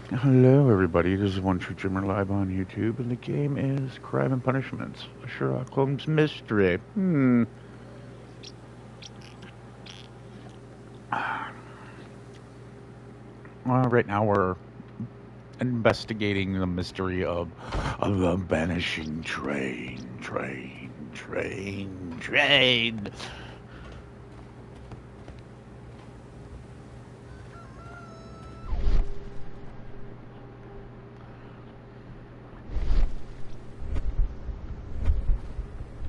Hello, everybody. This is One True Dreamer live on YouTube, and the game is Crime and Punishments, a Sherlock Holmes mystery. Right now we're investigating the mystery of the vanishing train.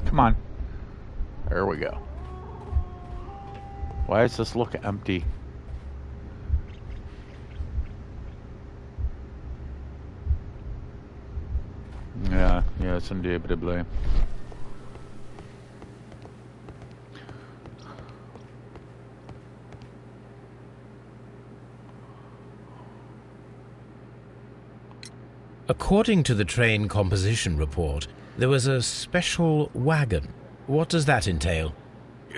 Come on. There we go. Why does this look empty? Yes, indubitably. According to the train composition report, there was a special wagon. What does that entail?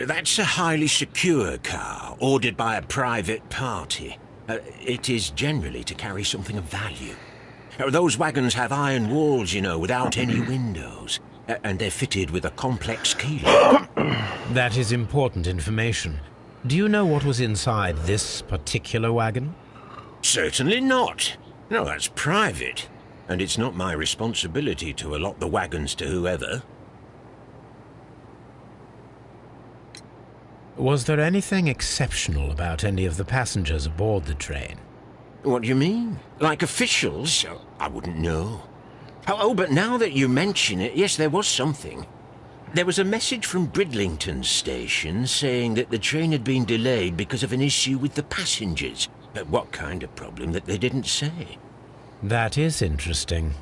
That's a highly secure car, ordered by a private party. It is generally to carry something of value. Those wagons have iron walls, you know, without any windows. And they're fitted with a complex key lock. That is important information. Do you know what was inside this particular wagon? Certainly not. No, that's private. And it's not my responsibility to allot the wagons to whoever. Was there anything exceptional about any of the passengers aboard the train? What do you mean? Like officials? I wouldn't know. Oh, but now that you mention it, yes, there was something. There was a message from Bridlington station saying that the train had been delayed because of an issue with the passengers. What kind of problem that they didn't say? That is interesting.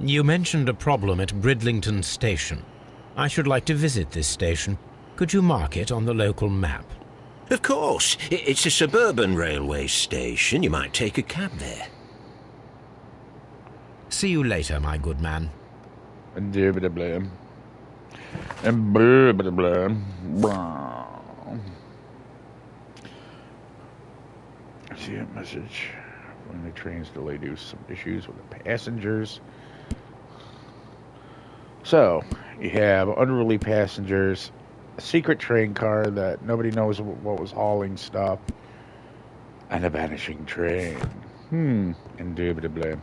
You mentioned a problem at Bridlington station. I should like to visit this station. Could you mark it on the local map? Of course. It's a suburban railway station. You might take a cab there. See you later, my good man. Indubitably. See a message. When the train's delayed due to some issues with the passengers. So, you have unruly passengers, a secret train car that nobody knows what was hauling stuff, and a vanishing train. Indubitably.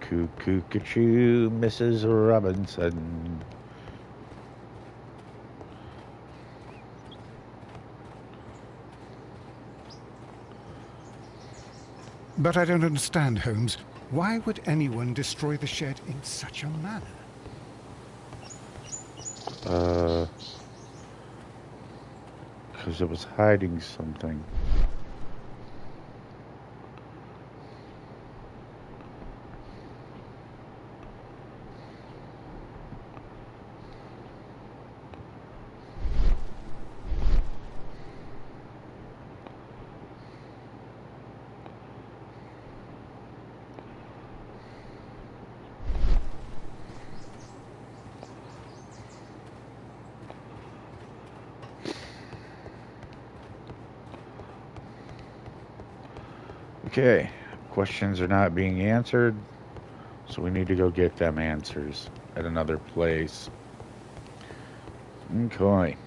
Cuckoo-ca-choo, Mrs. Robinson. But I don't understand, Holmes. Why would anyone destroy the shed in such a manner? Because it was hiding something. Okay, questions are not being answered, so we need to go get them answers at another place. Okay.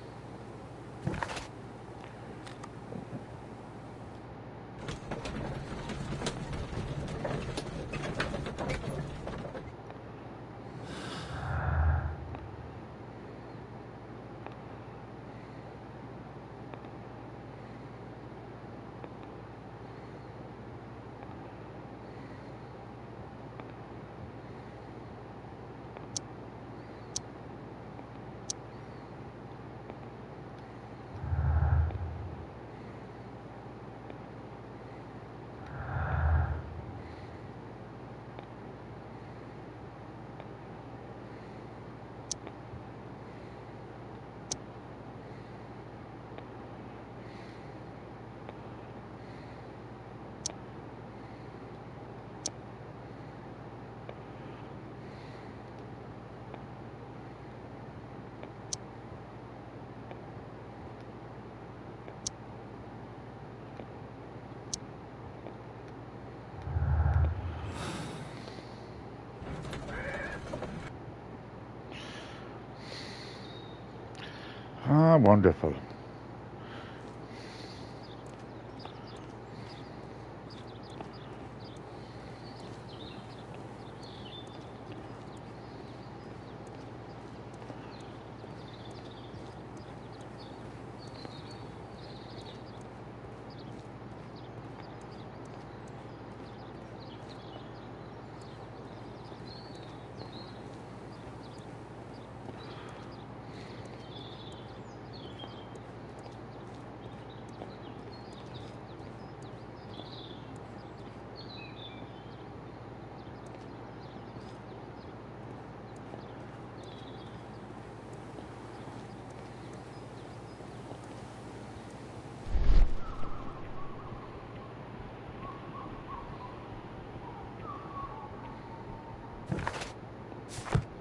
Ah, wonderful.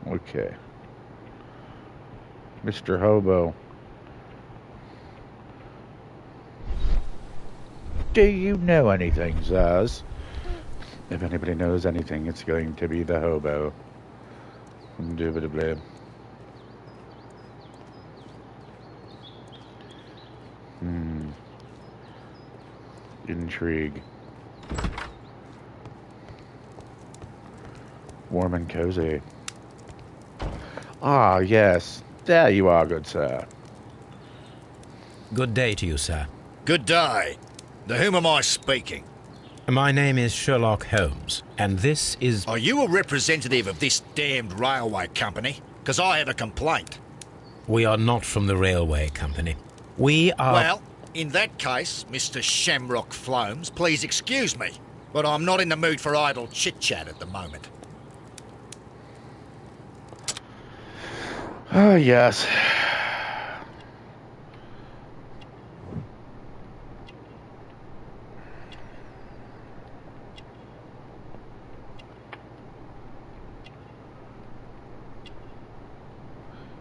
Okay. Mr. Hobo. Do you know anything, Zaz? If anybody knows anything, it's going to be the hobo. Indubitably. Intrigue. Warm and cozy. Ah, yes. There you are, good sir. Good day to you, sir. Good day. To whom am I speaking? My name is Sherlock Holmes, and this is... Are you a representative of this damned railway company? Because I have a complaint. We are not from the railway company. We are... Well, in that case, Mr. Shamrock Flomes, please excuse me, but I'm not in the mood for idle chit-chat at the moment. Ah, yes.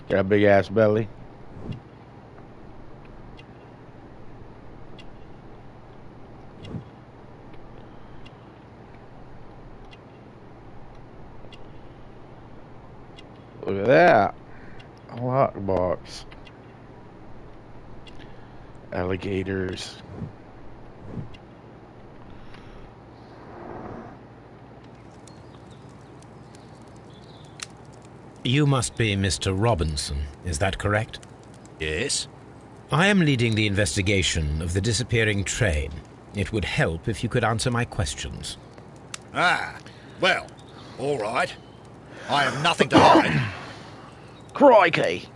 Got a big ass belly. Look at that. A lockbox. Alligators. You must be Mr. Robinson, is that correct? Yes? I am leading the investigation of the disappearing train. It would help if you could answer my questions. Ah, well, all right. I have nothing to hide. Crikey!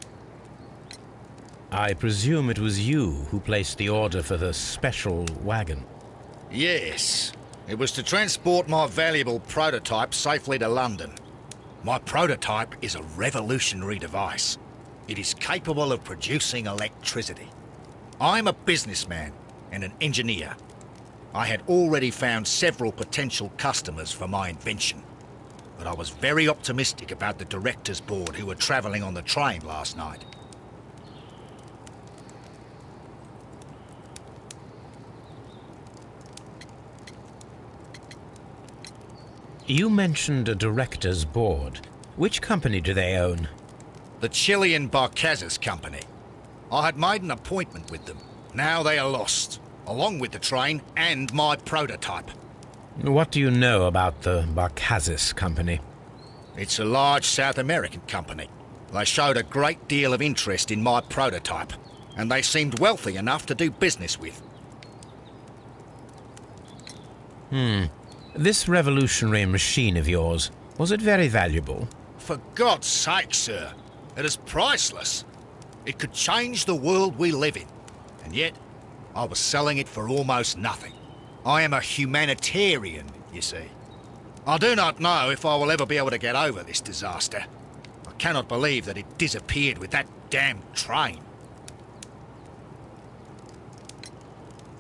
I presume it was you who placed the order for the special wagon. Yes. It was to transport my valuable prototype safely to London. My prototype is a revolutionary device. It is capable of producing electricity. I'm a businessman and an engineer. I had already found several potential customers for my invention, but I was very optimistic about the directors' board who were travelling on the train last night. You mentioned a director's board. Which company do they own? The Chilean Barcazes Company. I had made an appointment with them. Now they are lost, along with the train and my prototype. What do you know about the Barcazes Company? It's a large South American company. They showed a great deal of interest in my prototype, and they seemed wealthy enough to do business with. This revolutionary machine of yours, was it very valuable? For God's sake, sir, it is priceless. It could change the world we live in, and yet I was selling it for almost nothing. I am a humanitarian, you see. I do not know if I will ever be able to get over this disaster. I cannot believe that it disappeared with that damn train.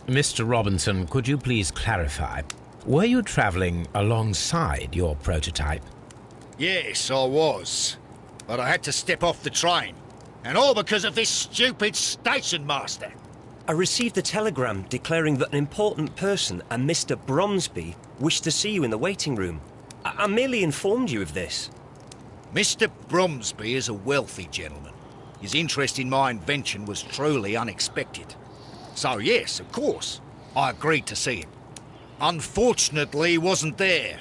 Mr. Robinson, could you please clarify? Were you travelling alongside your prototype? Yes, I was. But I had to step off the train. And all because of this stupid station master. I received a telegram declaring that an important person, a Mr. Bromsby, wished to see you in the waiting room. I merely informed you of this. Mr. Bromsby is a wealthy gentleman. His interest in my invention was truly unexpected. So yes, of course, I agreed to see him. Unfortunately, he wasn't there.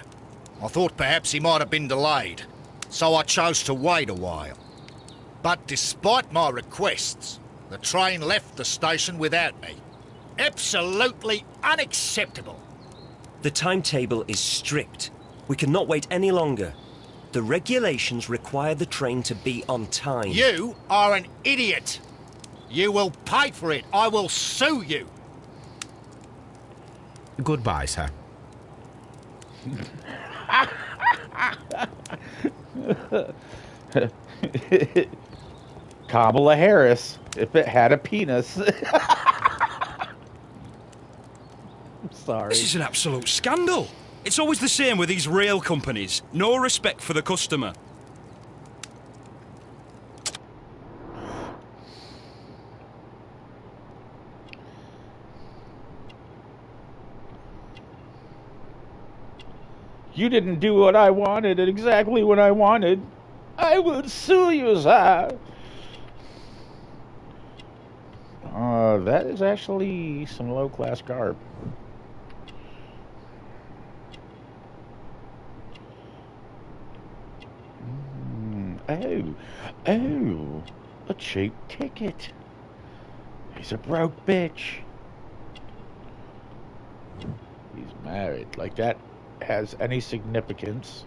I thought perhaps he might have been delayed, so I chose to wait a while. But despite my requests, the train left the station without me. Absolutely unacceptable. The timetable is strict. We cannot wait any longer. The regulations require the train to be on time. You are an idiot. You will pay for it. I will sue you. Goodbye, sir. Kamala Harris, if it had a penis. I'm sorry. This is an absolute scandal. It's always the same with these rail companies. No respect for the customer. You didn't do what I wanted and exactly what I wanted. I will sue you, sir. That is actually some low-class garb. Oh, a cheap ticket. He's a broke bitch. He's married. Like that has any significance.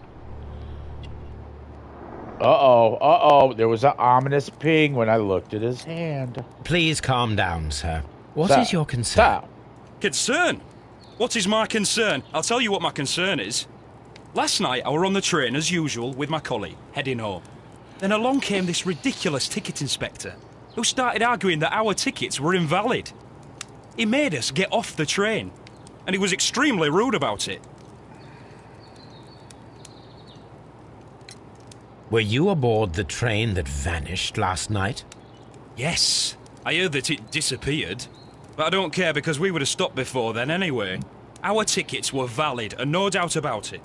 Uh-oh. There was an ominous ping when I looked at his hand. Please calm down, sir. What Sir, is your concern? Sir. Concern? What is my concern? I'll tell you what my concern is. Last night I were on the train as usual with my colleague, heading home. Then along came this ridiculous ticket inspector, who started arguing that our tickets were invalid. He made us get off the train, and he was extremely rude about it. Were you aboard the train that vanished last night? Yes, I heard that it disappeared, but I don't care because we would have stopped before then anyway. Our tickets were valid and no doubt about it.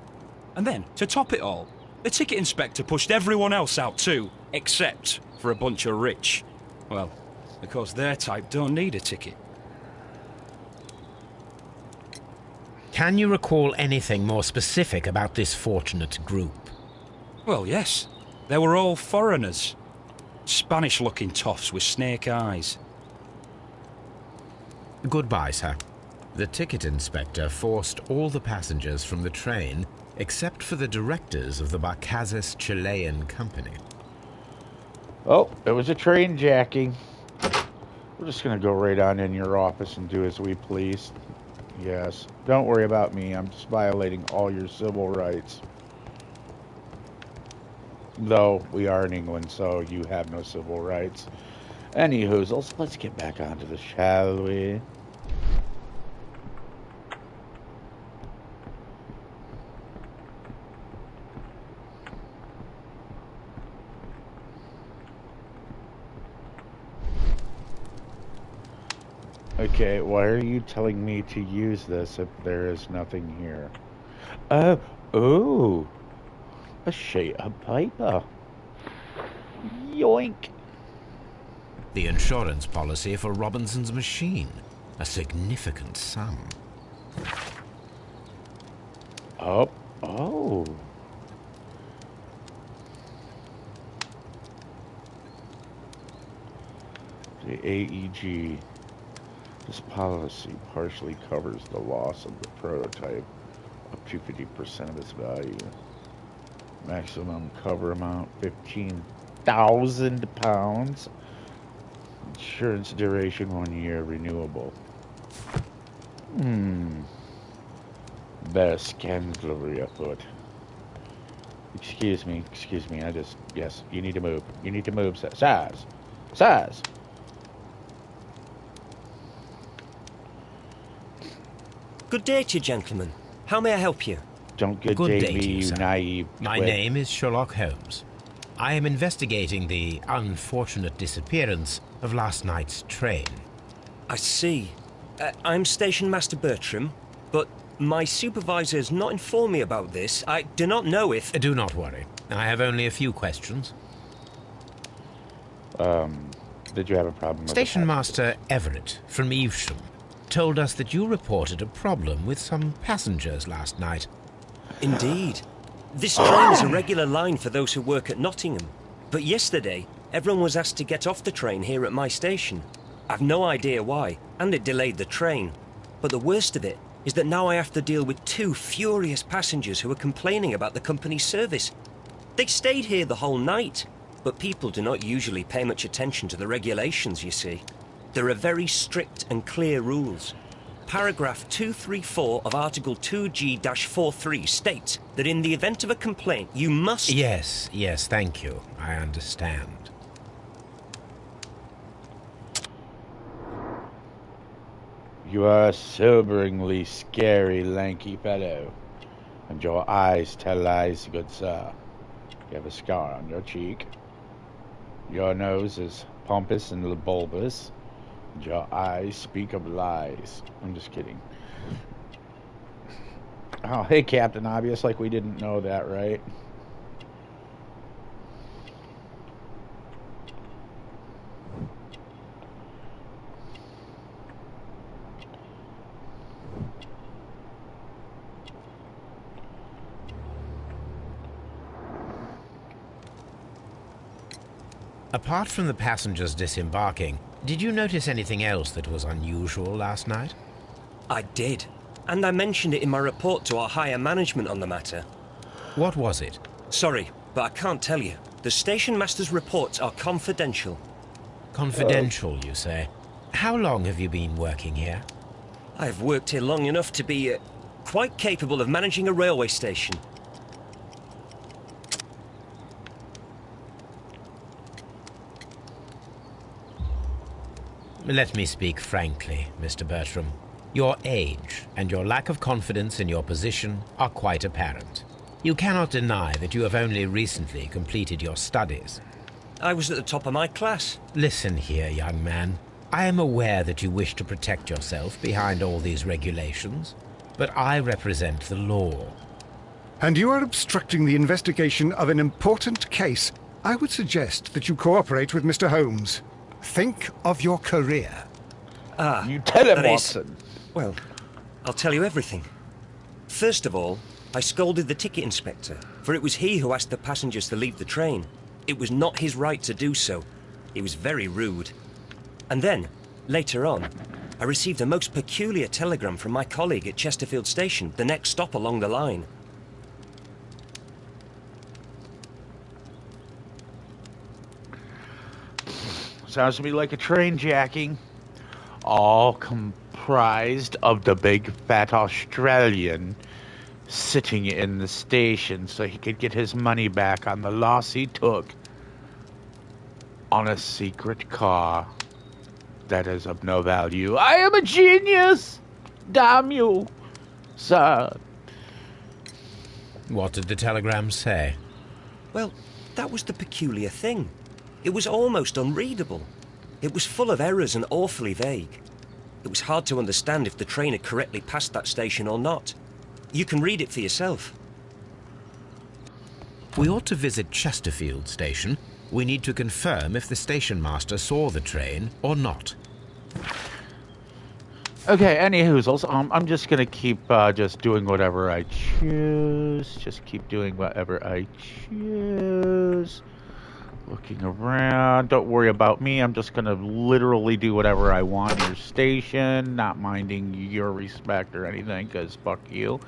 And then, to top it all, the ticket inspector pushed everyone else out too, except for a bunch of rich. Well, because their type don't need a ticket. Can you recall anything more specific about this fortunate group? Well, yes. They were all foreigners. Spanish-looking toffs with snake eyes. Goodbye, sir. The ticket inspector forced all the passengers from the train except for the directors of the Barcazes Chilean company. Oh, it was a train jacking. We're just going to go right on in your office and do as we please. Yes. Don't worry about me. I'm just violating all your civil rights. Though we are in England, so you have no civil rights. Anywho, let's get back onto this, shall we? Okay, why are you telling me to use this if there is nothing here? Oh, a sheet of paper. Yoink. The insurance policy for Robinson's machine. A significant sum. Oh. The AEG. This policy partially covers the loss of the prototype up to 50% of its value. Maximum cover amount, £15,000. Insurance duration, 1 year, renewable. There's scandal afoot. Excuse me, yes, you need to move. You need to move, Size. Good day to you, gentlemen. How may I help you? Don't good Good day day me, to you, you sir. naive My twit. name is Sherlock Holmes. I am investigating the unfortunate disappearance of last night's train. I see. I'm Station Master Bertram, but my supervisor has not informed me about this. I do not know if... Do not worry. I have only a few questions. Did you have a problem with Station the Master Everett from Evesham told us that you reported a problem with some passengers last night. Indeed. This train is a regular line for those who work at Nottingham. But yesterday, everyone was asked to get off the train here at my station. I've no idea why, and it delayed the train. But the worst of it is that now I have to deal with 2 furious passengers who are complaining about the company's service. They stayed here the whole night, but people do not usually pay much attention to the regulations, you see. There are very strict and clear rules. Paragraph 234 of Article 2G-43 states that in the event of a complaint, you must... Yes, thank you. I understand. You are a soberingly scary, lanky fellow, and your eyes tell lies, good sir. You have a scar on your cheek. Your nose is pompous and bulbous, and your eyes speak of lies. I'm just kidding. Oh, hey, Captain Obvious, like we didn't know that, right? Apart from the passengers disembarking, did you notice anything else that was unusual last night? I did, and I mentioned it in my report to our higher management on the matter. What was it? Sorry, but I can't tell you. The station master's reports are confidential. Confidential, you say? How long have you been working here? I've worked here long enough to be quite capable of managing a railway station. Let me speak frankly, Mr. Bertram. Your age and your lack of confidence in your position are quite apparent. You cannot deny that you have only recently completed your studies. I was at the top of my class. Listen here, young man. I am aware that you wish to protect yourself behind all these regulations, but I represent the law. And you are obstructing the investigation of an important case. I would suggest that you cooperate with Mr. Holmes. Think of your career. You tell him, that Watson. Well, I'll tell you everything. First of all, I scolded the ticket inspector, for it was he who asked the passengers to leave the train. It was not his right to do so. He was very rude. And then, later on, I received a most peculiar telegram from my colleague at Chesterfield Station, the next stop along the line. Sounds to me like a train jacking. All comprised of the big fat Australian sitting in the station so he could get his money back on the loss he took on a secret car that is of no value. I am a genius! Damn you, sir. What did the telegram say? Well, that was the peculiar thing. It was almost unreadable. It was full of errors and awfully vague. It was hard to understand if the train had correctly passed that station or not. You can read it for yourself. We ought to visit Chesterfield Station. We need to confirm if the station master saw the train or not. Okay, any hoozles. I'm just gonna keep just doing whatever I choose. Just keep doing whatever I choose. Looking around. Don't worry about me. I'm just gonna literally do whatever I want in your station, not minding your respect or anything, because fuck you.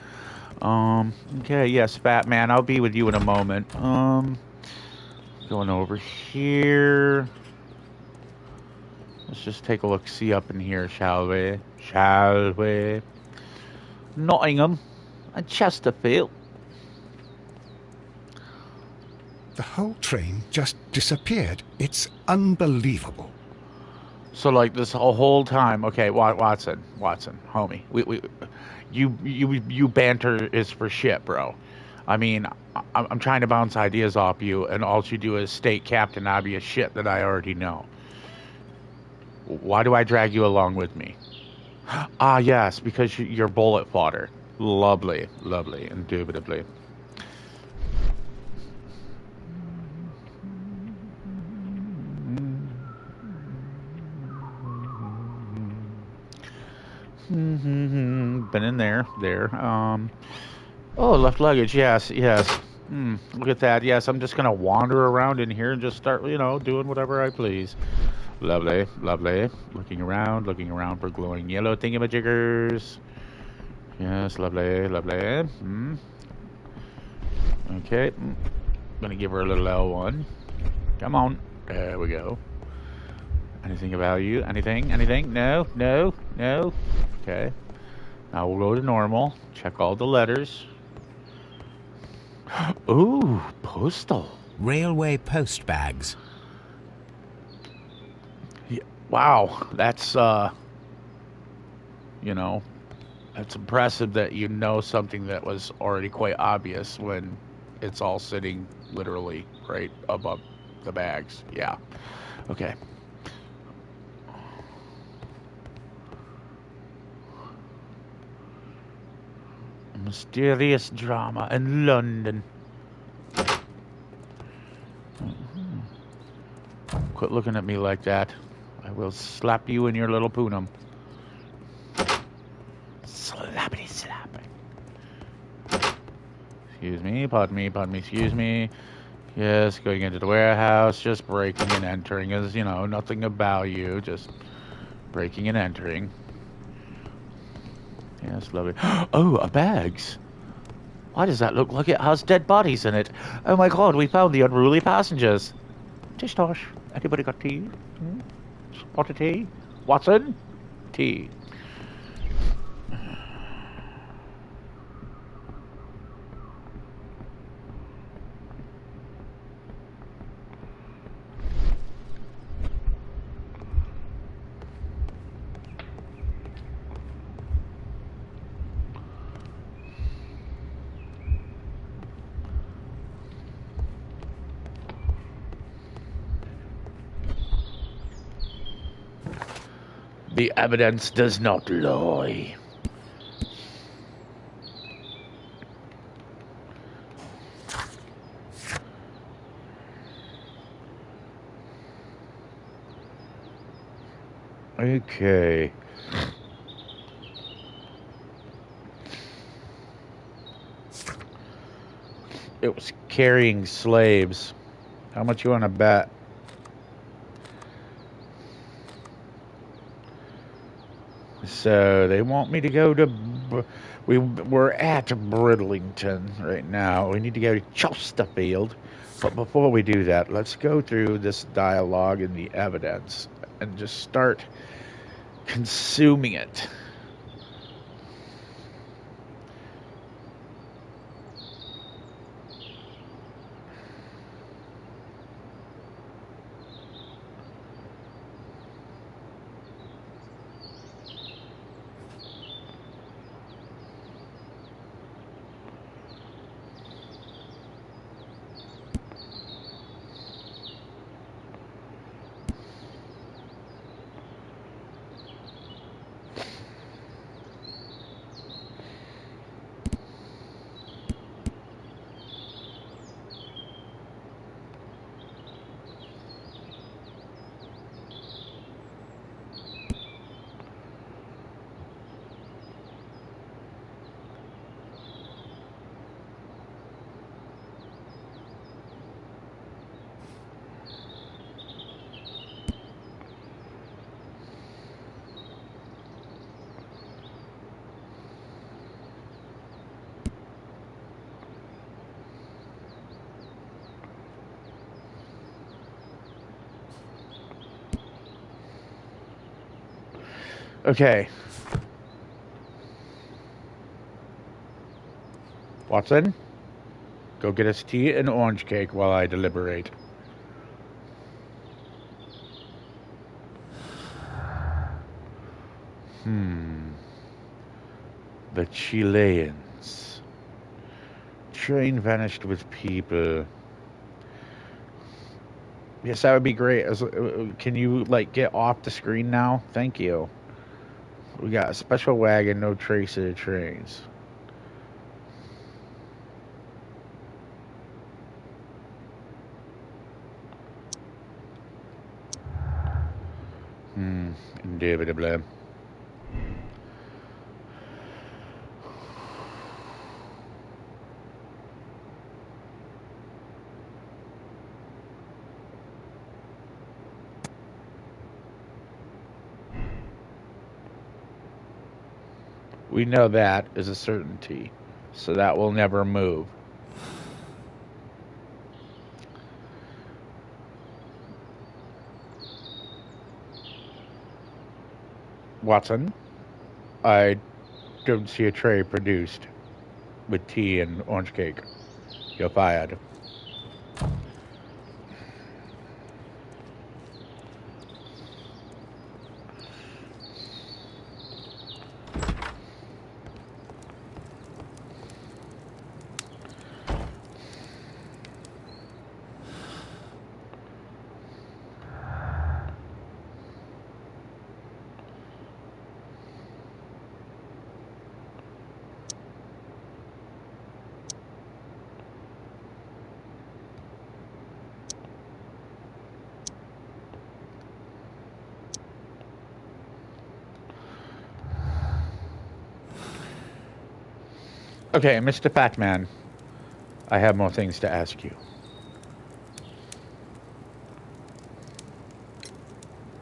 Okay, yes, Fat Man, I'll be with you in a moment. Going over here. Let's just take a look-see up in here, shall we? Shall we? Nottingham and Chesterfield. The whole train just disappeared. It's unbelievable. So, like, this whole time, okay, Watson, homie, you banter is for shit, bro. I mean, I'm trying to bounce ideas off you, and all you do is state Captain Obvious shit that I already know. Why do I drag you along with me? Ah, yes, because you're bullet fodder. Lovely, indubitably. Been in there. Oh, left luggage. Yes. Look at that. Yes, I'm just gonna wander around in here and just start, doing whatever I please. Lovely. Looking around for glowing yellow thingamajiggers. Yes, lovely. Okay. Gonna give her a little L1. Come on. There we go. Anything about you? Anything? No. Okay. Now we'll go to normal. Check all the letters. Ooh, postal. Railway post bags. Yeah, wow, that's that's impressive that you know something that was already quite obvious when it's all sitting literally right above the bags. Yeah. Okay. Mysterious drama in London. Quit looking at me like that. I will slap you in your little poonum. Slappity slap. Excuse me, pardon me, excuse me. Yes, going into the warehouse, just breaking and entering is, nothing about you, just breaking and entering. Yes, lovely. Oh, a bags. Why does that look like it has dead bodies in it? Oh my god, we found the unruly passengers. Tish tosh. Anybody got tea? Spot of tea? Watson? Tea. The evidence does not lie. Okay. It was carrying slaves. How much you want to bet? So they want me to go to... We're at Bridlington right now. We need to go to Chesterfield. But before we do that, let's go through this dialogue and the evidence and just start consuming it. Okay. Watson, go get us tea and orange cake while I deliberate. The Chileans. Train vanished with people. Yes, that would be great. Can you, get off the screen now? Thank you. We got a special wagon, no trace of the trains. Indubitably. We know that is a certainty, so that will never move. Watson, I don't see a tray produced with tea and orange cake. You're fired. Okay, Mr. Fatman, I have more things to ask you.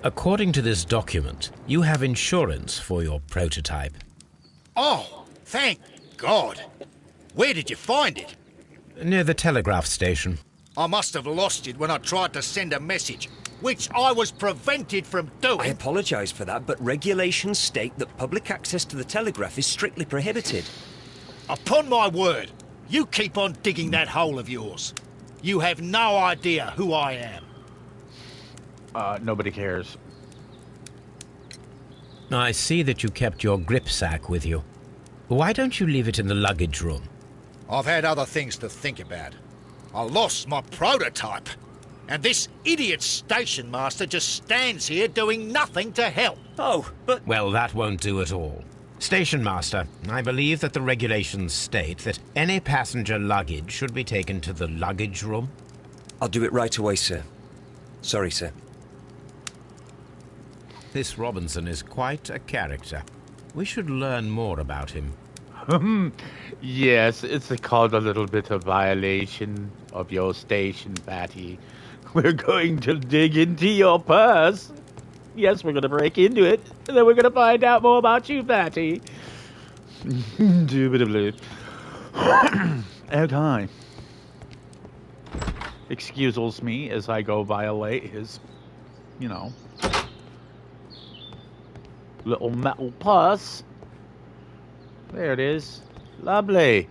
According to this document, you have insurance for your prototype. Oh, thank God. Where did you find it? Near the telegraph station. I must have lost it when I tried to send a message, which I was prevented from doing. I apologise for that, but regulations state that public access to the telegraph is strictly prohibited. Upon my word, you keep on digging that hole of yours. You have no idea who I am. Nobody cares. I see that you kept your grip sack with you. Why don't you leave it in the luggage room? I've had other things to think about. I lost my prototype. And this idiot station master just stands here doing nothing to help. Oh, but... Well, that won't do at all. Station master, I believe that the regulations state that any passenger luggage should be taken to the luggage room. I'll do it right away, sir. Sorry, sir. This Robinson is quite a character. We should learn more about him. Yes, it's called a little bit of violation of your station, Fatty. We're going to dig into your purse. Yes, we're going to break into it, and then we're going to find out more about you, Fatty. Indubitably. Okay. Excuses me as I go violate his, little metal purse. There it is. Lovely.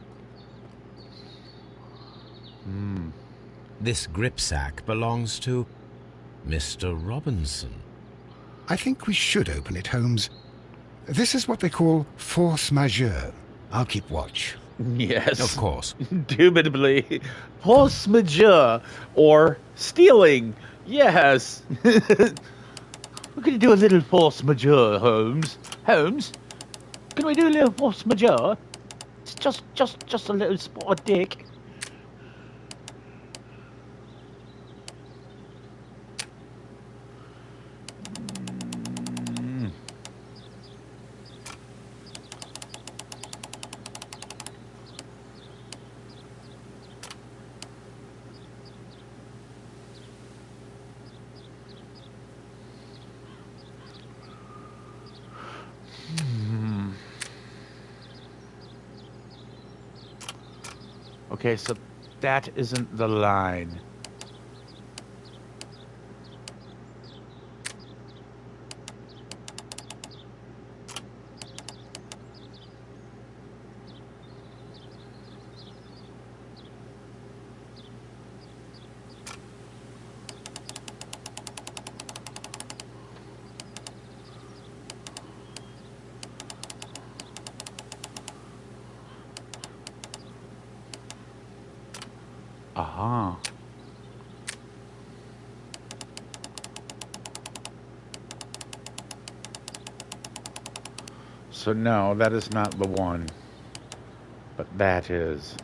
This grip sack belongs to Mr. Robinson. I think we should open it, Holmes. This is what they call force majeure. I'll keep watch. Yes. Of course. Indubitably. Force majeure. Or stealing. Yes. We're going to do a little force majeure, Holmes. Holmes? Can we do a little force majeure? It's just a little spot of dick. Okay, so that isn't the line. Aha. So no, that is not the one. But that is.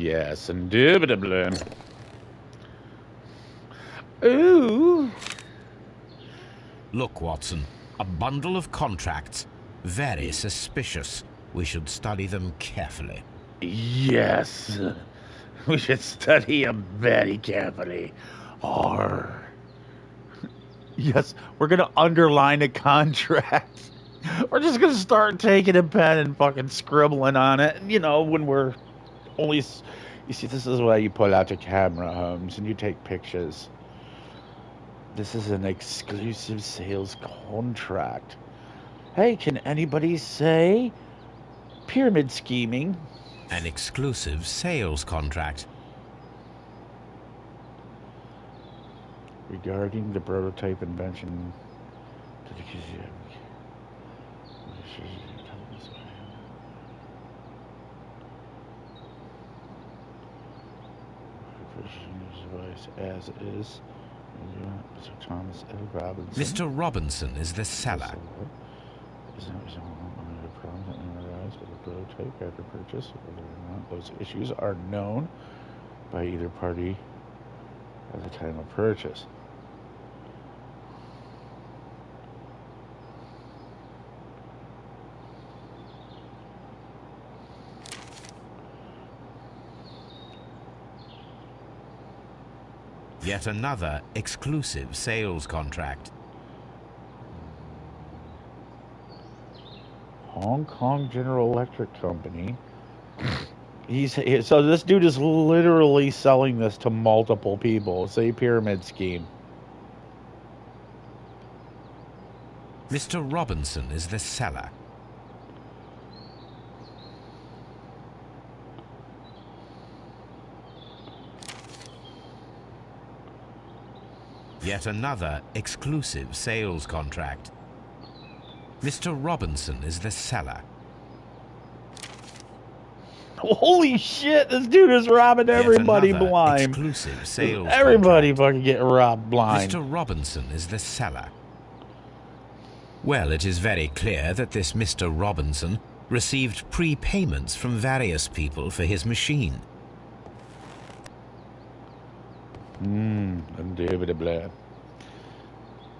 Yes, indubitably. Ooh. Look, Watson, a bundle of contracts. Very suspicious. We should study them carefully. Yes. We should study them very carefully. Or... Yes, we're going to underline a contract. We're just going to start taking a pen and fucking scribbling on it. You know, when we're only... You see, this is why you pull out your camera, Holmes, and you take pictures. This is an exclusive sales contract. Hey, can anybody say pyramid scheming? An exclusive sales contract. Regarding the prototype invention... device as is. Mr. Thomas L. Robinson. Mr. Robinson is the seller. With a prototype after purchase, whether or not those issues are known by either party at the time of purchase. Yet another exclusive sales contract. Hong Kong General Electric Company. So this dude is literally selling this to multiple people. It's a pyramid scheme. Mr. Robinson is the seller. Yet another exclusive sales contract. Mr. Robinson is the seller. Holy shit, this dude is robbing everybody blind. Exclusive sales Everybody contract. fucking getting robbed blind. Mr. Robinson is the seller. Well, it is very clear that this Mr. Robinson received prepayments from various people for his machine. Indubitably.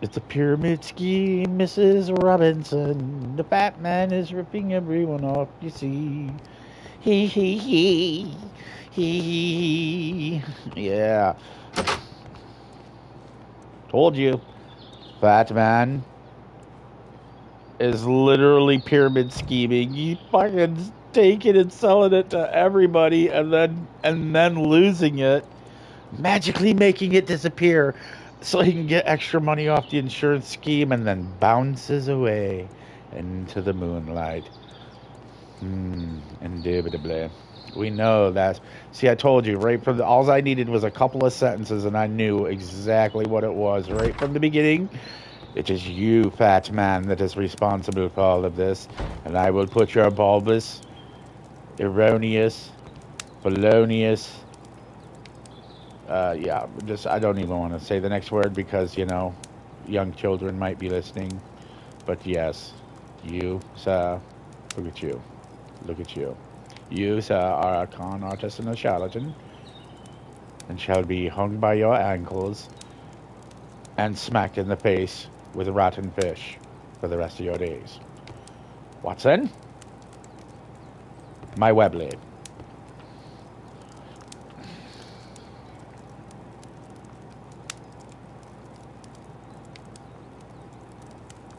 It's a pyramid scheme, Mrs. Robinson. The fat man is ripping everyone off, you see. He, he. Yeah. Told you. Fat man is literally pyramid scheming. He fucking taking and selling it to everybody and then losing it. Magically making it disappear so he can get extra money off the insurance scheme and then bounces away into the moonlight. Indubitably. We know that. See, I told you, right from all I needed was a couple of sentences and I knew exactly what it was right from the beginning. It is you, fat man, that is responsible for all of this, and I will put your bulbous, erroneous, felonious, I don't even want to say the next word because, you know, young children might be listening. But yes, you, sir, look at you. Look at you. You, sir, are a con artist and a charlatan, and shall be hung by your ankles and smacked in the face with rotten fish for the rest of your days. Watson? My Webley.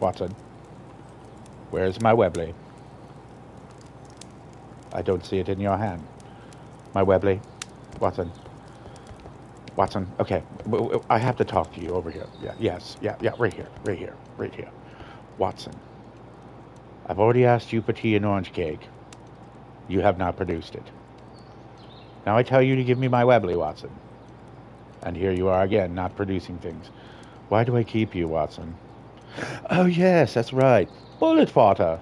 Watson, where's my Webley? I don't see it in your hand. My Webley. Watson. Watson, okay. I have to talk to you over here. Yeah, right here. Watson, I've already asked you for tea and orange cake. You have not produced it. Now I tell you to give me my Webley, Watson. And here you are again, not producing things. Why do I keep you, Watson? Oh, yes, that's right. Bullet fodder.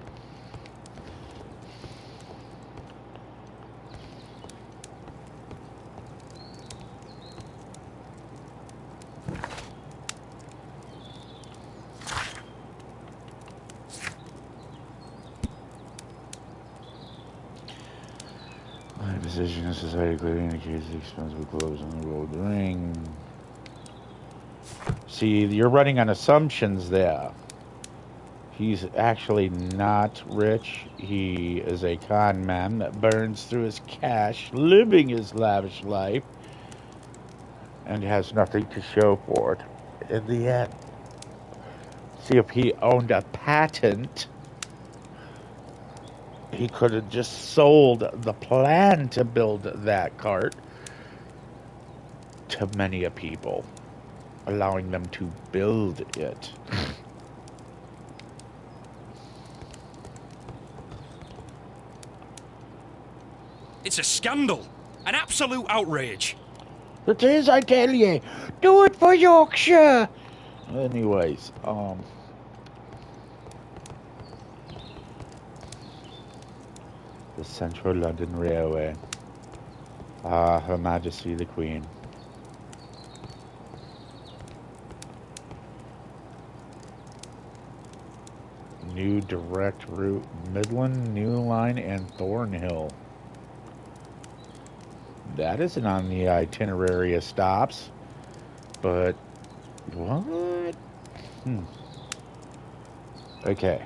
Position of society clearly indicates the expensive clothes on the gold ring. See, you're running on assumptions there. He's actually not rich. He is a con man that burns through his cash, living his lavish life, and has nothing to show for it in the end. See, if he owned a patent, he could have just sold the plan to build that cart to many a people, allowing them to build it. It's a scandal. An absolute outrage. It is, I tell you. Do it for Yorkshire. Anyways, the Central London Railway. Her Majesty the Queen. New direct route, Midland, New Line, and Thornhill. That isn't on the itinerary of stops, but what? Okay.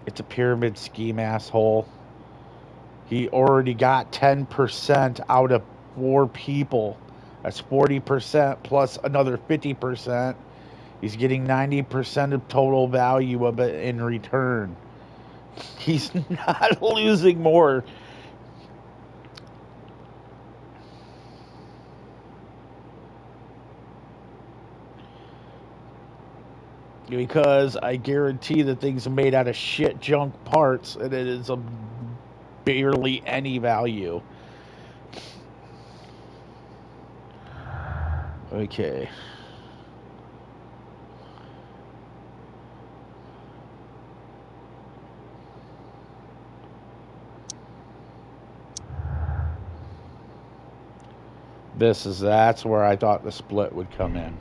It's a pyramid scheme, asshole. He already got 10% out of 4 people. That's 40% plus another 50%. He's getting 90% of total value of it in return. He's not losing more. Because I guarantee the things are made out of shit junk parts, and it is of barely any value. Okay. That's where I thought the split would come in.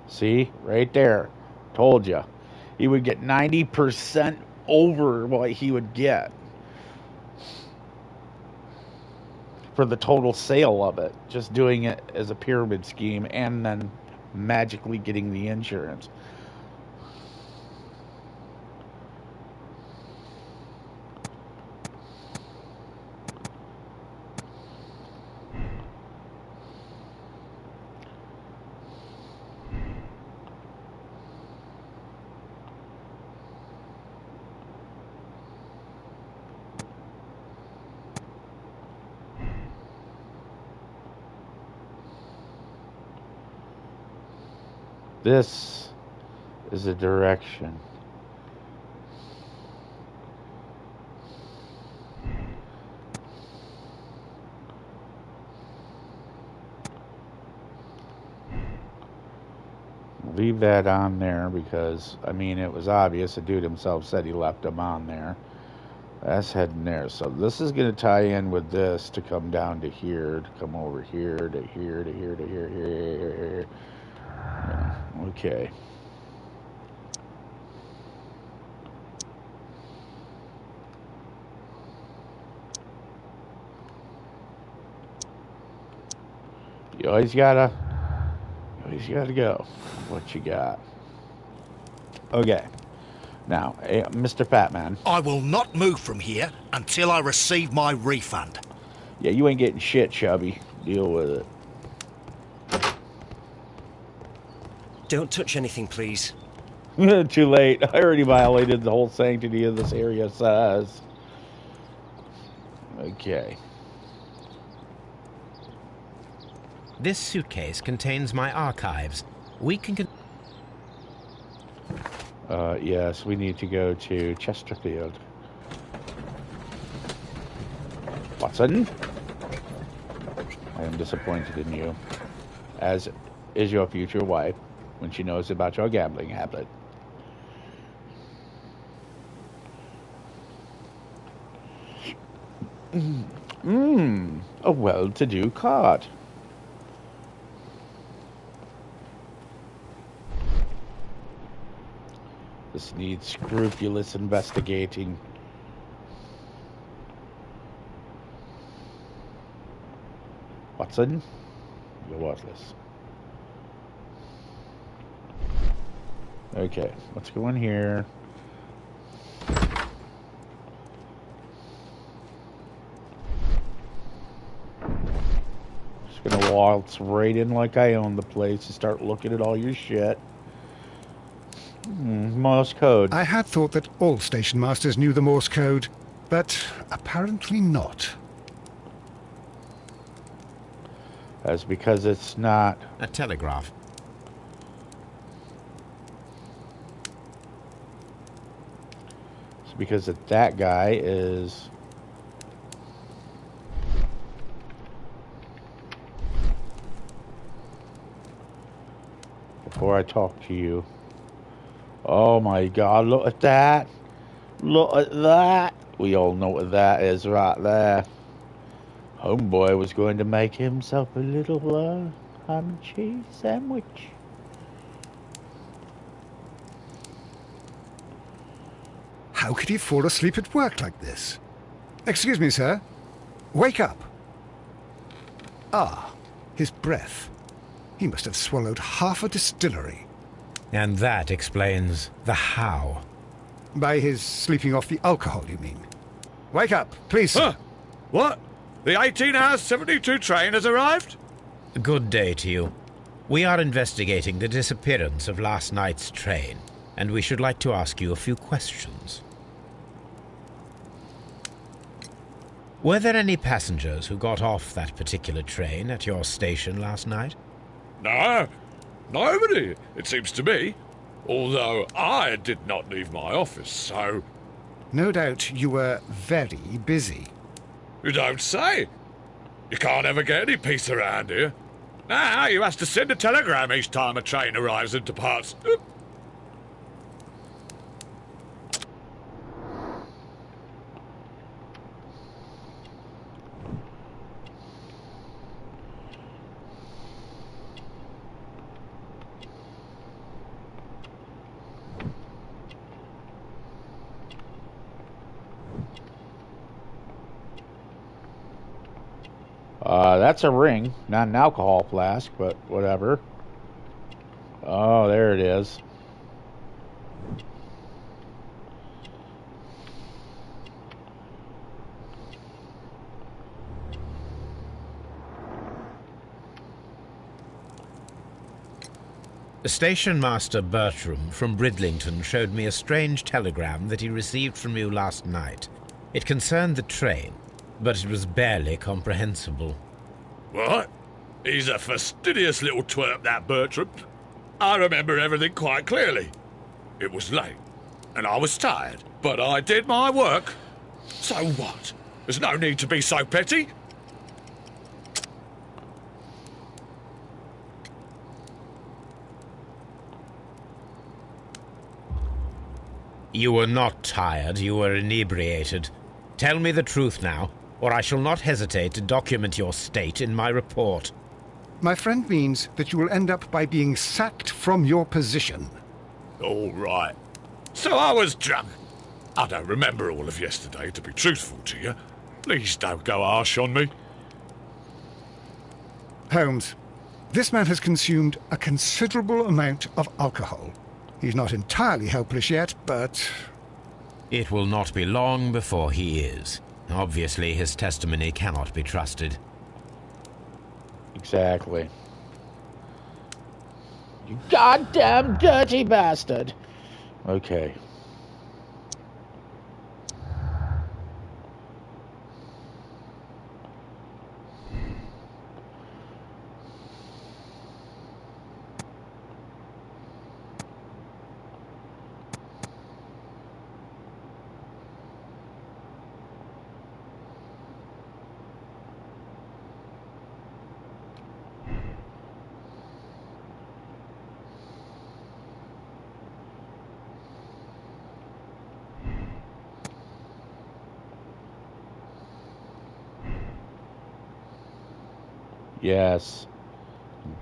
See, right there. Told you. He would get 90% over what he would get for the total sale of it. Just doing it as a pyramid scheme and then magically getting the insurance. This is a direction. Leave that on there because, I mean, it was obvious. The dude himself said he left them on there. That's heading there. So this is going to tie in with this to come down to here, to come over here, to here, to here, to here, here. Yeah, okay. You always gotta go. What you got? Okay. Now, Mr. Fatman. I will not move from here until I receive my refund. Yeah, you ain't getting shit, Chubby. Deal with it. Don't touch anything, please. Too late. I already violated the whole sanctity of this area size. Okay. This suitcase contains my archives. We can... Yes, we need to go to Chesterfield. Watson, I am disappointed in you, as is your future wife when she knows about your gambling habit. A well-to-do cart. This needs scrupulous investigating. Watson, you're worthless. Okay, let's go in here. Just gonna waltz right in like I own the place and start looking at all your shit. Morse code. I had thought that all station masters knew the Morse code, but apparently not. That's because it's not A telegraph. It's because that guy is before I talk to you. Oh my god, look at that. Look at that. We all know what that is right there. Homeboy was going to make himself a little ham and cheese sandwich. How could he fall asleep at work like this? Excuse me, sir. Wake up. Ah, his breath. He must have swallowed half a distillery. And that explains the how. By his sleeping off the alcohol, you mean? Wake up, please, sir. Huh? What? The 18-hour 72 train has arrived? Good day to you. We are investigating the disappearance of last night's train, and we should like to ask you a few questions. Were there any passengers who got off that particular train at your station last night? No, nobody, it seems to me. Although I did not leave my office, so... No doubt you were very busy. You don't say. You can't ever get any peace around here. Now you have to send a telegram each time a train arrives and departs. That's a ring, not an alcohol flask, but whatever. Oh, there it is. Station Master Bertram from Bridlington showed me a strange telegram that he received from you last night. It concerned the train, but it was barely comprehensible. What? He's a fastidious little twerp, that Bertram. I remember everything quite clearly. It was late, and I was tired, but I did my work. So what? There's no need to be so petty. You were not tired, you were inebriated. Tell me the truth now, or I shall not hesitate to document your state in my report. My friend means that you will end up by being sacked from your position. All right. So I was drunk. I don't remember all of yesterday, to be truthful to you. Please don't go harsh on me. Holmes, this man has consumed a considerable amount of alcohol. He's not entirely helpless yet, but... It will not be long before he is. Obviously, his testimony cannot be trusted. Exactly. You goddamn dirty bastard. Okay. Yes.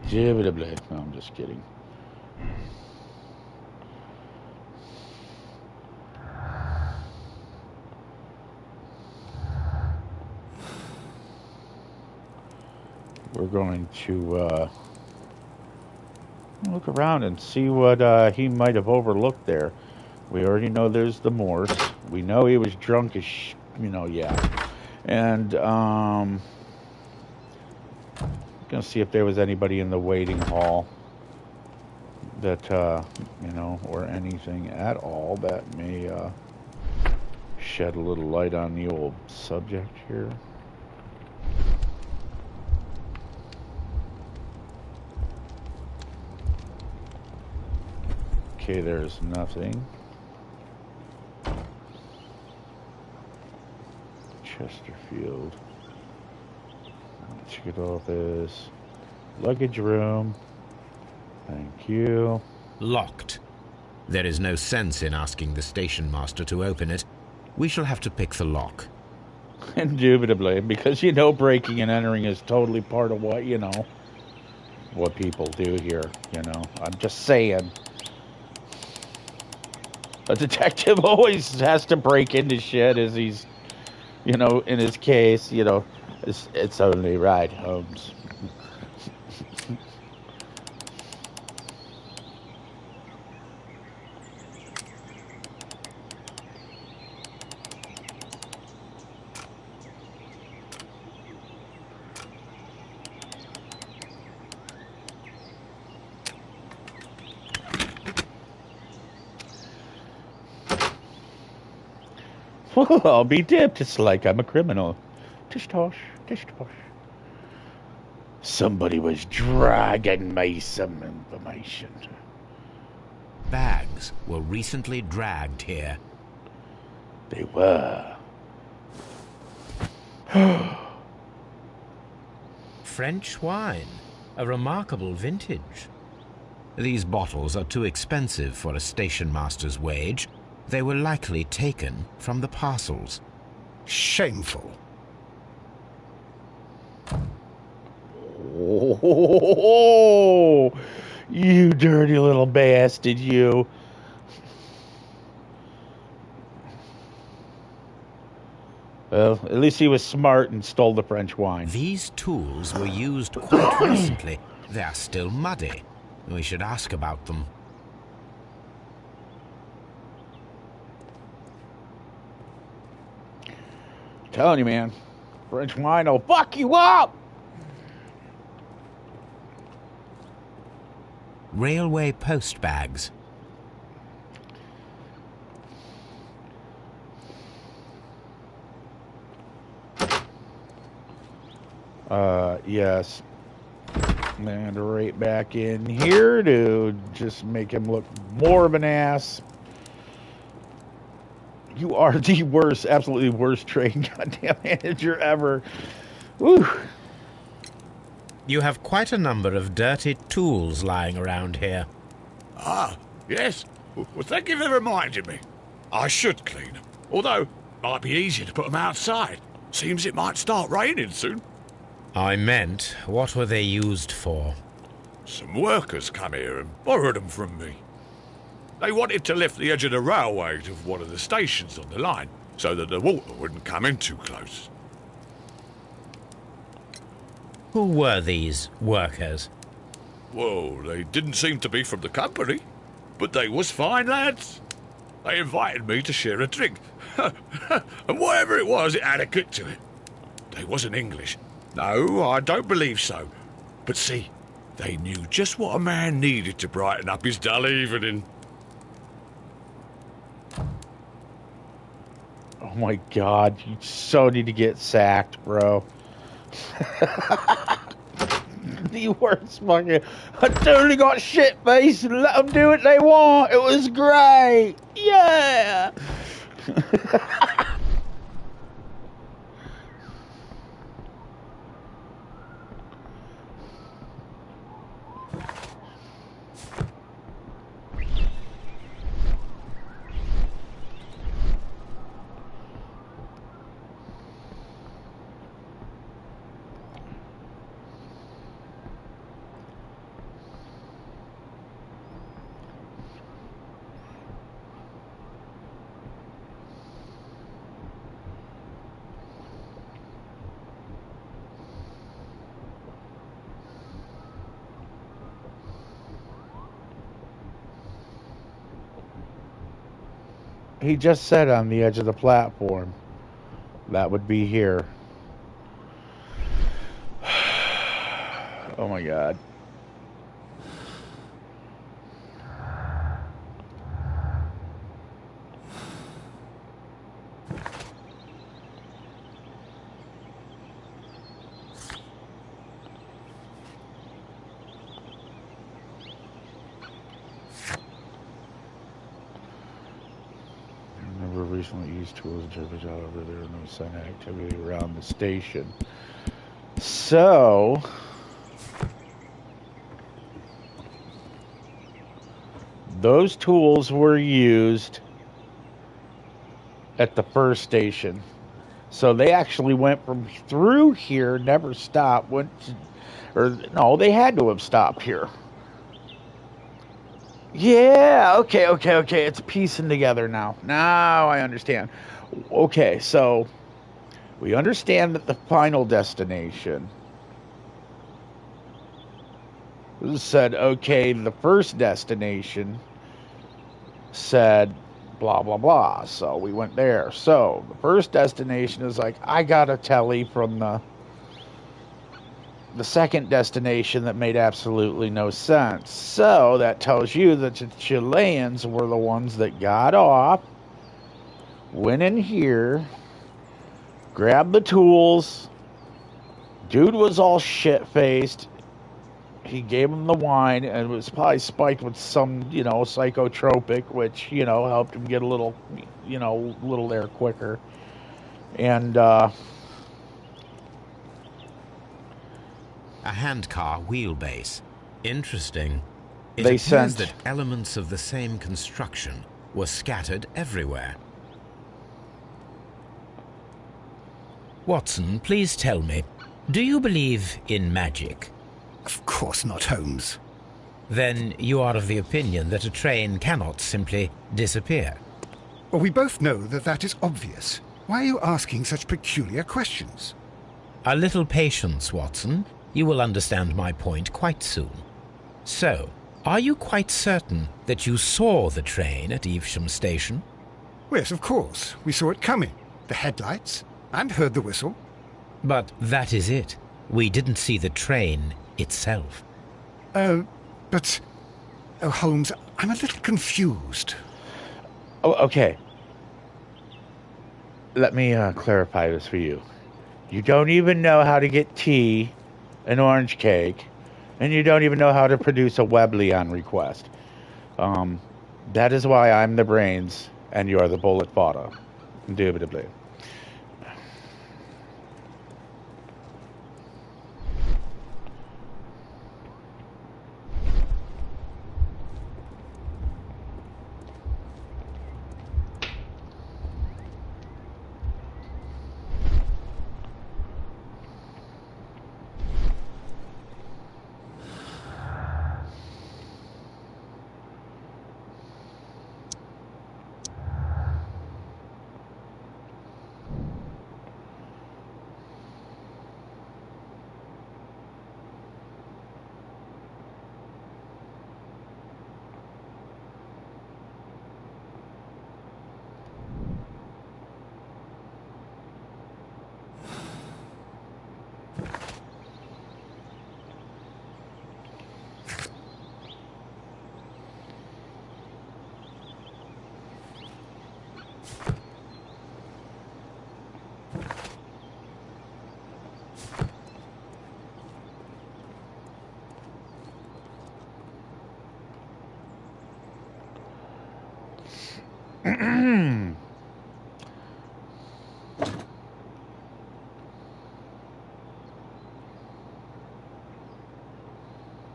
Indubitably. No, I'm just kidding. We're going to look around and see what he might have overlooked there. We already know there's the Morse. We know he was drunk as yeah. And gonna see if there was anybody in the waiting hall that or anything at all that may shed a little light on the old subject here. Okay, there's nothing. Chesterfield. Ticket office. Luggage room. Thank you. Locked. There is no sense in asking the station master to open it. We shall have to pick the lock. Indubitably, because breaking and entering is totally part of what people do here, I'm just saying. A detective always has to break into shit as he's, in his case, it's only right, Holmes. Well, I'll be dipped. It's like I'm a criminal. Tish tosh, tish tosh. Somebody was dragging me some information. Bags were recently dragged here. They were. French wine. A remarkable vintage. These bottles are too expensive for a station master's wage. They were likely taken from the parcels. Shameful. Oh, you dirty little bastard, you. Well, at least he was smart and stole the French wine. These tools were used quite recently. They are still muddy. We should ask about them. Telling you, man, French wine will fuck you up. Railway post bags. Yes. And right back in here to just make him look more of an ass. You are the worst, absolutely worst train goddamn manager ever. Woo. You have quite a number of dirty tools lying around here. Ah, yes. Well, thank you for reminding me. I should clean them. Although, it might be easier to put them outside. Seems it might start raining soon. I meant, what were they used for? Some workers come here and borrowed them from me. They wanted to lift the edge of the railway to one of the stations on the line, so that the water wouldn't come in too close. Who were these workers? Well, they didn't seem to be from the company, but they was fine lads. They invited me to share a drink, and whatever it was, it had a kick to it. They wasn't English. No, I don't believe so. But see, they knew just what a man needed to brighten up his dull evening. Oh my God, you so need to get sacked, bro. The worst fucking... I totally got shit faced and let them do what they want. It was great. Yeah. He just said on the edge of the platform. That would be here. Oh my god. Never recently used tools interpret however there are no sign of activity around the station. So those tools were used at the first station. So they actually went from through here, never stopped, no, they had to have stopped here. Yeah, okay. It's piecing together now. Now I understand. Okay, so we understand that the final destination said, okay, the first destination said blah, blah, blah. So we went there. So the first destination is like, I got a telly from the second destination that made absolutely no sense. So that tells you that the Chileans were the ones that got off, went in here, grabbed the tools. Dude was all shit-faced. He gave him the wine, and it was probably spiked with some, psychotropic, which, helped him get a little there quicker. And, A handcar wheelbase. Interesting. It They appears sent- that elements of the same construction were scattered everywhere. Watson, please tell me, do you believe in magic? Of course not, Holmes. Then you are of the opinion that a train cannot simply disappear. Well, we both know that that is obvious. Why are you asking such peculiar questions? A little patience, Watson. You will understand my point quite soon. So, are you quite certain that you saw the train at Evesham Station? Yes, of course. We saw it coming. The headlights. And heard the whistle. But that is it. We didn't see the train itself. But... Oh, Holmes, I'm a little confused. Oh, okay. Let me clarify this for you. You don't even know how to get tea, an orange cake, and you don't even know how to produce a Webley on request. That is why I'm the brains and you're the bullet fodder. Indubitably.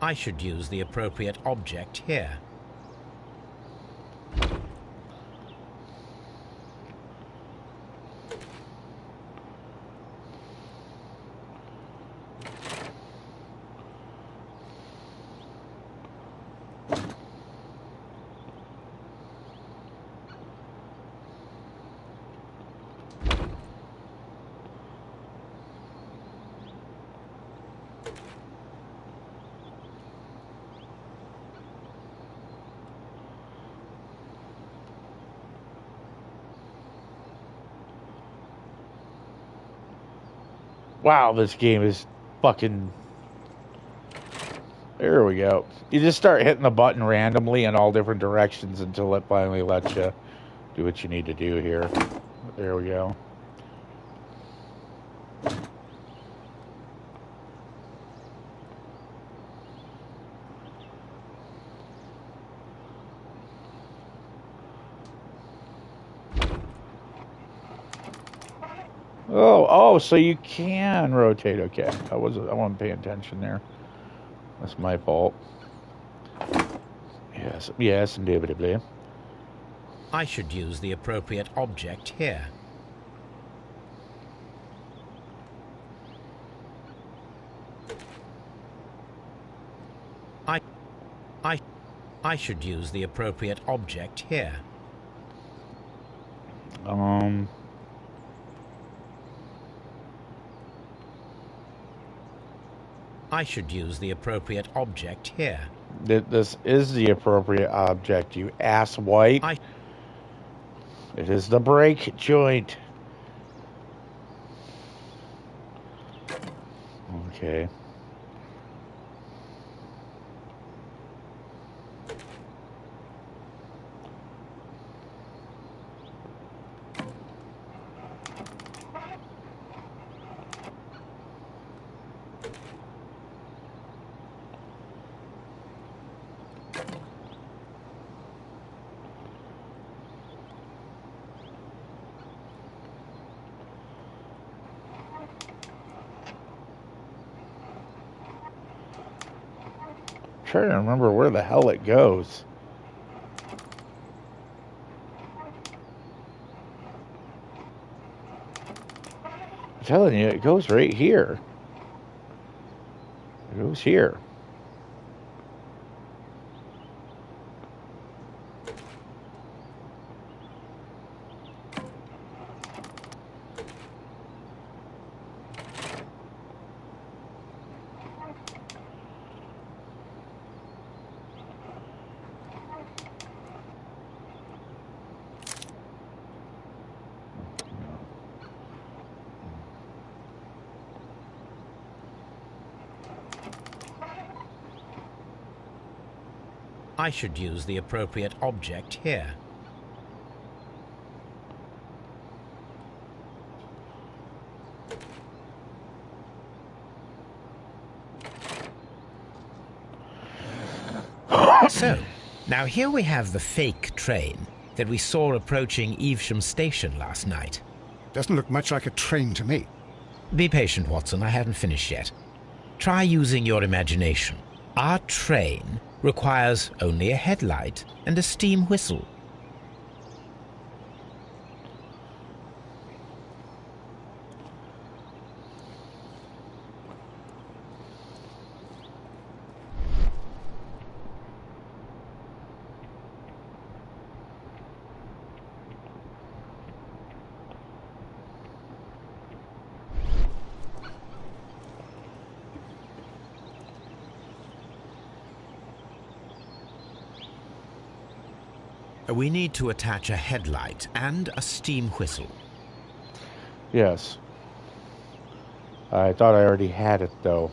I should use the appropriate object here. Wow, this game is fucking... There we go. You just start hitting the button randomly in all different directions until it finally lets you do what you need to do here. There we go. Oh, so you can rotate. Okay, I wasn't paying attention there. That's my fault. Yes, indubitably. I should use the appropriate object here. I should use the appropriate object here. I should use the appropriate object here. This is the appropriate object, you asswipe. It is the brake joint. Okay. Trying to remember where the hell it goes. I'm telling you, it goes right here. It goes here. I should use the appropriate object here. So, now here we have the fake train that we saw approaching Evesham Station last night. Doesn't look much like a train to me. Be patient, Watson. I haven't finished yet. Try using your imagination. Our train requires only a headlight and a steam whistle. We need to attach a headlight and a steam whistle. Yes. I thought I already had it, though.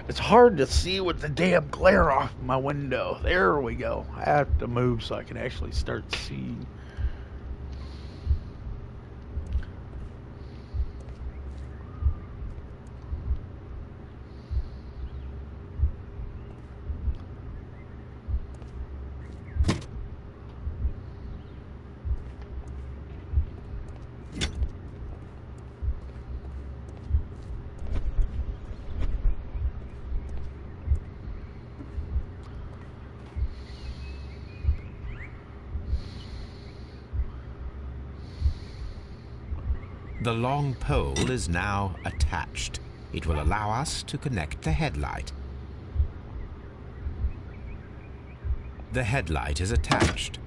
It's hard to see with the damn glare off my window. There we go. I have to move so I can actually start seeing. The long pole is now attached. It will allow us to connect the headlight. The headlight is attached.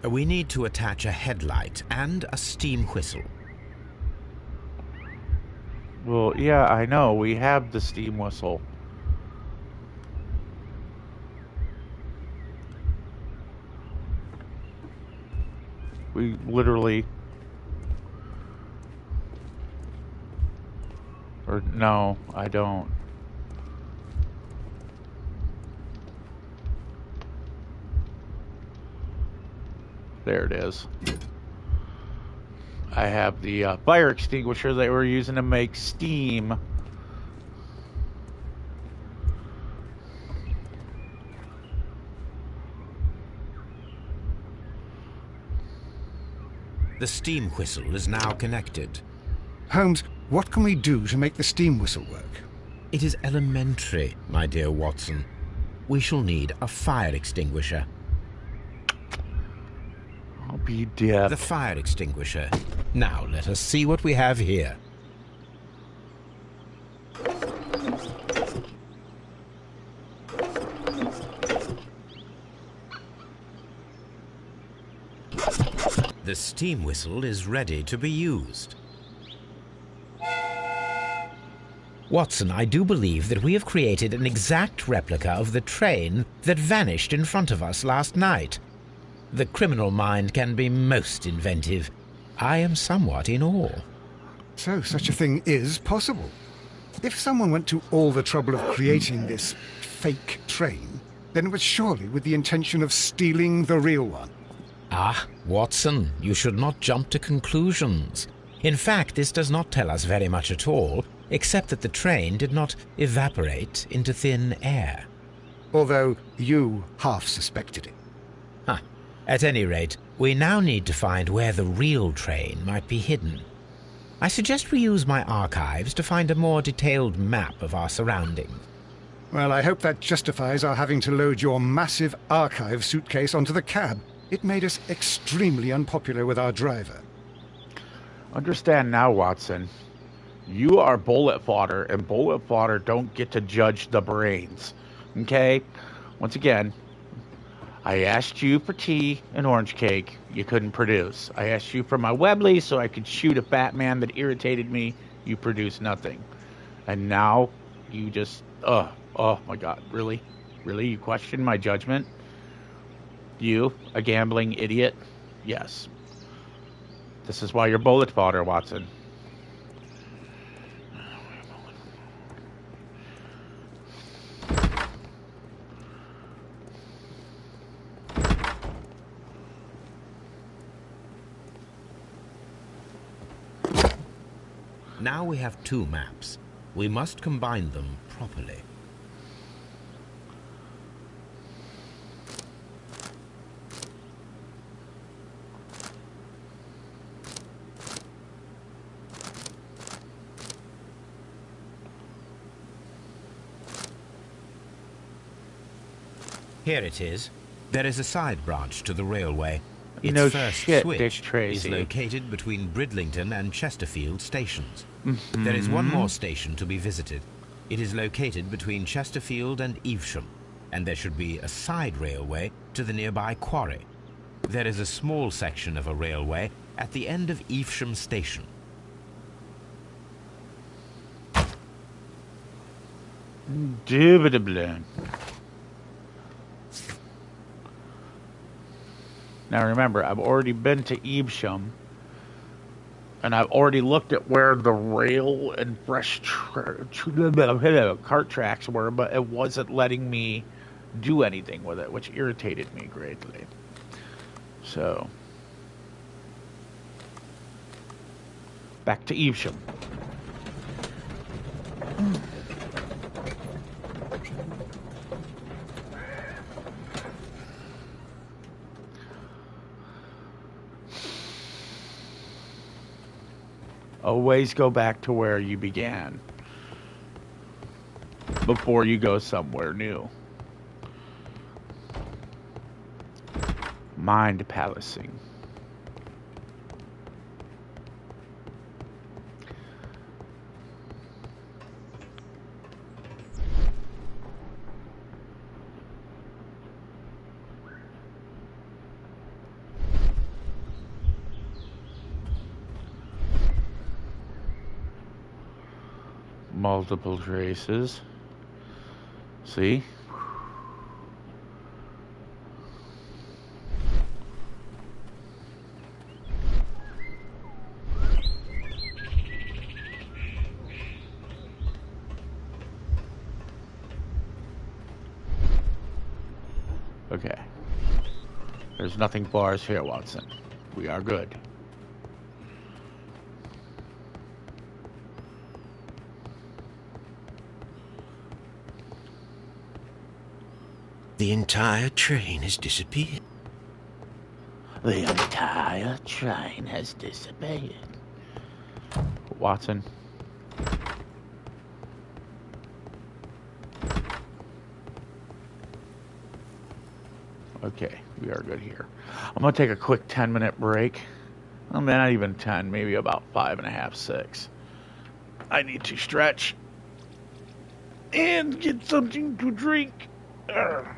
We need to attach a headlight and a steam whistle. Well, yeah, I know. We have the steam whistle. We literally... Or, no, I don't. There it is. I have the fire extinguisher that we're using to make steam. The steam whistle is now connected. Holmes, what can we do to make the steam whistle work? It is elementary, my dear Watson. We shall need a fire extinguisher. I'll be dead. The fire extinguisher. Now let us see what we have here. The steam whistle is ready to be used. Watson, I do believe that we have created an exact replica of the train that vanished in front of us last night. The criminal mind can be most inventive. I am somewhat in awe. So, such a thing is possible. If someone went to all the trouble of creating this fake train, then it was surely with the intention of stealing the real one. Ah, Watson, you should not jump to conclusions. In fact, this does not tell us very much at all, except that the train did not evaporate into thin air. Although you half suspected it. At any rate, we now need to find where the real train might be hidden. I suggest we use my archives to find a more detailed map of our surroundings. Well, I hope that justifies our having to load your massive archive suitcase onto the cab. It made us extremely unpopular with our driver. Understand now, Watson. You are bullet fodder, and bullet fodder don't get to judge the brains. Okay? Once again, I asked you for tea and orange cake. You couldn't produce. I asked you for my Webley so I could shoot a fat man that irritated me. You produced nothing. And now you just... Oh my God. Really? Really? You question my judgment? You, a gambling idiot? Yes. This is why you're bullet fodder, Watson. Now we have two maps. We must combine them properly. Here it is. There is a side branch to the railway. Its No first shit, switch Dick Tracy. is located between Bridlington and Chesterfield stations. There is one more station to be visited. It is located between Chesterfield and Evesham, and there should be a side railway to the nearby quarry. There is a small section of a railway at the end of Evesham station. Indubitably. Now remember, I've already been to Evesham, and I've already looked at where the rail and fresh cart tracks were, but it wasn't letting me do anything with it, which irritated me greatly. So, back to Evesham. Always go back to where you began before you go somewhere new. Mind palacing. Multiple traces. See? Okay. There's nothing bars here, Watson. We are good. The entire train has disappeared. The entire train has disappeared. Watson. Okay, we are good here. I'm going to take a quick 10-minute break. Well, not even 10, maybe about 5.5, 6. I need to stretch and get something to drink. Urgh.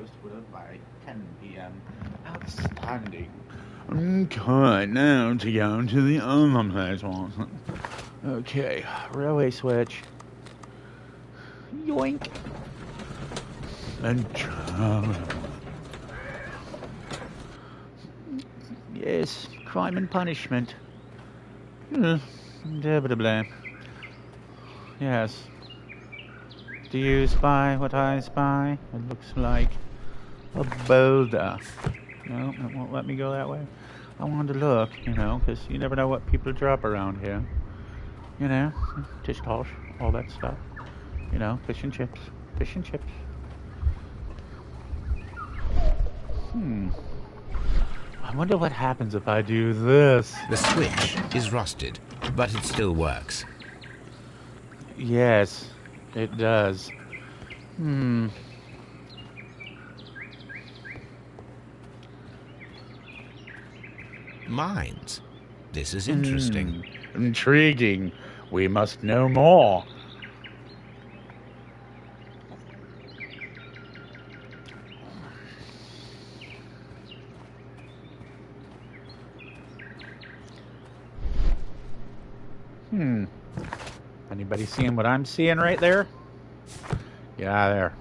close to it by 10 p.m. Outstanding. Okay, now to go to the other place, Watson. Okay, railway switch. Yoink. And yes, crime and punishment. Indubitably. Yes. Do you spy what I spy? It looks like a boulder. No, it won't let me go that way. I wanted to look, because you never know what people drop around here. Tish tosh, all that stuff. Fish and chips. Fish and chips. I wonder what happens if I do this. The switch is rusted, but it still works. Yes, it does. Mines. This is interesting. Intriguing. We must know more. Anybody seeing what I'm seeing right there? Get out of there.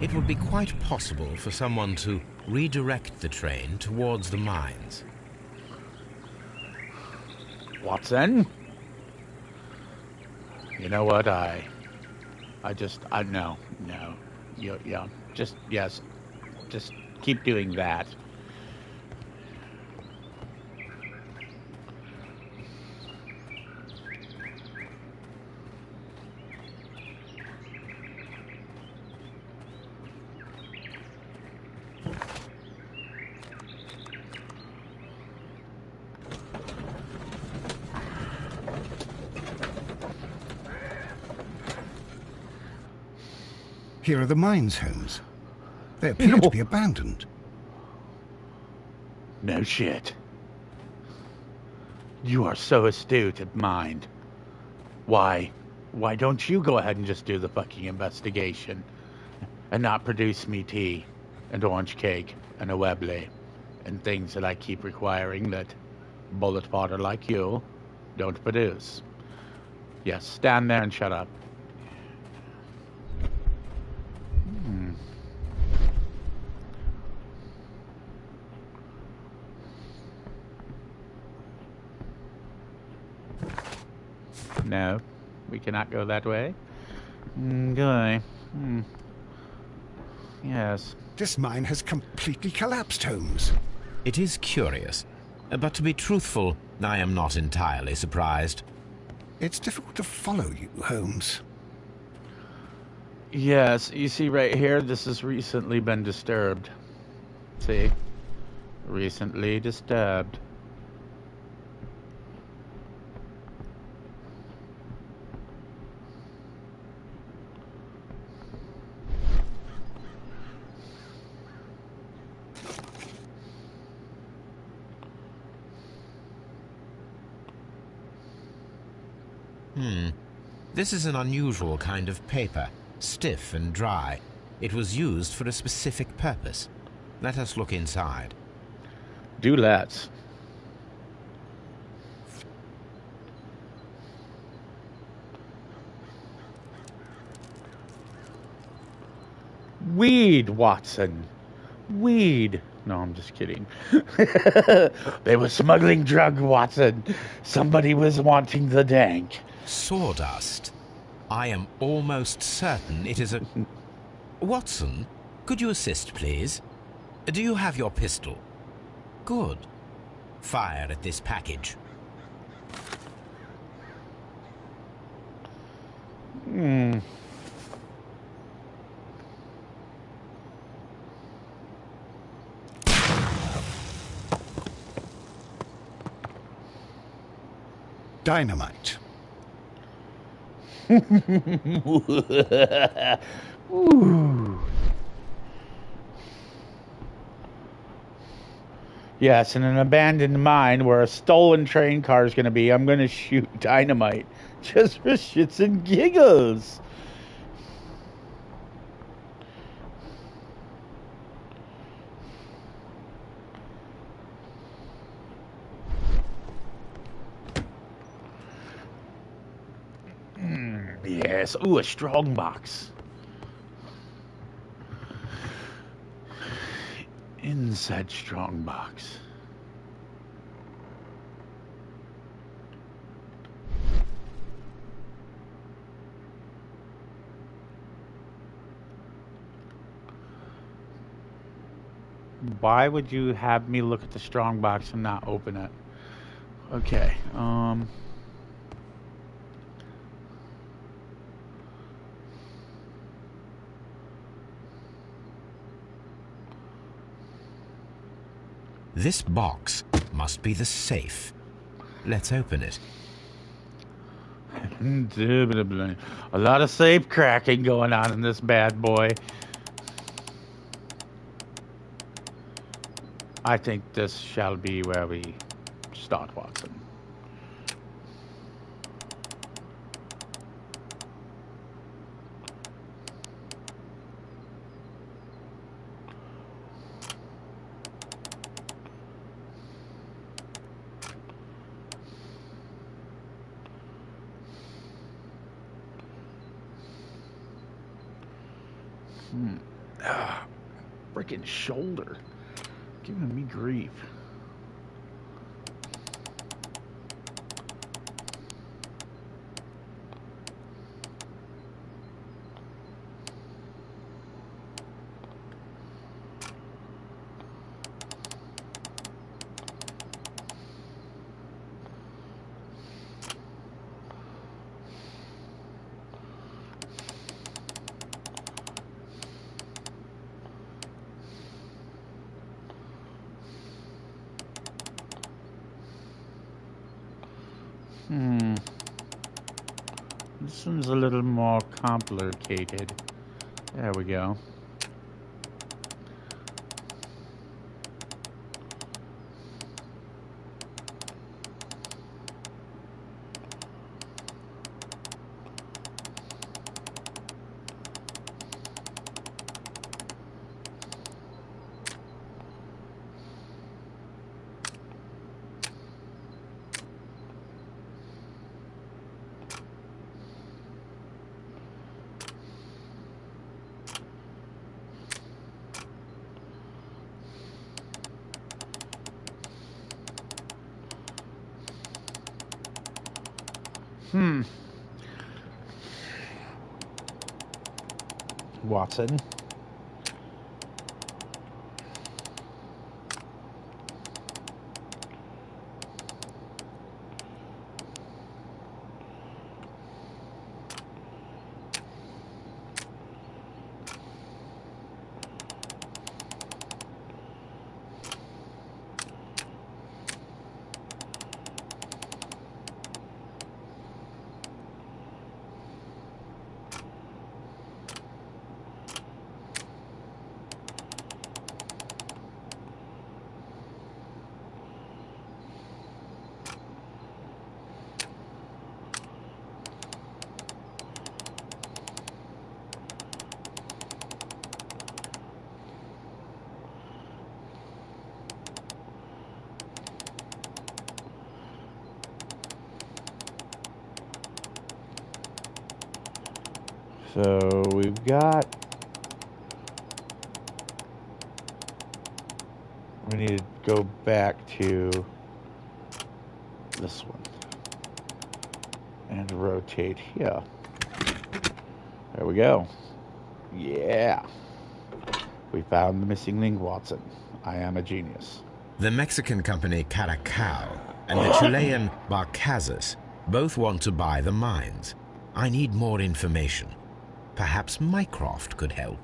It would be quite possible for someone to redirect the train towards the mines. Watson? You know what? No. Yes. Just keep doing that. Here are the mines, Holmes. They appear to be abandoned. No shit. You are so astute at mind. Why don't you go ahead and just do the fucking investigation and not produce me tea and orange cake and a Webley and things that I keep requiring that bullet potter like you don't produce? Yes, stand there and shut up. No, we cannot go that way. Guy. Yes. This mine has completely collapsed, Holmes. It is curious, but to be truthful, I am not entirely surprised. It's difficult to follow you, Holmes. Yes, you see right here, this has recently been disturbed. See? Recently disturbed. This is an unusual kind of paper, stiff and dry. It was used for a specific purpose. Let us look inside. Do let's. Weed, Watson. Weed. No, I'm just kidding. They were smuggling drug, Watson. Somebody was wanting the dank. Sawdust. I am almost certain it is a... Watson, could you assist, please? Do you have your pistol? Good. Fire at this package. Dynamite. Ooh. Yes, in an abandoned mine where a stolen train car is going to be, I'm going to shoot dynamite. Just for shits and giggles. Yes. Ooh, a strong box. Inside strong box. Why would you have me look at the strong box and not open it? Okay. This box must be the safe. Let's open it. A lot of safe cracking going on in this bad boy. I think this shall be where we start, Watson. Freaking shoulder. Giving me grief. This one's a little more complicated. There we go. Watson. So we've got, we need to go back to this one and rotate here. There we go. Yeah. We found the missing link, Watson. I am a genius. The Mexican company Caracao and the Chilean Barcazas both want to buy the mines. I need more information. Perhaps Mycroft could help.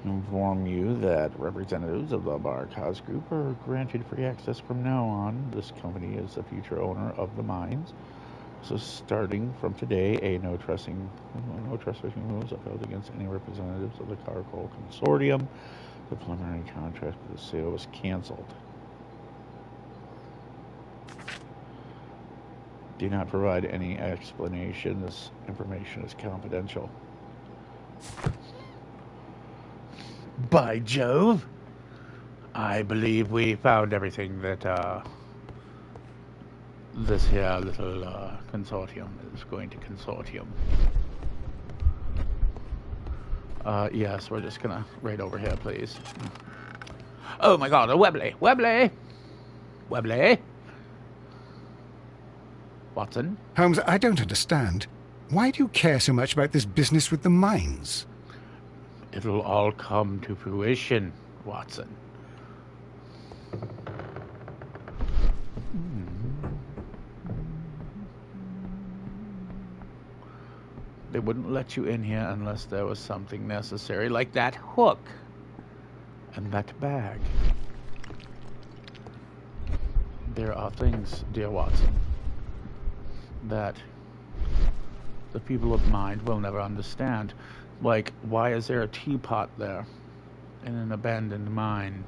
Inform you that representatives of the Barcaz Group are granted free access from now on. This company is the future owner of the mines. So starting from today, no trespassing rules upheld against any representatives of the Caracol Consortium. The preliminary contract for the sale was canceled. Do not provide any explanation. This information is confidential. By Jove, I believe we found everything that this here little consortium is going to consortium. Yes, we're just gonna right over here, please. Oh my God, a Webley! Watson? Holmes, I don't understand. Why do you care so much about this business with the mines? It'll all come to fruition, Watson. They wouldn't let you in here unless there was something necessary, like that hook and that bag. There are things, dear Watson, that the people of mind will never understand. Like, why is there a teapot there in an abandoned mine?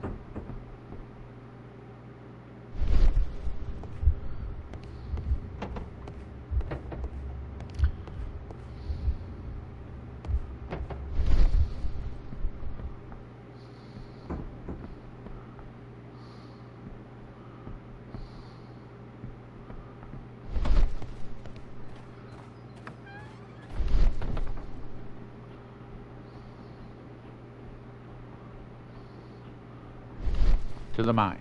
To the mine.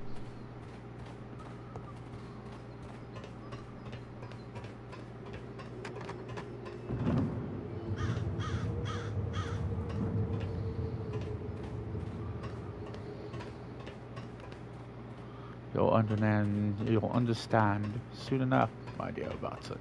You'll understand soon enough, my dear Watson.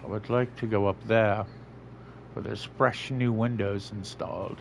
I would like to go up there, where there's fresh new windows installed.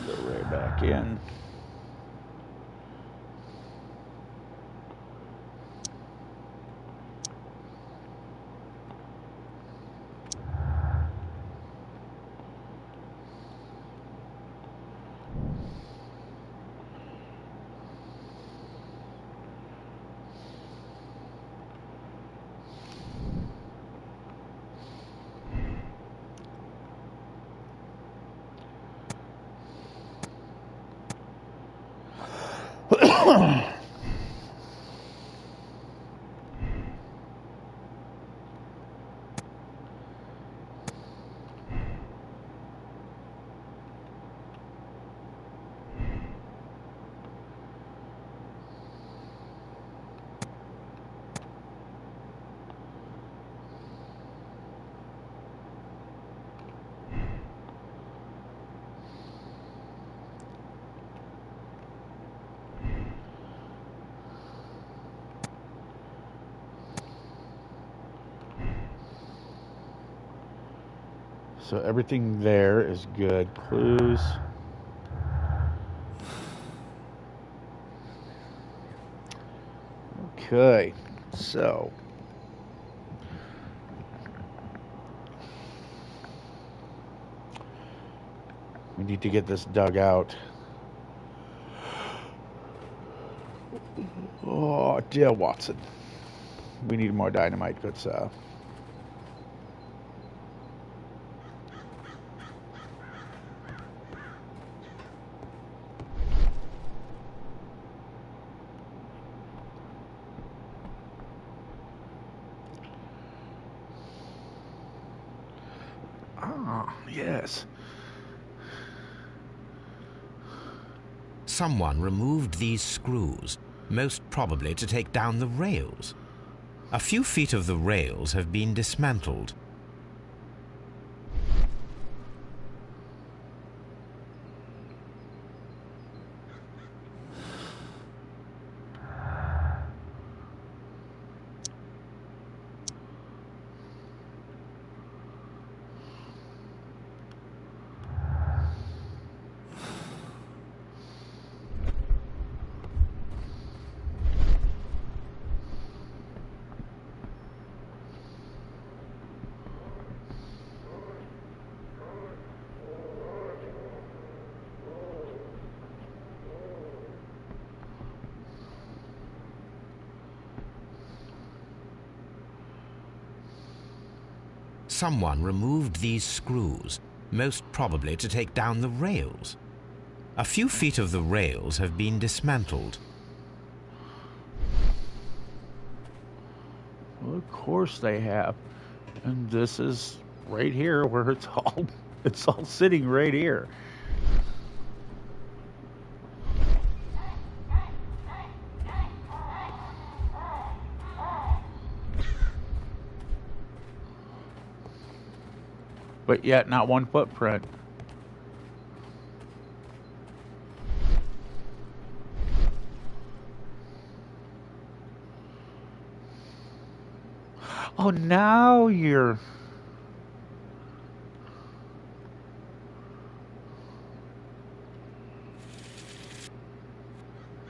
Go right back in. So everything there is good. Clues. Okay, so we need to get this dug out. Oh, dear Watson. We need more dynamite, good sir. Ah, yes. Someone removed these screws, most probably to take down the rails. A few feet of the rails have been dismantled. Someone removed these screws, most probably to take down the rails. A few feet of the rails have been dismantled. Well, of course they have. And this is right here where it's all sitting right here. But yet not one footprint. Oh, now you're...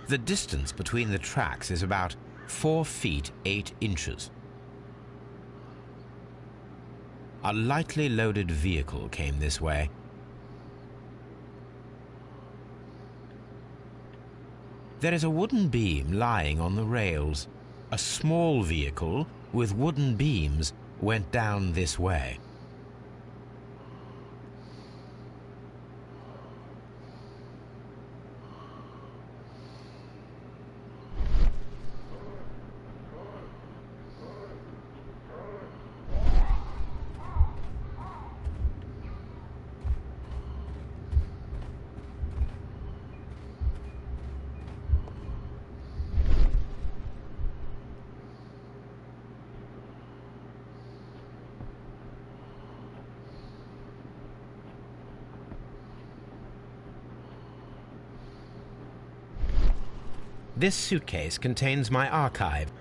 The distance between the tracks is about 4 feet 8 inches. A lightly loaded vehicle came this way. There is a wooden beam lying on the rails. A small vehicle with wooden beams went down this way. This suitcase contains my archive.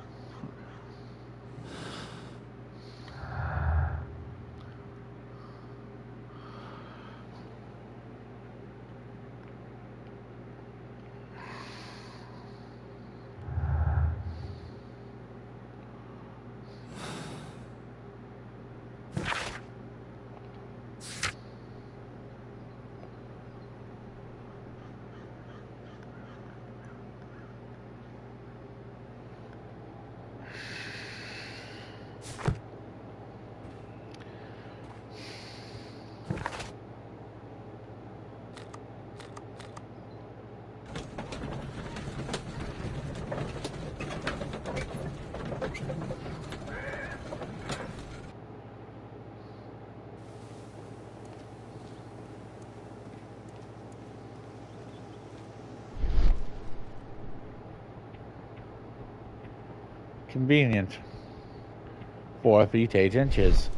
Convenient. 4 feet 8 inches.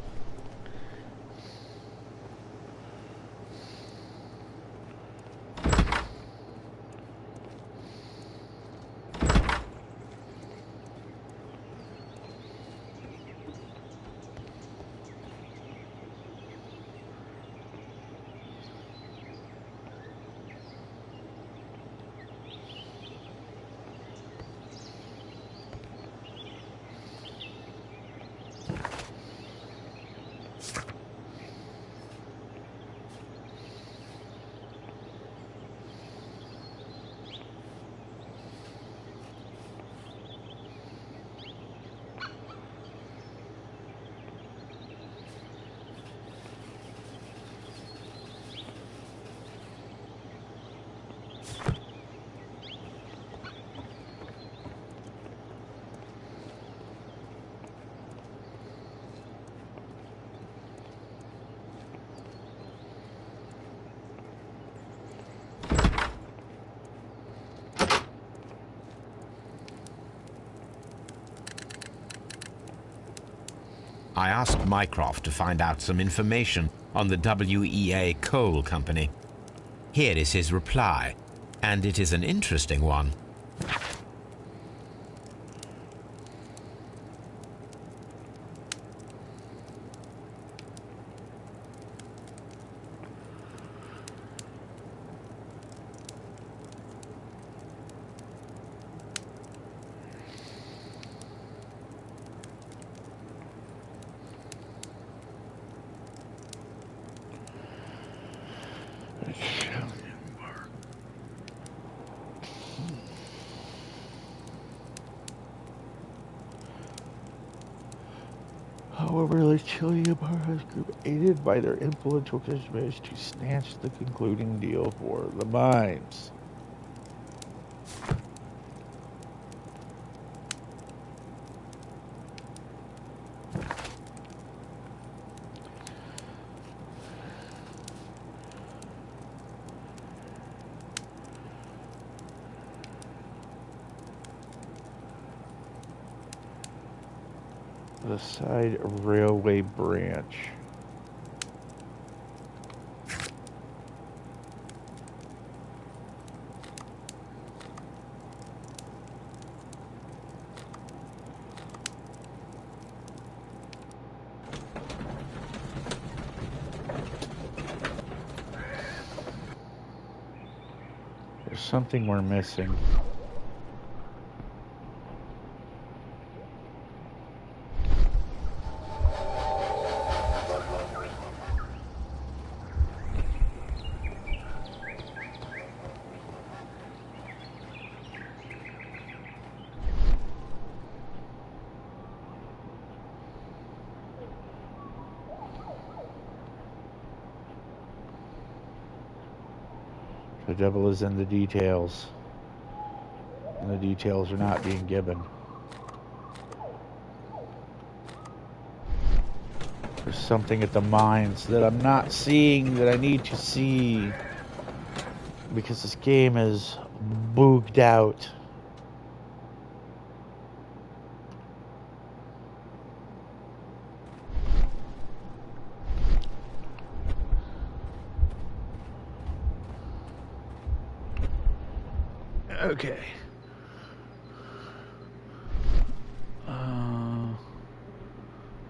I asked Mycroft to find out some information on the WEA Coal Company. Here is his reply, and it is an interesting one. However, the Chilean Empire group, aided by their influential connections, managed to snatch the concluding deal for the mines. The side railway branch. There's something we're missing. The devil is in the details, and the details are not being given. There's something at the mines that I'm not seeing that I need to see, because this game is booged out. Okay.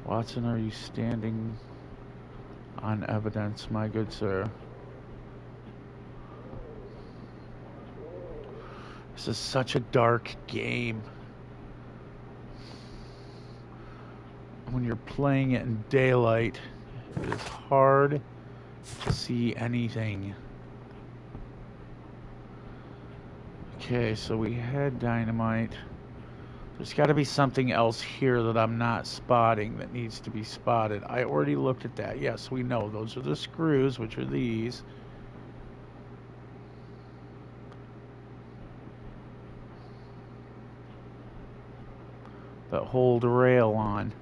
Watson, are you standing on evidence, my good sir? This is such a dark game. When you're playing it in daylight, it is hard to see anything. Okay, so we had dynamite. There's got to be something else here that I'm not spotting that needs to be spotted. I already looked at that. Yes, we know. Those are the screws, which are these. That hold the rail on.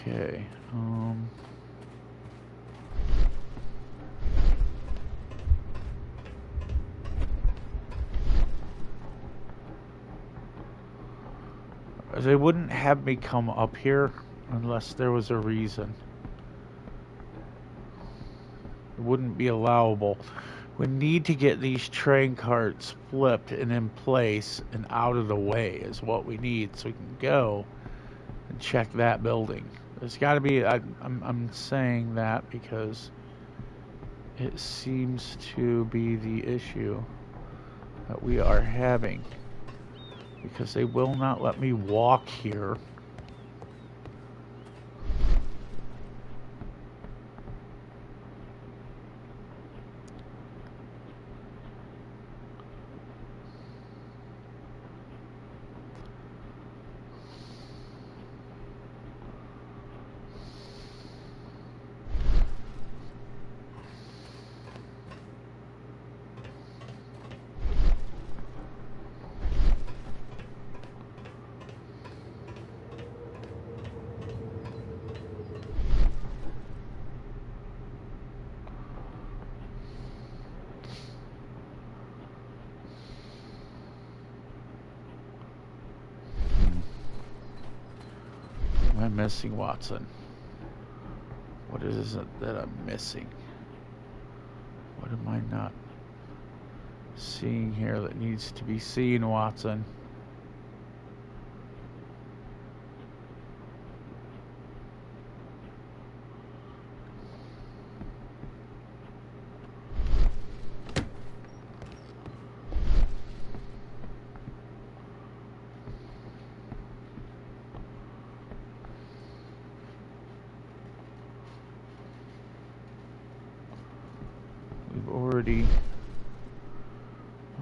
Okay. They wouldn't have me come up here unless there was a reason. It wouldn't be allowable. We need to get these train carts flipped and in place and out of the way is what we need, so we can go and check that building. There's got to be. I'm saying that because it seems to be the issue that we are having. Because they will not let me walk here. missing, Watson? What is it that I'm missing? What am I not seeing here that needs to be seen, Watson?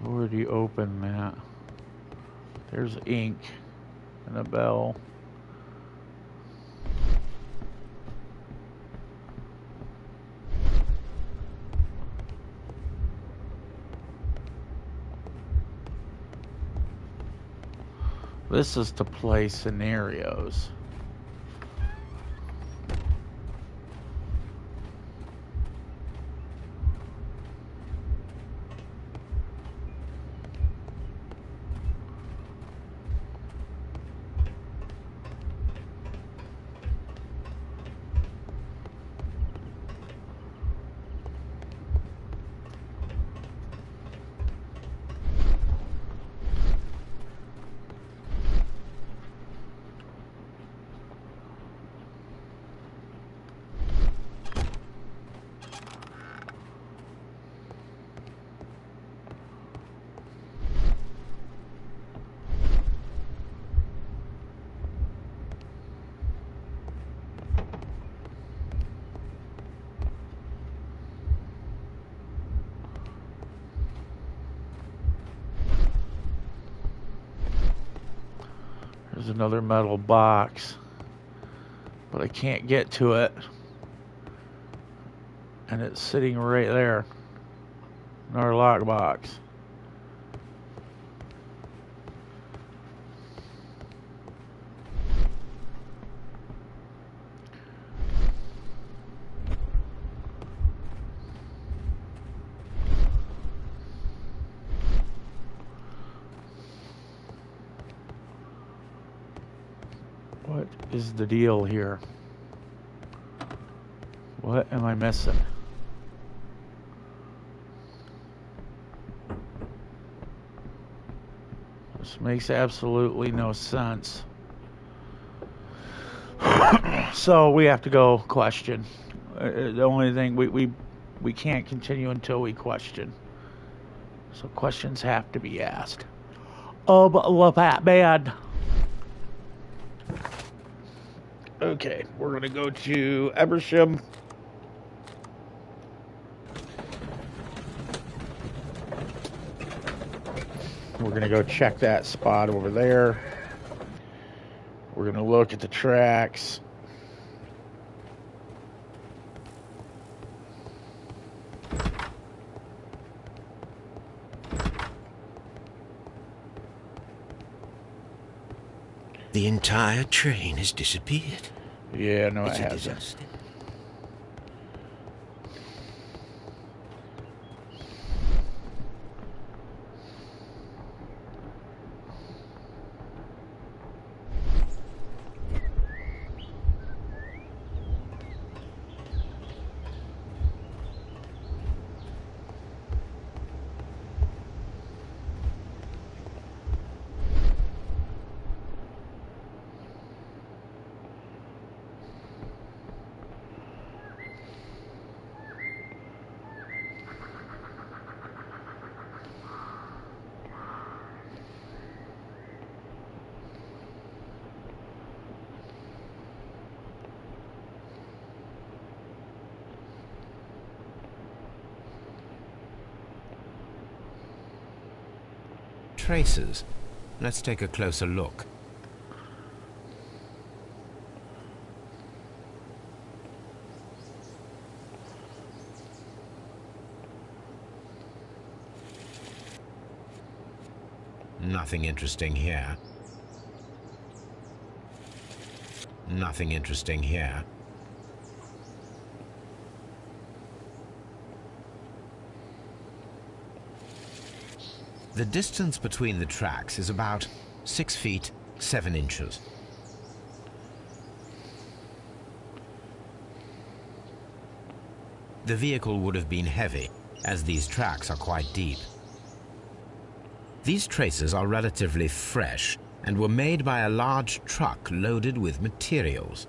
Already opened that. There's ink and a bell. This is to play scenarios. There's another metal box, but I can't get to it. And it's sitting right there. Another lock box. What is the deal here? What am I missing? This makes absolutely no sense. So we have to go question. The only thing we can't continue until we question. So questions have to be asked. Oh, but Batman. Okay, we're gonna go to Ebersham. We're gonna go check that spot over there. We're gonna look at the tracks. The entire train has disappeared. Yeah, no, It's it a hasn't. disaster. Traces. Let's take a closer look. Nothing interesting here. Nothing interesting here. The distance between the tracks is about 6 feet 7 inches. The vehicle would have been heavy, as these tracks are quite deep. These traces are relatively fresh and were made by a large truck loaded with materials.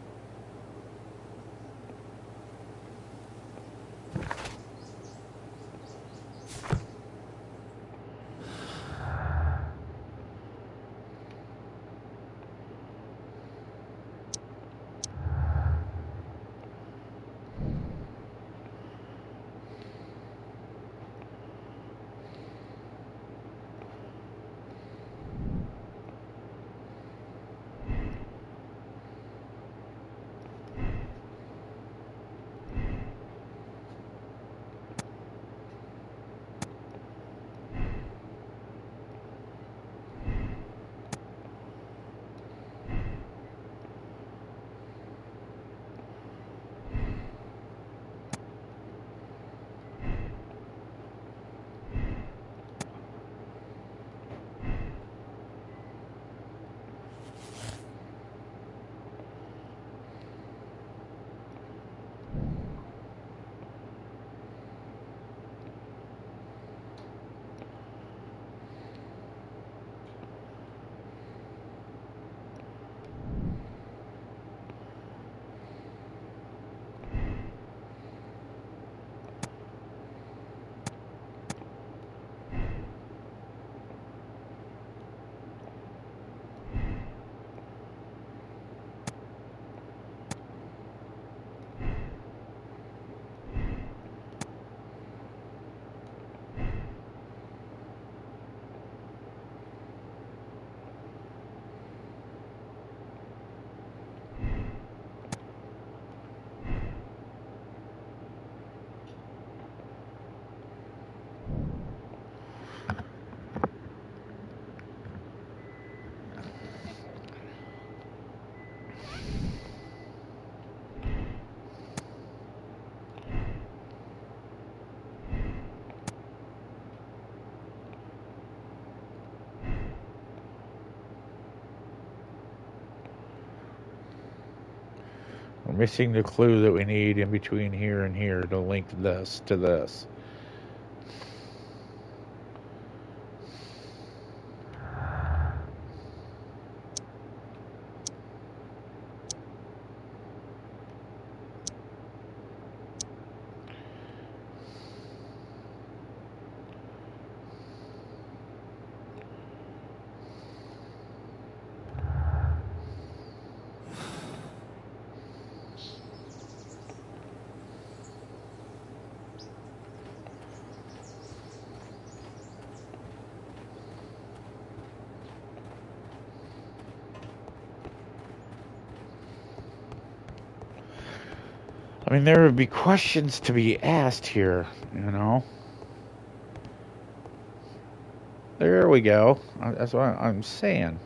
We're missing the clue that we need in between here and here to link this to this. I mean, there would be questions to be asked here, you know. There we go. That's what I'm saying.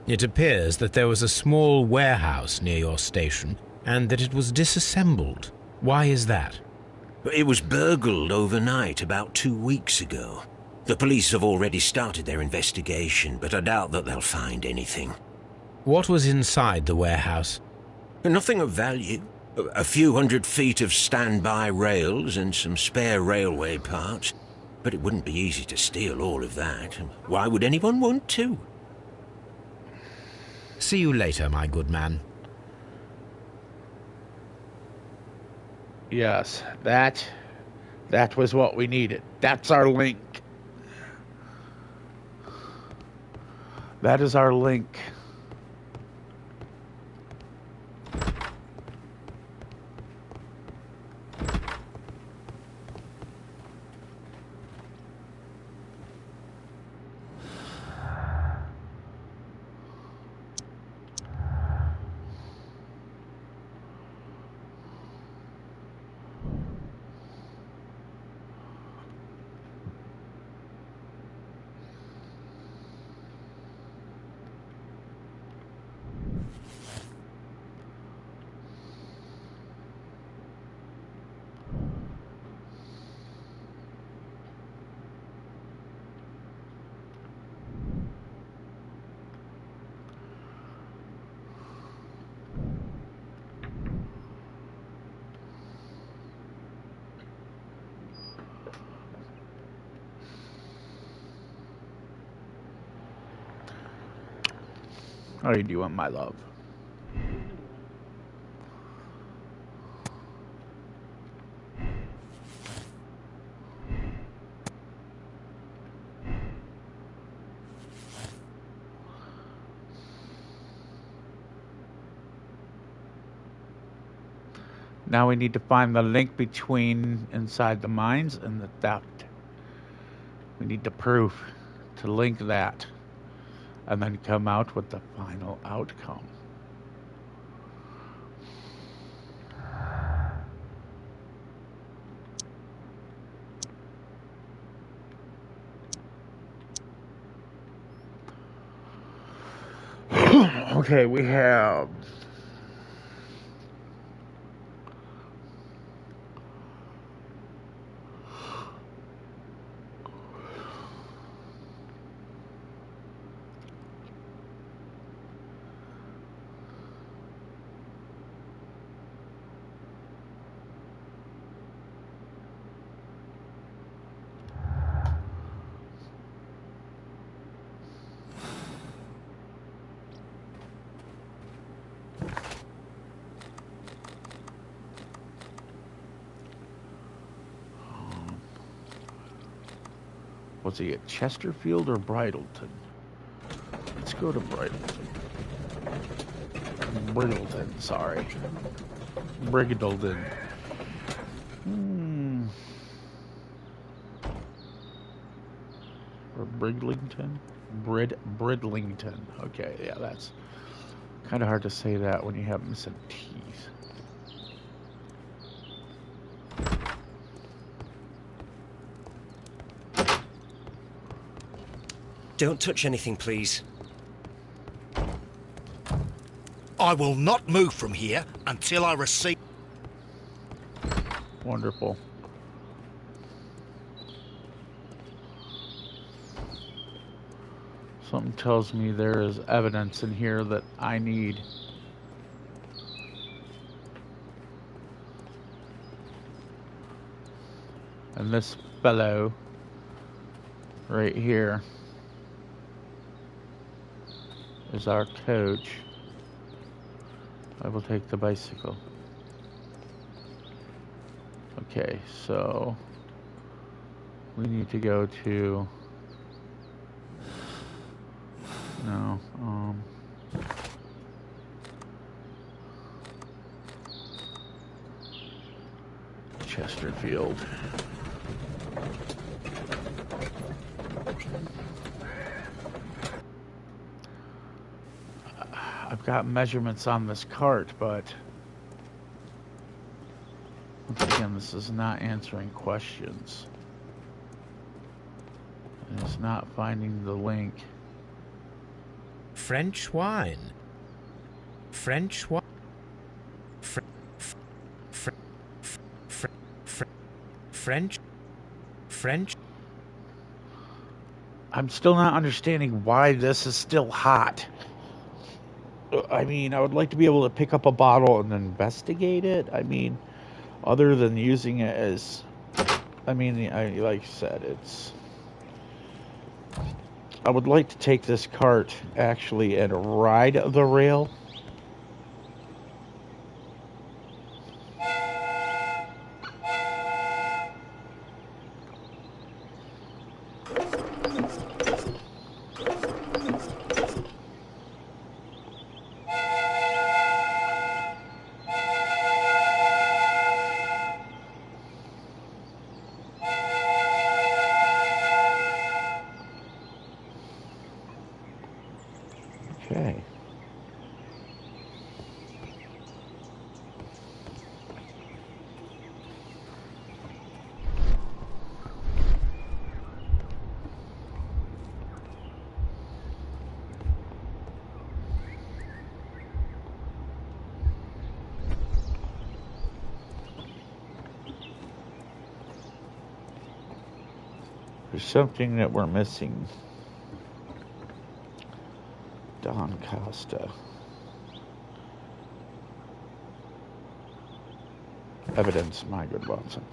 It appears that there was a small warehouse near your station and that it was disassembled. Why is that? It was burgled overnight about 2 weeks ago. The police have already started their investigation, but I doubt that they'll find anything. What was inside the warehouse? Nothing of value. A few 100 feet of standby rails and some spare railway parts. But it wouldn't be easy to steal all of that. Why would anyone want to? See you later, my good man. Yes, that was what we needed. That's our link. That is our link. How are you doing, my love? Now we need to find the link between inside the mines and the theft. We need the proof to link that and then come out with the final outcome. Okay, we have was he at Chesterfield or Bridleton? Let's go to Bridleton. Bridleton, sorry. Brigdleton. Or Bridlington? Bridlington. Okay, yeah, that's kind of hard to say that when you have missing T's. Don't touch anything, please. I will not move from here until I receive... Wonderful. Something tells me there is evidence in here that I need. And this fellow right here is our coach. I will take the bicycle. Okay, so we need to go to Chesterfield. I've got measurements on this cart, but once again, this is not answering questions. And it's not finding the link. French wine. French wine. French. I'm still not understanding why this is still hot. I mean, I would like to be able to pick up a bottle and investigate it. I mean, other than using it as, like I said, it's... I would like to take this cart, actually, and ride the rail. Okay. There's something that we're missing. Don Costa. Evidence, my good Watson.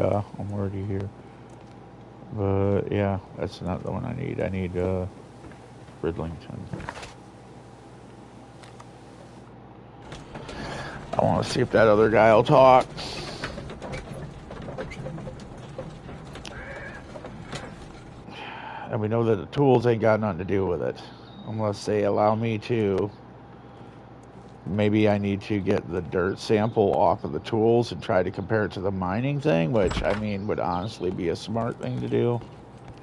Duh, I'm already here. But, yeah, that's not the one I need. I need, Bridlington. I want to see if that other guy will talk. And we know that the tools ain't got nothing to do with it. Unless they allow me to. Maybe I need to get the dirt sample off of the tools and try to compare it to the mining thing, which, I mean, would honestly be a smart thing to do.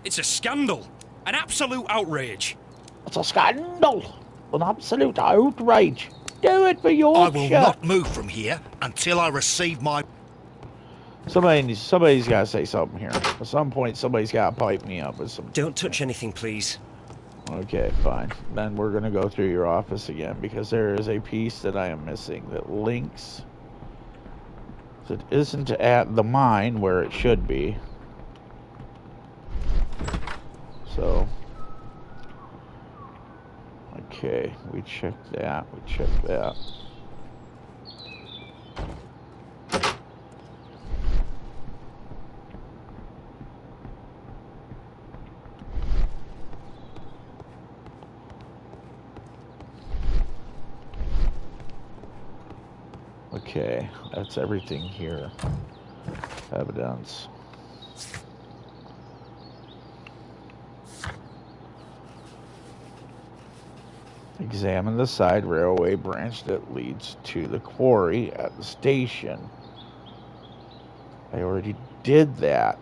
It's a scandal. An absolute outrage. It's a scandal. An absolute outrage. Do it for your I will not move from here until I receive my... Somebody's got to say something here. At some point, somebody's got to pipe me up with some... Don't touch anything, please. Okay, fine. Then we're going to go through your office again, because there is a piece that I am missing that links... That isn't at the mine where it should be. So... Okay, we checked that, we checked that. Okay, that's everything here. Evidence. Examine the side railway branch that leads to the quarry at the station. I already did that.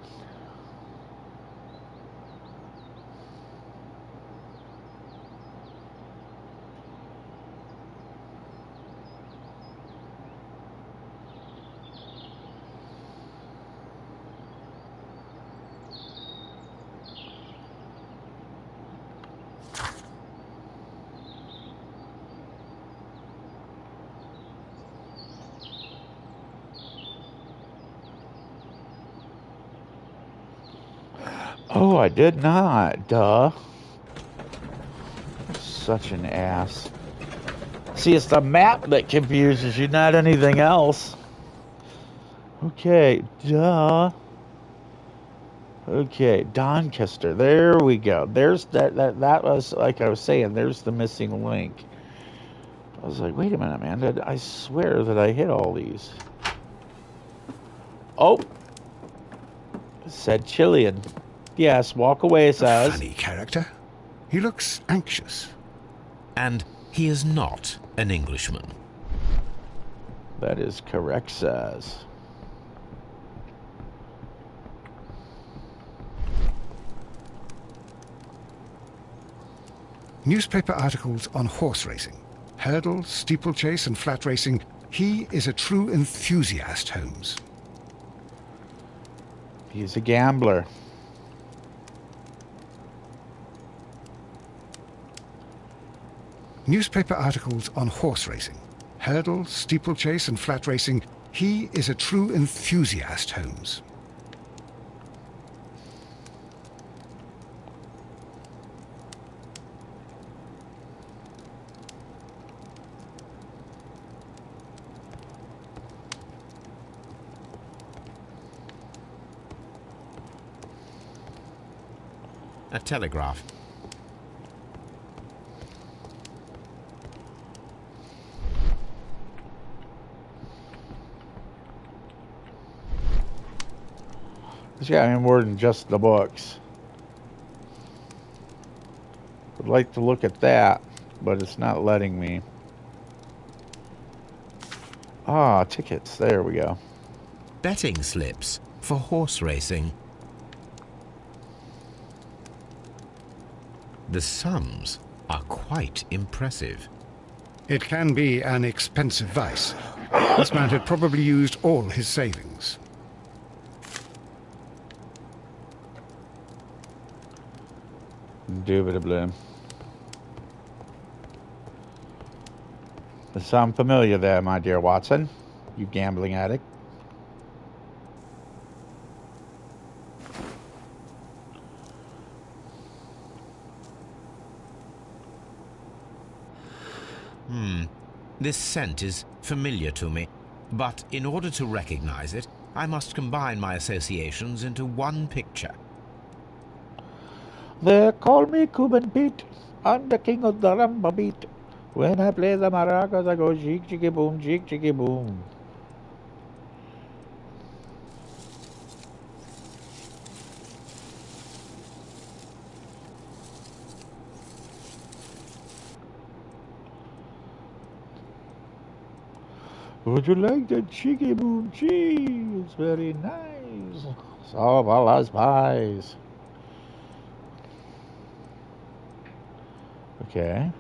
Oh, I did not. Duh. Such an ass. See, it's the map that confuses you, not anything else. Okay, duh. Okay, Doncaster. There we go. There's that was, like I was saying, there's the missing link. I was like, wait a minute, man. I swear that I hit all these. Oh. It said Chilean. Yes, walk away, it says. Funny character. He looks anxious. And he is not an Englishman. That is correct, says. Newspaper articles on horse racing. Hurdle, steeplechase, and flat racing. He is a true enthusiast, Holmes. He's a gambler. Newspaper articles on horse racing. Hurdle, steeplechase, and flat racing. He is a true enthusiast, Holmes. A telegraph. It's got more than just the books. Would like to look at that, but it's not letting me. Ah, tickets. There we go. Betting slips for horse racing. The sums are quite impressive. It can be an expensive vice. This man had probably used all his savings. Indubitably. Does sound familiar there, my dear Watson? You gambling addict. This scent is familiar to me, but in order to recognize it, I must combine my associations into one picture. They call me Cuban Pete. I'm the king of the rumba beat. When I play the maracas, I go jig jiggy boom, jig jiggy boom. Would you like the jiggy boom cheese? Very nice. So well as pies. Okay.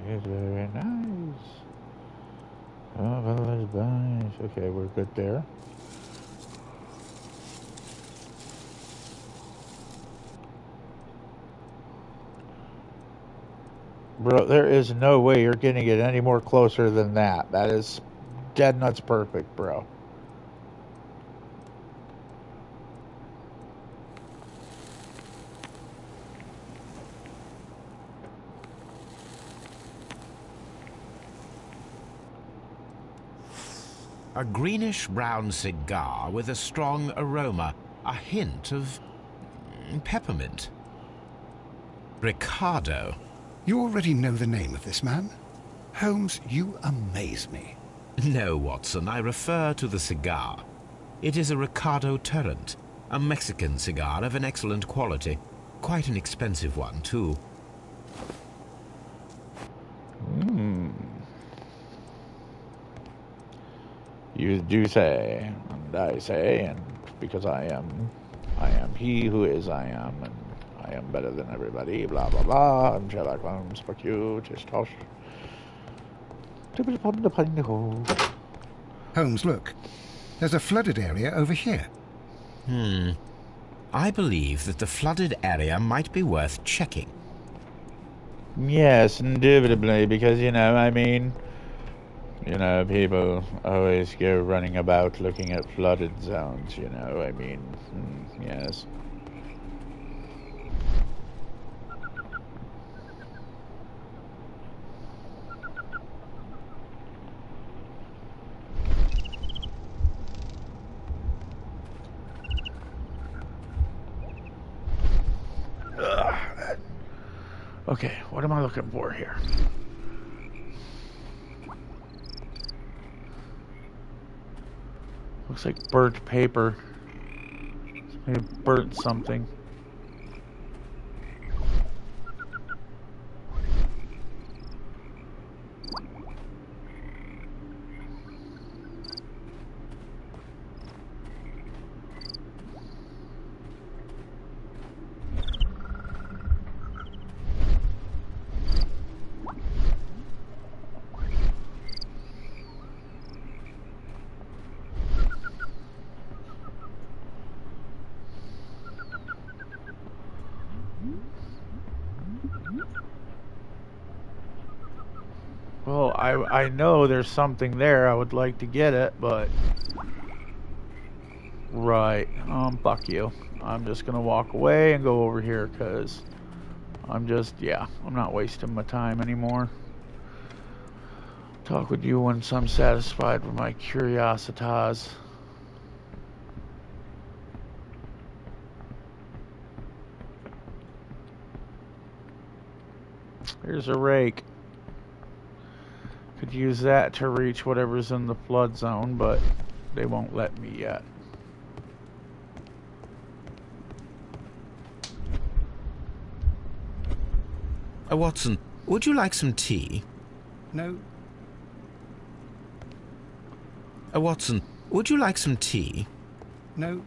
It's very nice. Oh, well, as pies. Okay, we're good there. Bro, there is no way you're getting it any more closer than that. That is dead nuts perfect, bro. A greenish-brown cigar with a strong aroma, a hint of peppermint. Ricardo. You already know the name of this man? Holmes, you amaze me. No, Watson, I refer to the cigar. It is a Ricardo Turrent, a Mexican cigar of an excellent quality. Quite an expensive one, too. You do say, and I say, and because I am he who is I am, and I am better than everybody, blah, blah, blah. I'm Sherlock Holmes, fuck you, tish tosh. Holmes, look. There's a flooded area over here. I believe that the flooded area might be worth checking. Yes, indubitably, because, people always go running about looking at flooded zones, yes. Okay, what am I looking for here? Looks like burnt paper. Maybe burnt something. Well, I know there's something there. I would like to get it, but... Right. Fuck you. I'm just gonna walk away and go over here, because I'm not wasting my time anymore. Talk with you once I'm satisfied with my curiositas. Here's a rake. Could use that to reach whatever's in the flood zone, but they won't let me yet. Watson, would you like some tea? No. Watson, would you like some tea? No.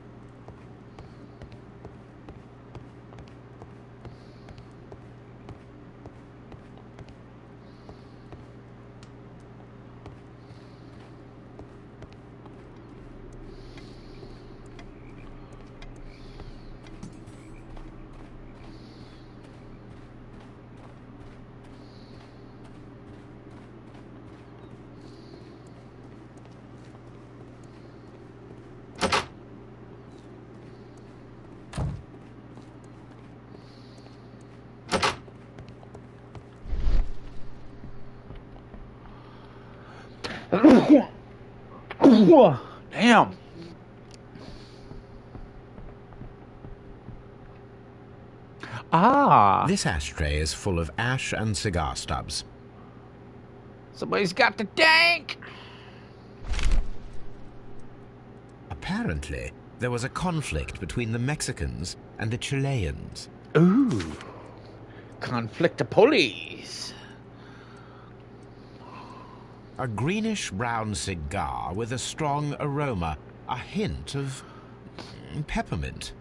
Damn. Ah. This ashtray is full of ash and cigar stubs. Somebody's got the tank. Apparently, there was a conflict between the Mexicans and the Chileans. Ooh. Conflict of police. A greenish-brown cigar with a strong aroma, a hint of peppermint.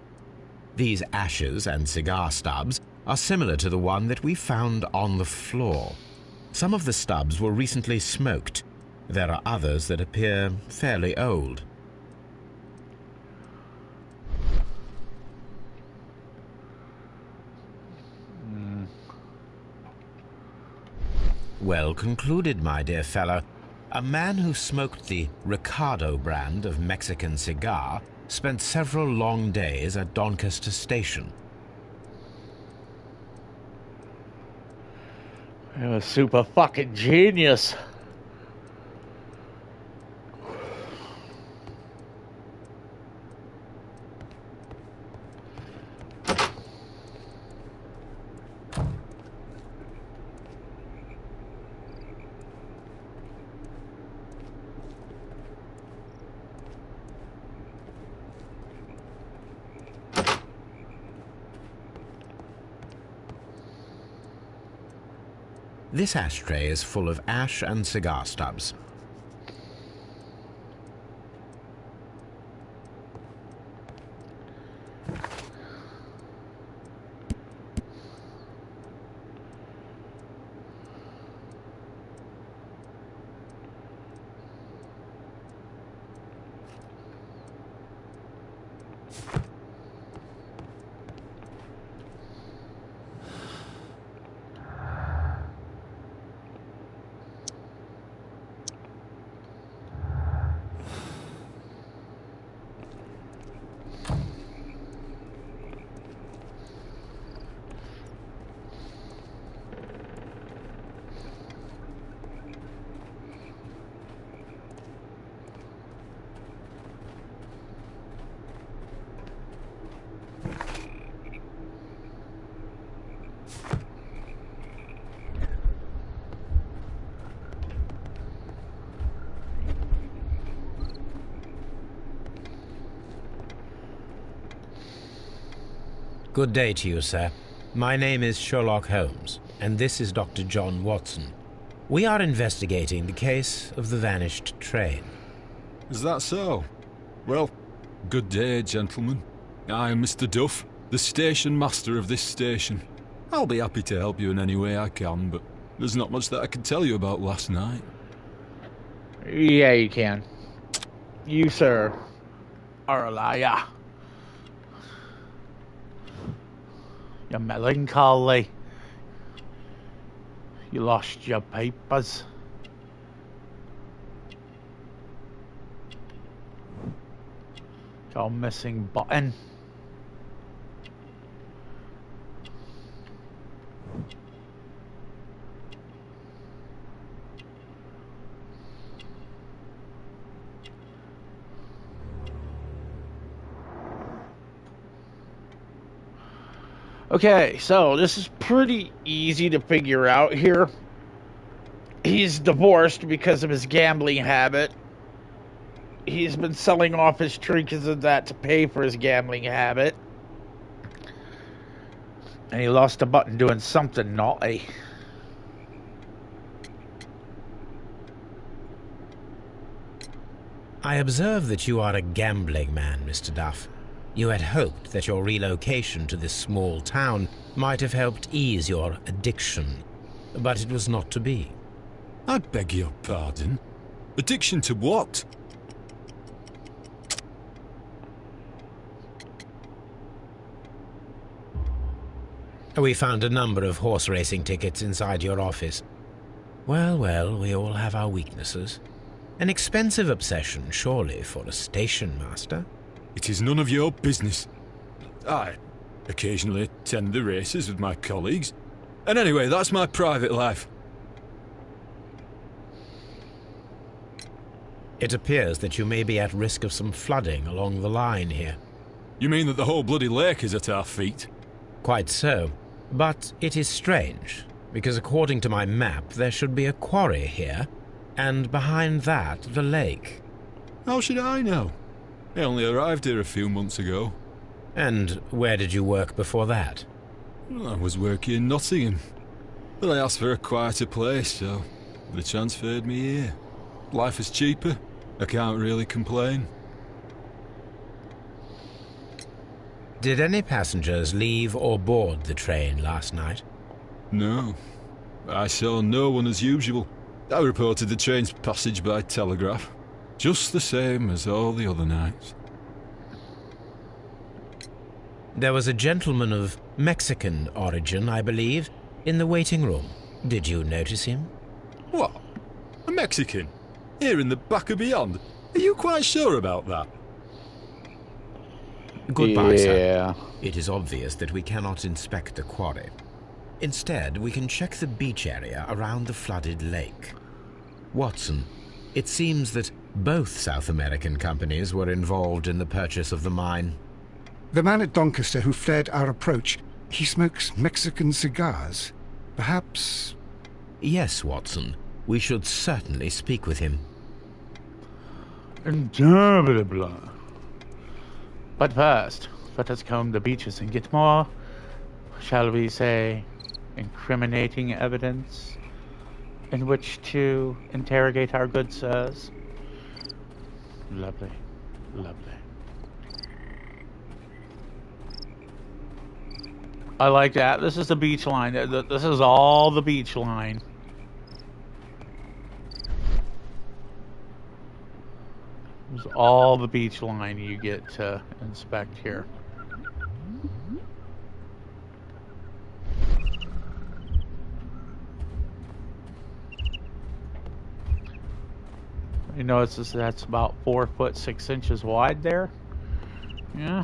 These ashes and cigar stubs are similar to the one that we found on the floor. Some of the stubs were recently smoked. There are others that appear fairly old. Well concluded, my dear fellow. A man who smoked the Ricardo brand of Mexican cigar spent several long days at Doncaster Station. You're a super fucking genius. This ashtray is full of ash and cigar stubs. Good day to you, sir. My name is Sherlock Holmes, and this is Dr. John Watson. We are investigating the case of the vanished train. Is that so? Well, good day, gentlemen. I am Mr. Duff, the station master of this station. I'll be happy to help you in any way I can, but there's not much that I can tell you about last night. Yeah, you can. You, sir, are a liar. You're melancholy. You lost your papers. Your missing button. Okay, so this is pretty easy to figure out here. He's divorced because of his gambling habit. He's been selling off his trinkets and that to pay for his gambling habit. And he lost a button doing something naughty. I observe that you are a gambling man, Mr. Duff. You had hoped that your relocation to this small town might have helped ease your addiction, but it was not to be. I beg your pardon? Addiction to what? We found a number of horse racing tickets inside your office. Well, well, we all have our weaknesses. An expensive obsession, surely, for a station master. It is none of your business. I occasionally attend the races with my colleagues. And anyway, that's my private life. It appears that you may be at risk of some flooding along the line here. You mean that the whole bloody lake is at our feet? Quite so. But it is strange, because according to my map, there should be a quarry here, and behind that, the lake. How should I know? I only arrived here a few months ago. And where did you work before that? Well, I was working in Nottingham, but I asked for a quieter place, so they transferred me here. Life is cheaper. I can't really complain. Did any passengers leave or board the train last night? No. I saw no one as usual. I reported the train's passage by telegraph. Just the same as all the other nights. There was a gentleman of Mexican origin, I believe, in the waiting room. Did you notice him? What? A Mexican? Here in the back of beyond? Are you quite sure about that? Goodbye, sir. Yeah. It is obvious that we cannot inspect the quarry. Instead, we can check the beach area around the flooded lake. Watson, it seems that both South American companies were involved in the purchase of the mine. The man at Doncaster who flared our approach, he smokes Mexican cigars. Perhaps... Yes, Watson. We should certainly speak with him. Indubitably. But first, let us comb the beaches and get more, shall we say, incriminating evidence in which to interrogate our good sirs. Lovely, lovely. I like that. This is the beach line. This is all the beach line. This is all the beach line you get to inspect here. You notice that's about 4 foot 6 inches wide there. Yeah.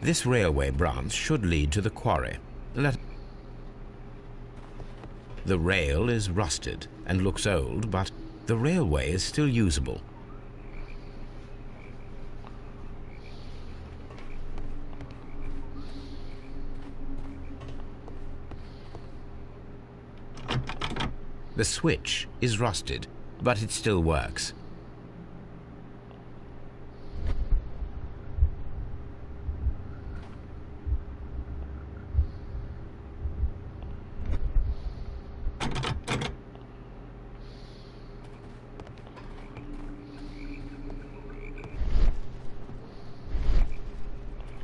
This railway branch should lead to the quarry. The rail is rusted and looks old, but the railway is still usable. The switch is rusted, but it still works.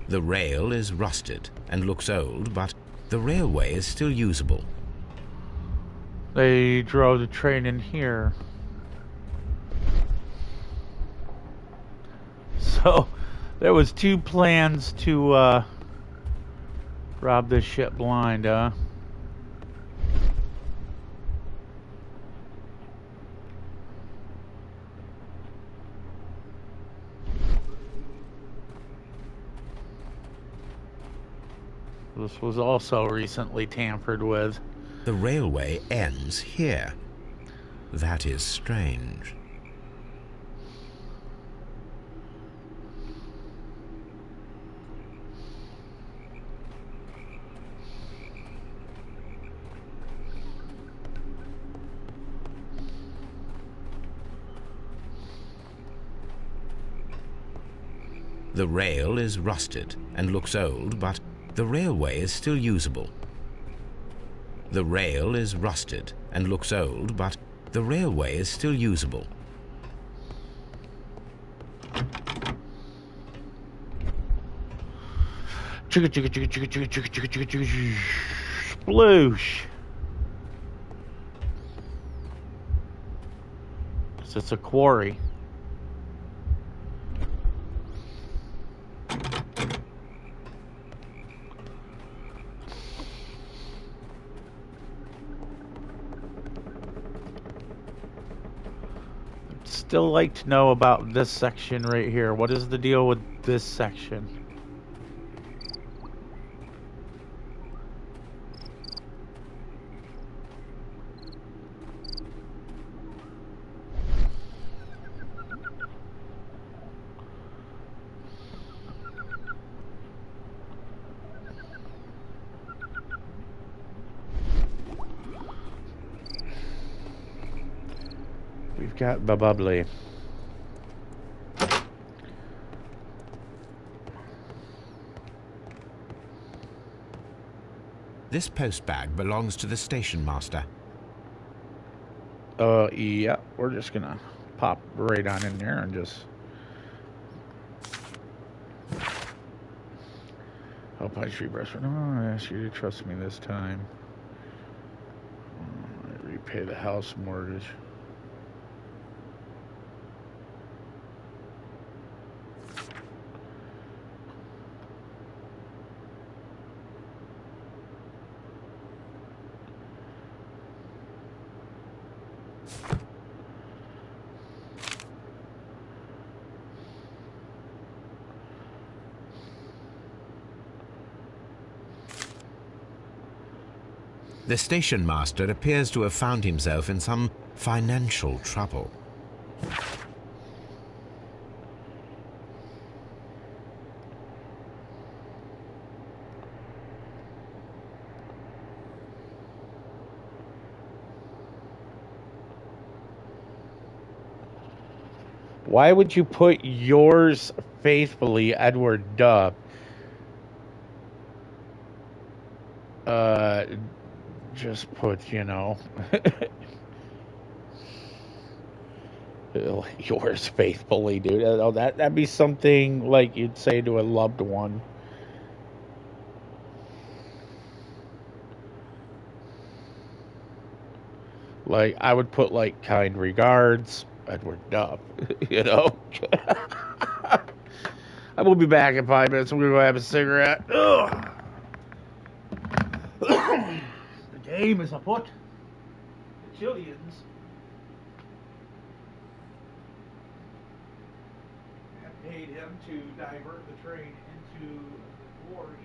The rail is rusted and looks old, but the railway is still usable. They drove the train in here. So, there was two plans to rob this ship blind, huh? This was also recently tampered with. The railway ends here. That is strange. The rail is rusted and looks old, but the railway is still usable. The rail is rusted and looks old, but the railway is still usable. Chugga chugga chugga chugga chugga chugga chugga chugga chugga. Sploosh. So it's a quarry. I'd still like to know about this section right here. What is the deal with this section? We've got the bubbly. This post bag belongs to the station master. Yeah, we're just gonna pop right on in there and just help I tree brush. No, I ask you to trust me this time. I repay the house mortgage. The station master appears to have found himself in some financial trouble. Why would you put yours faithfully, Edward Dubb? Just put, you know, yours faithfully, dude. That'd be something like you'd say to a loved one. Like, I would put, like, kind regards, Edward Dubb, you know? I will be back in 5 minutes. I'm going to go have a cigarette. Ugh. The game is afoot. The Chileans have paid him to divert the train into the quarry.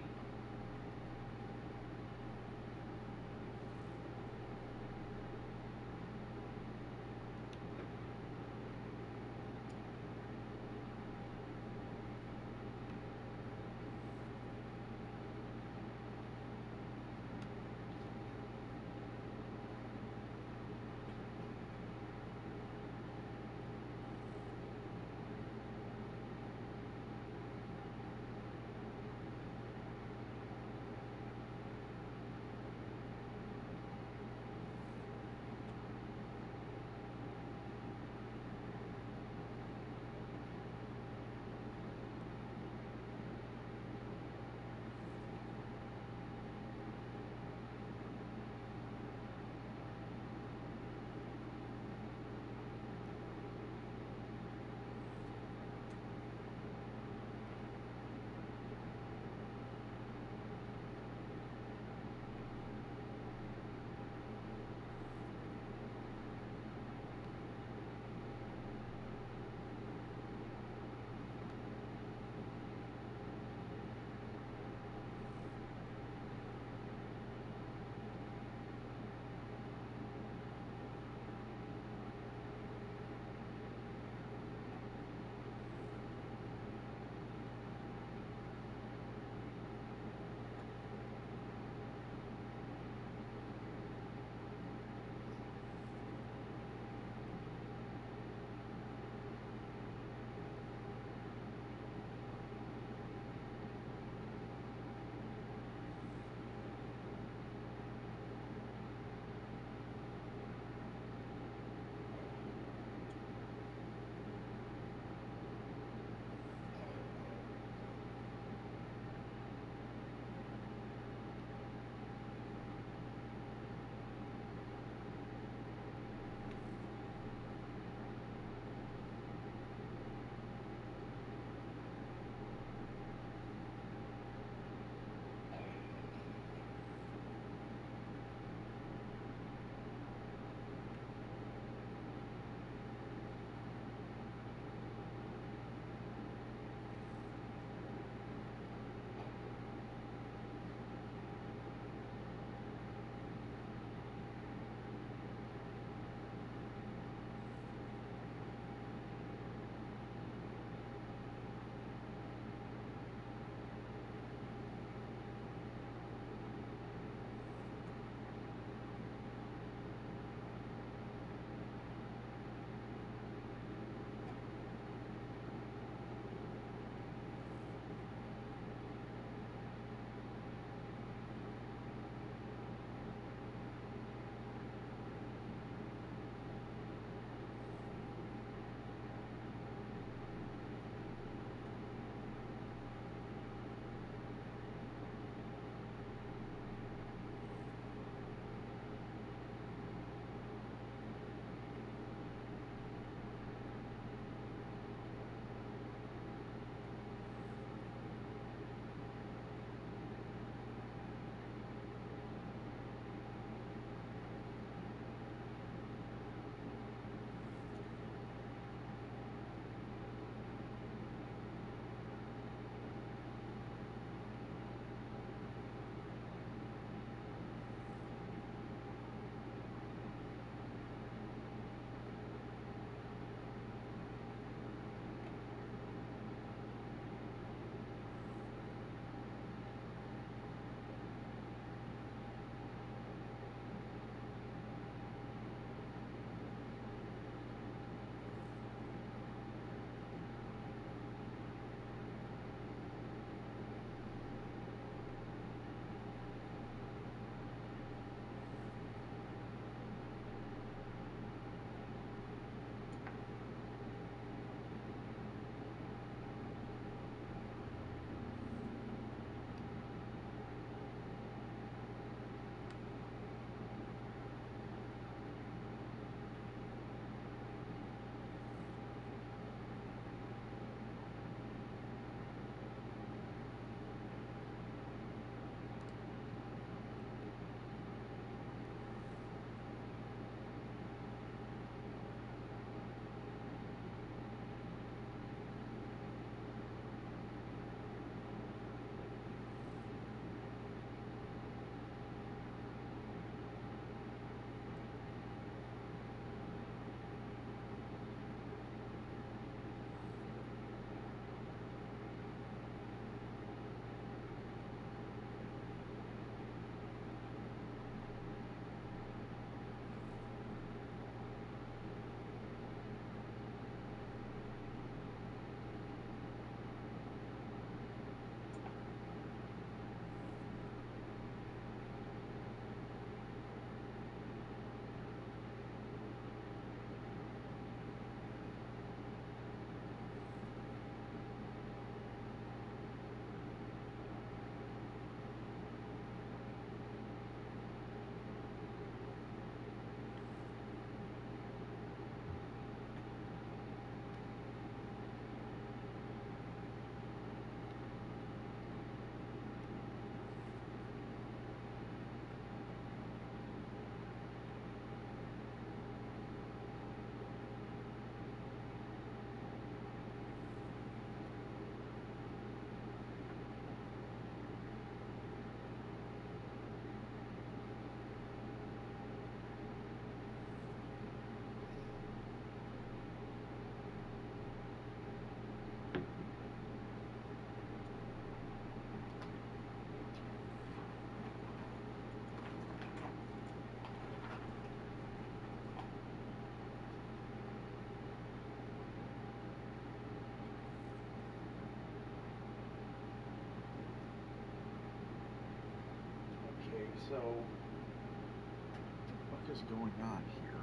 what is going on here?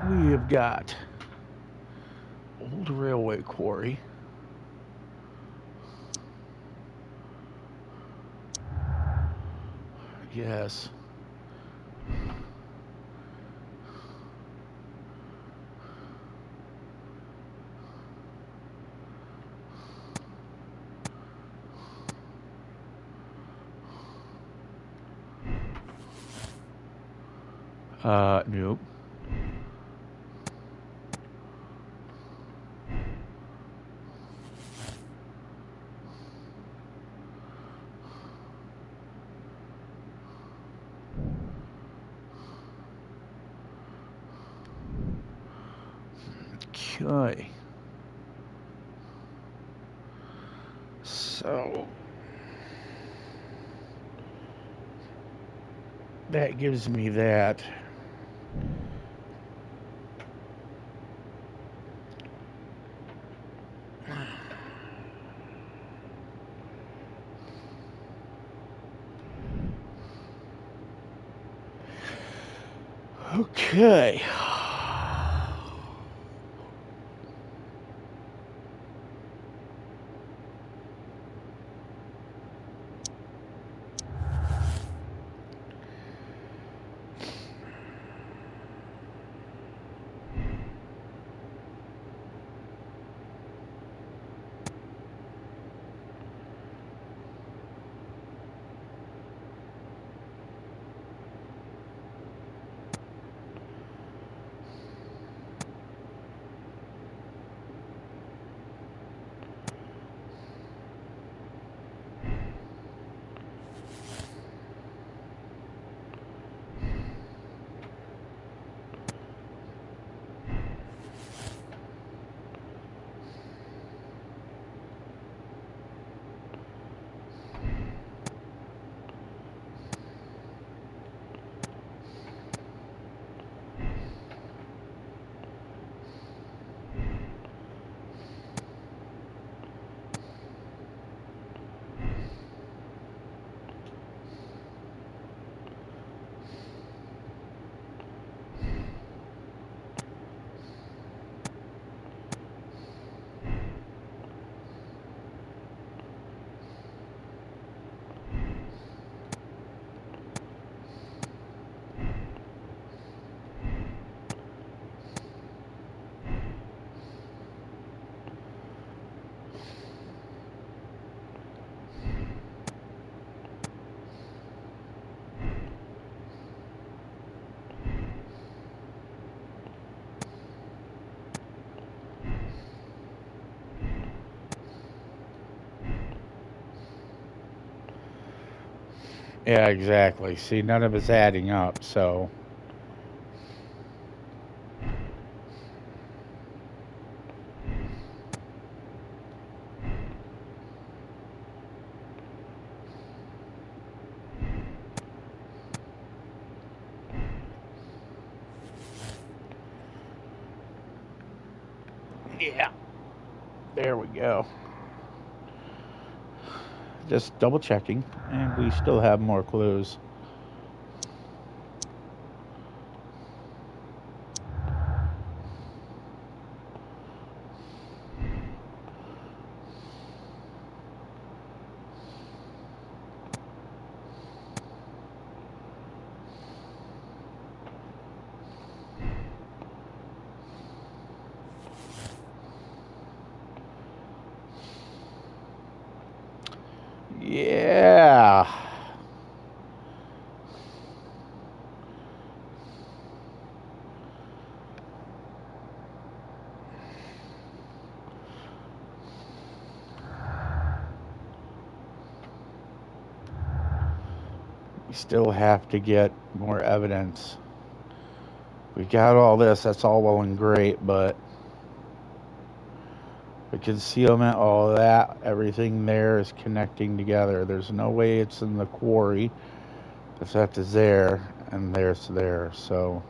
We have got old railway quarry. Yes. Nope. Okay. So that gives me that. Okay. Yeah, exactly. See, none of it's adding up, so. Yeah. There we go. Just double checking, and we still have more clues. Yeah. We still have to get more evidence. We got all this, that's all well and great, but the concealment, all of that, everything there is connecting together. There's no way it's in the quarry. The theft is there, and there's there, so.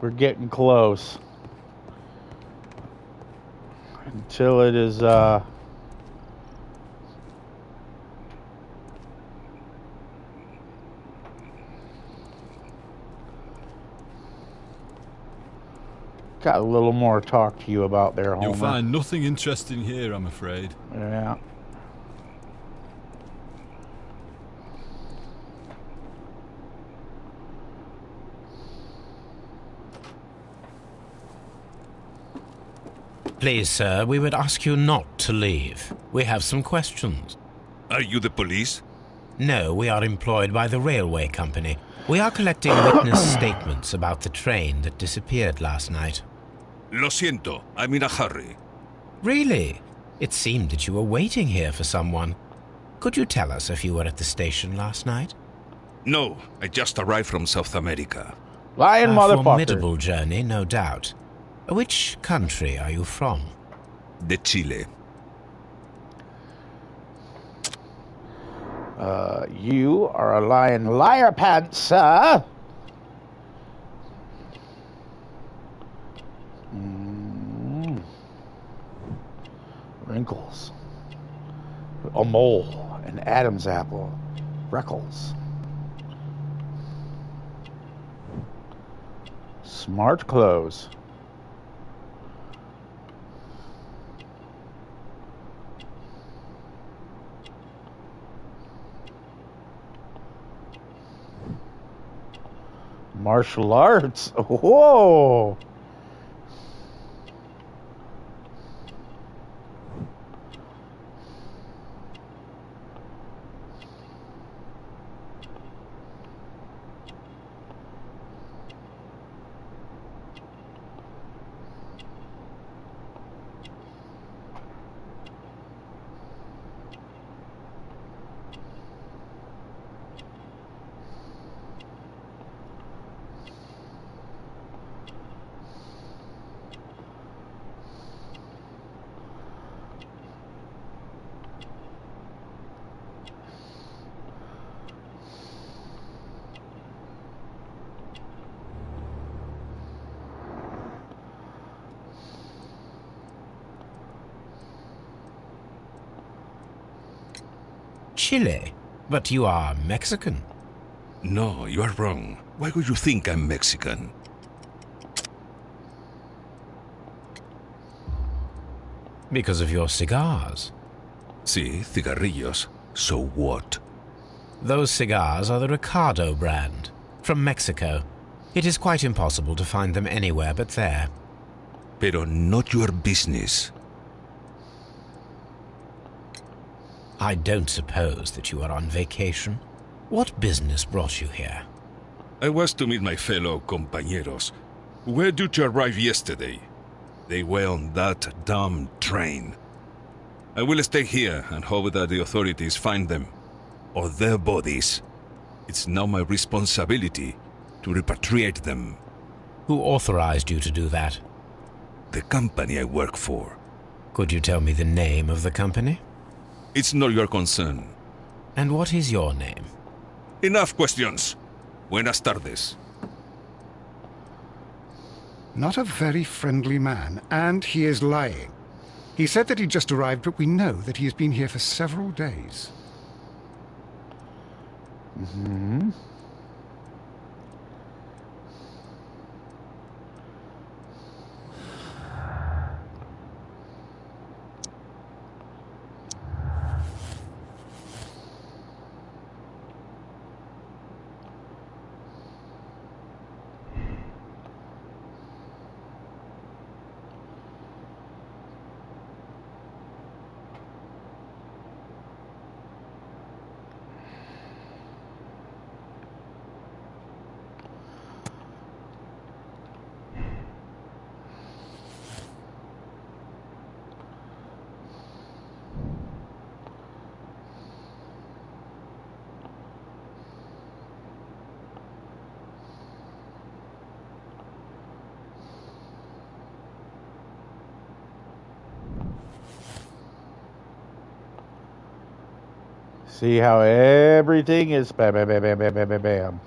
We're getting close. Until it is, got a little more to talk to you about there, Homer. You'll find nothing interesting here, I'm afraid. Yeah. Please, sir, we would ask you not to leave. We have some questions. Are you the police? No, we are employed by the railway company. We are collecting witness statements about the train that disappeared last night. Lo siento, I'm in a hurry. Really? It seemed that you were waiting here for someone. Could you tell us if you were at the station last night? No, I just arrived from South America. Lying A motherfucker. formidable journey, no doubt. Which country are you from? De Chile. You are a lying liar pants, sir. Wrinkles. A mole. An Adam's apple. Freckles. Smart clothes. Martial arts. Whoa. Chile? But you are Mexican. No, you are wrong. Why would you think I'm Mexican? Because of your cigars. Sí, cigarrillos. So what? Those cigars are the Ricardo brand, from Mexico. It is quite impossible to find them anywhere but there. Pero not your business. I don't suppose that you are on vacation. What business brought you here? I was to meet my fellow compañeros. Where did you arrive yesterday? They were on that damn train. I will stay here and hope that the authorities find them, or their bodies. It's now my responsibility to repatriate them. Who authorized you to do that? The company I work for. Could you tell me the name of the company? It's not your concern. And what is your name? Enough questions. Buenas tardes. Not a very friendly man, and he is lying. He said that he just arrived, but we know that he has been here for several days. Mm-hmm. See how everything is bam, bam, bam, bam, bam, bam, bam, bam.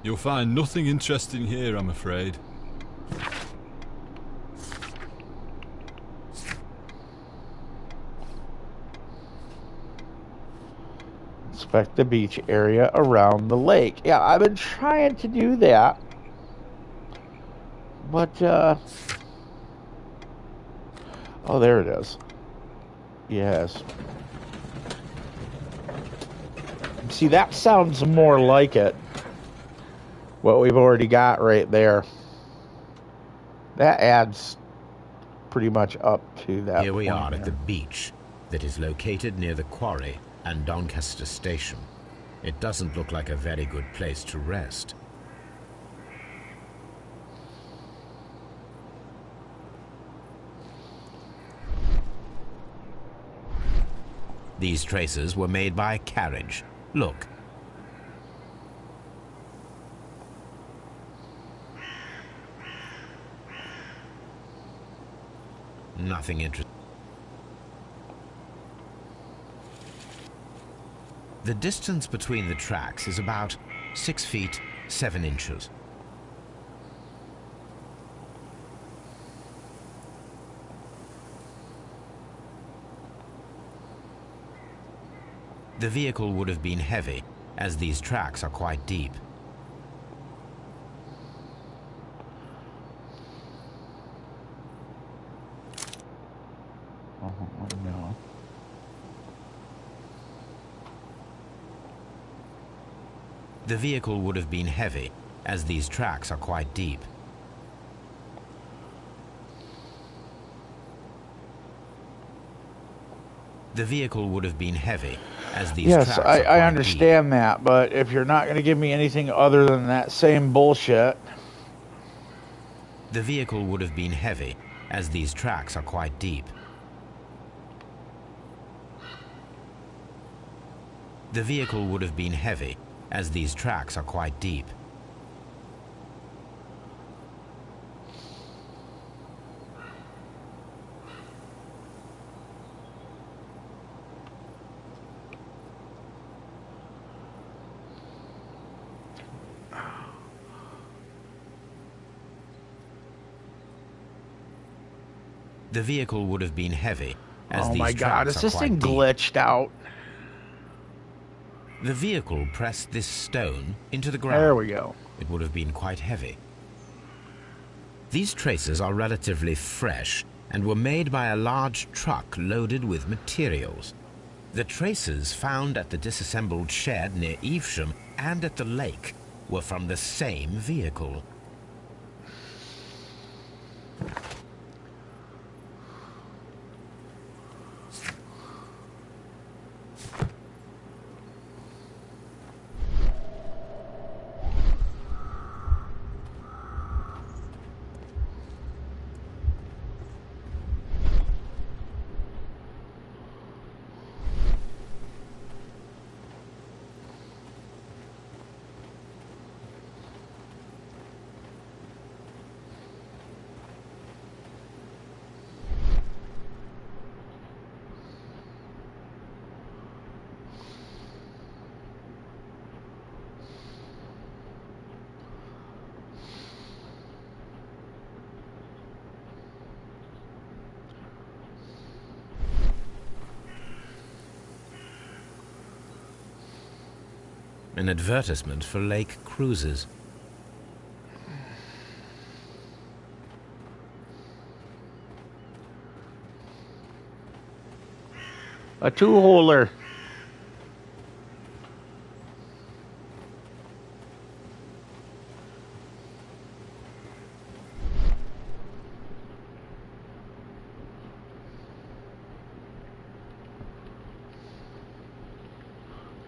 You'll find nothing interesting here, I'm afraid. Inspect the beach area around the lake. Yeah, I've been trying to do that. But, oh, there it is. Yes. See, that sounds more like it. What we've already got right there. That adds pretty much up to that. Here we point are there. at the beach that is located near the quarry and Doncaster Station. It doesn't look like a very good place to rest. These traces were made by a carriage. Look. Nothing interesting. The distance between the tracks is about 6 feet 7 inches. The vehicle would have been heavy, as these tracks are quite deep. No. The vehicle would have been heavy, as these tracks are quite deep. The vehicle would have been heavy, as these Yes, tracks are quite I understand that, but if you're not going to give me anything other than that same bullshit. deep. The vehicle would have been heavy, as these tracks are quite deep. The vehicle would have been heavy, as these tracks are quite deep. The vehicle would have been heavy, as Oh these my God, tracks is are this quite thing deep. glitched out? The vehicle pressed this stone into the ground. There we go. It would have been quite heavy. These traces are relatively fresh and were made by a large truck loaded with materials. The traces found at the disassembled shed near Evesham and at the lake were from the same vehicle. An advertisement for lake cruises. A two-holer.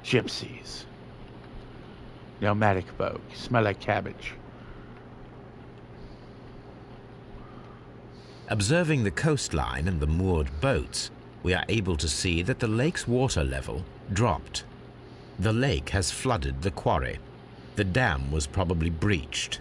Gypsies. Pneumatic folk. Smell like cabbage. Observing the coastline and the moored boats, we are able to see that the lake's water level dropped. The lake has flooded the quarry. The dam was probably breached.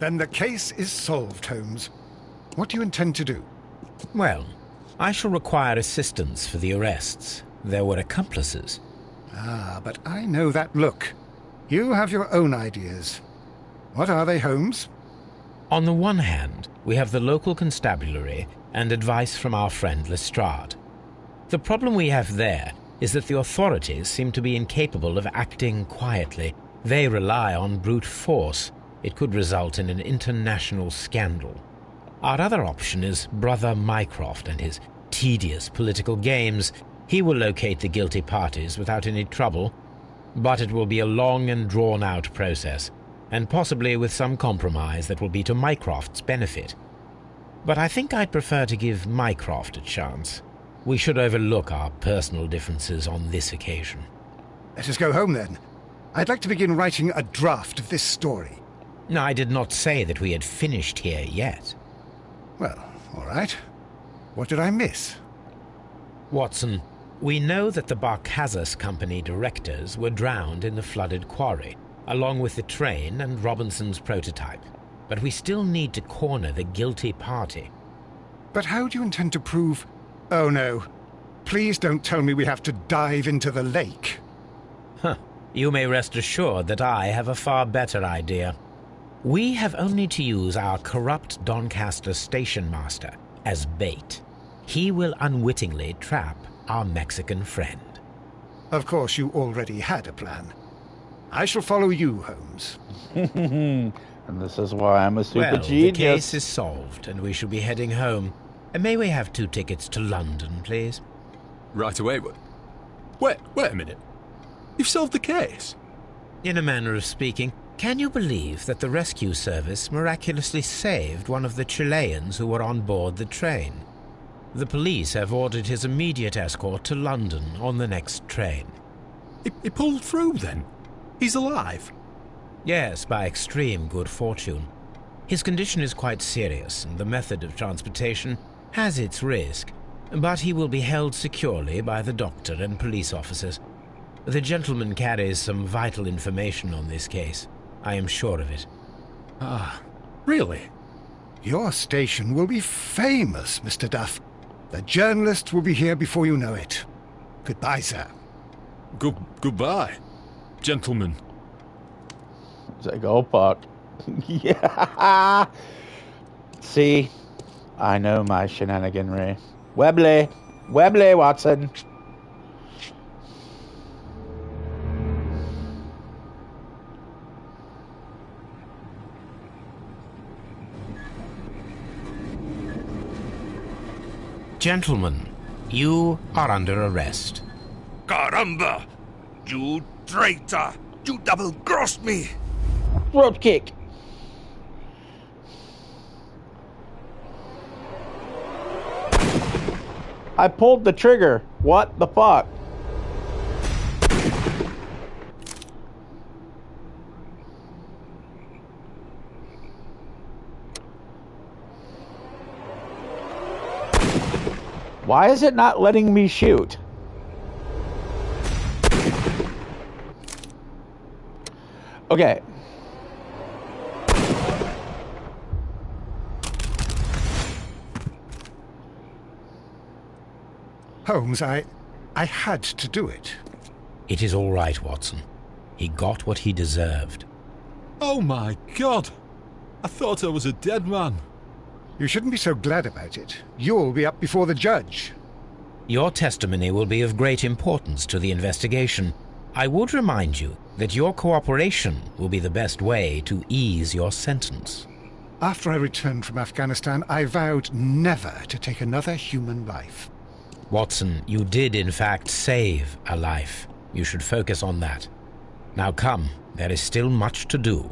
Then the case is solved, Holmes. What do you intend to do? Well, I shall require assistance for the arrests. There were accomplices. Ah, but I know that look. You have your own ideas. What are they, Holmes? On the one hand, we have the local constabulary and advice from our friend Lestrade. The problem we have there is that the authorities seem to be incapable of acting quietly. They rely on brute force. It could result in an international scandal. Our other option is Brother Mycroft and his tedious political games. He will locate the guilty parties without any trouble, but it will be a long and drawn-out process, and possibly with some compromise that will be to Mycroft's benefit. But I think I'd prefer to give Mycroft a chance. We should overlook our personal differences on this occasion. Let us go home, then. I'd like to begin writing a draft of this story. No, I did not say that we had finished here yet. Well, all right. What did I miss? Watson, we know that the Barkazas Company directors were drowned in the flooded quarry, along with the train and Robinson's prototype. But we still need to corner the guilty party. But how do you intend to prove... Oh, no. Please don't tell me we have to dive into the lake. Huh. You may rest assured that I have a far better idea. We have only to use our corrupt Doncaster station master as bait. He will unwittingly trap our Mexican friend. Of course, you already had a plan. I shall follow you, Holmes. And this is why I'm a super Well, genius. the case is solved, and we shall be heading home. And may we have 2 tickets to London, please? Right away, wait a minute. You've solved the case? In a manner of speaking, can you believe that the rescue service miraculously saved one of the Chileans who were on board the train? The police have ordered his immediate escort to London on the next train. He pulled through, then? He's alive? Yes, by extreme good fortune. His condition is quite serious, and the method of transportation has its risk, but he will be held securely by the doctor and police officers. The gentleman carries some vital information on this case. I am sure of it. Ah, really? Your station will be famous, Mr. Duff. The journalists will be here before you know it. Goodbye, sir. Goodbye, gentlemen. It's like, oh, fuck. Yeah. See, I know my shenaniganry. Webley, Watson. Gentlemen, you are under arrest. Caramba! You traitor! You double-crossed me! Road kick. I pulled the trigger. What the fuck? Why is it not letting me shoot? Okay. Holmes, I had to do it. It is all right, Watson. He got what he deserved. Oh my God! I thought I was a dead man. You shouldn't be so glad about it. You'll be up before the judge. Your testimony will be of great importance to the investigation. I would remind you that your cooperation will be the best way to ease your sentence. After I returned from Afghanistan, I vowed never to take another human life. Watson, you did in fact save a life. You should focus on that. Now come, there is still much to do.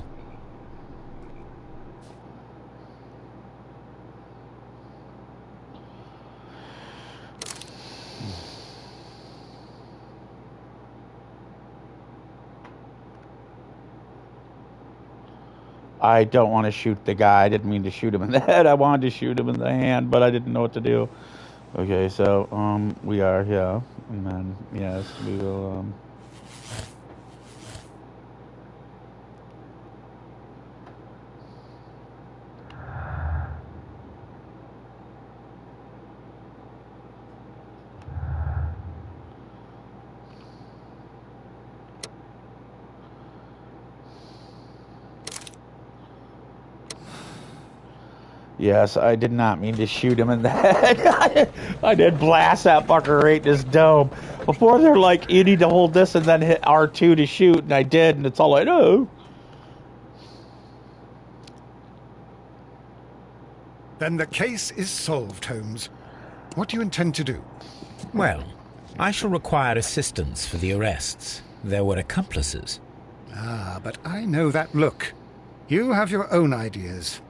I don't want to shoot the guy. I didn't mean to shoot him in the head. I wanted to shoot him in the hand, but I didn't know what to do. Okay, so, we are here. And then, yes, we will, Yes, I did not mean to shoot him in the head. I did blast that fucker right in his dome. Before they're like, you need to hold this and then hit R2 to shoot, and I did, and it's all I know. Then the case is solved, Holmes. What do you intend to do? Well, I shall require assistance for the arrests. There were accomplices. Ah, but I know that look. You have your own ideas.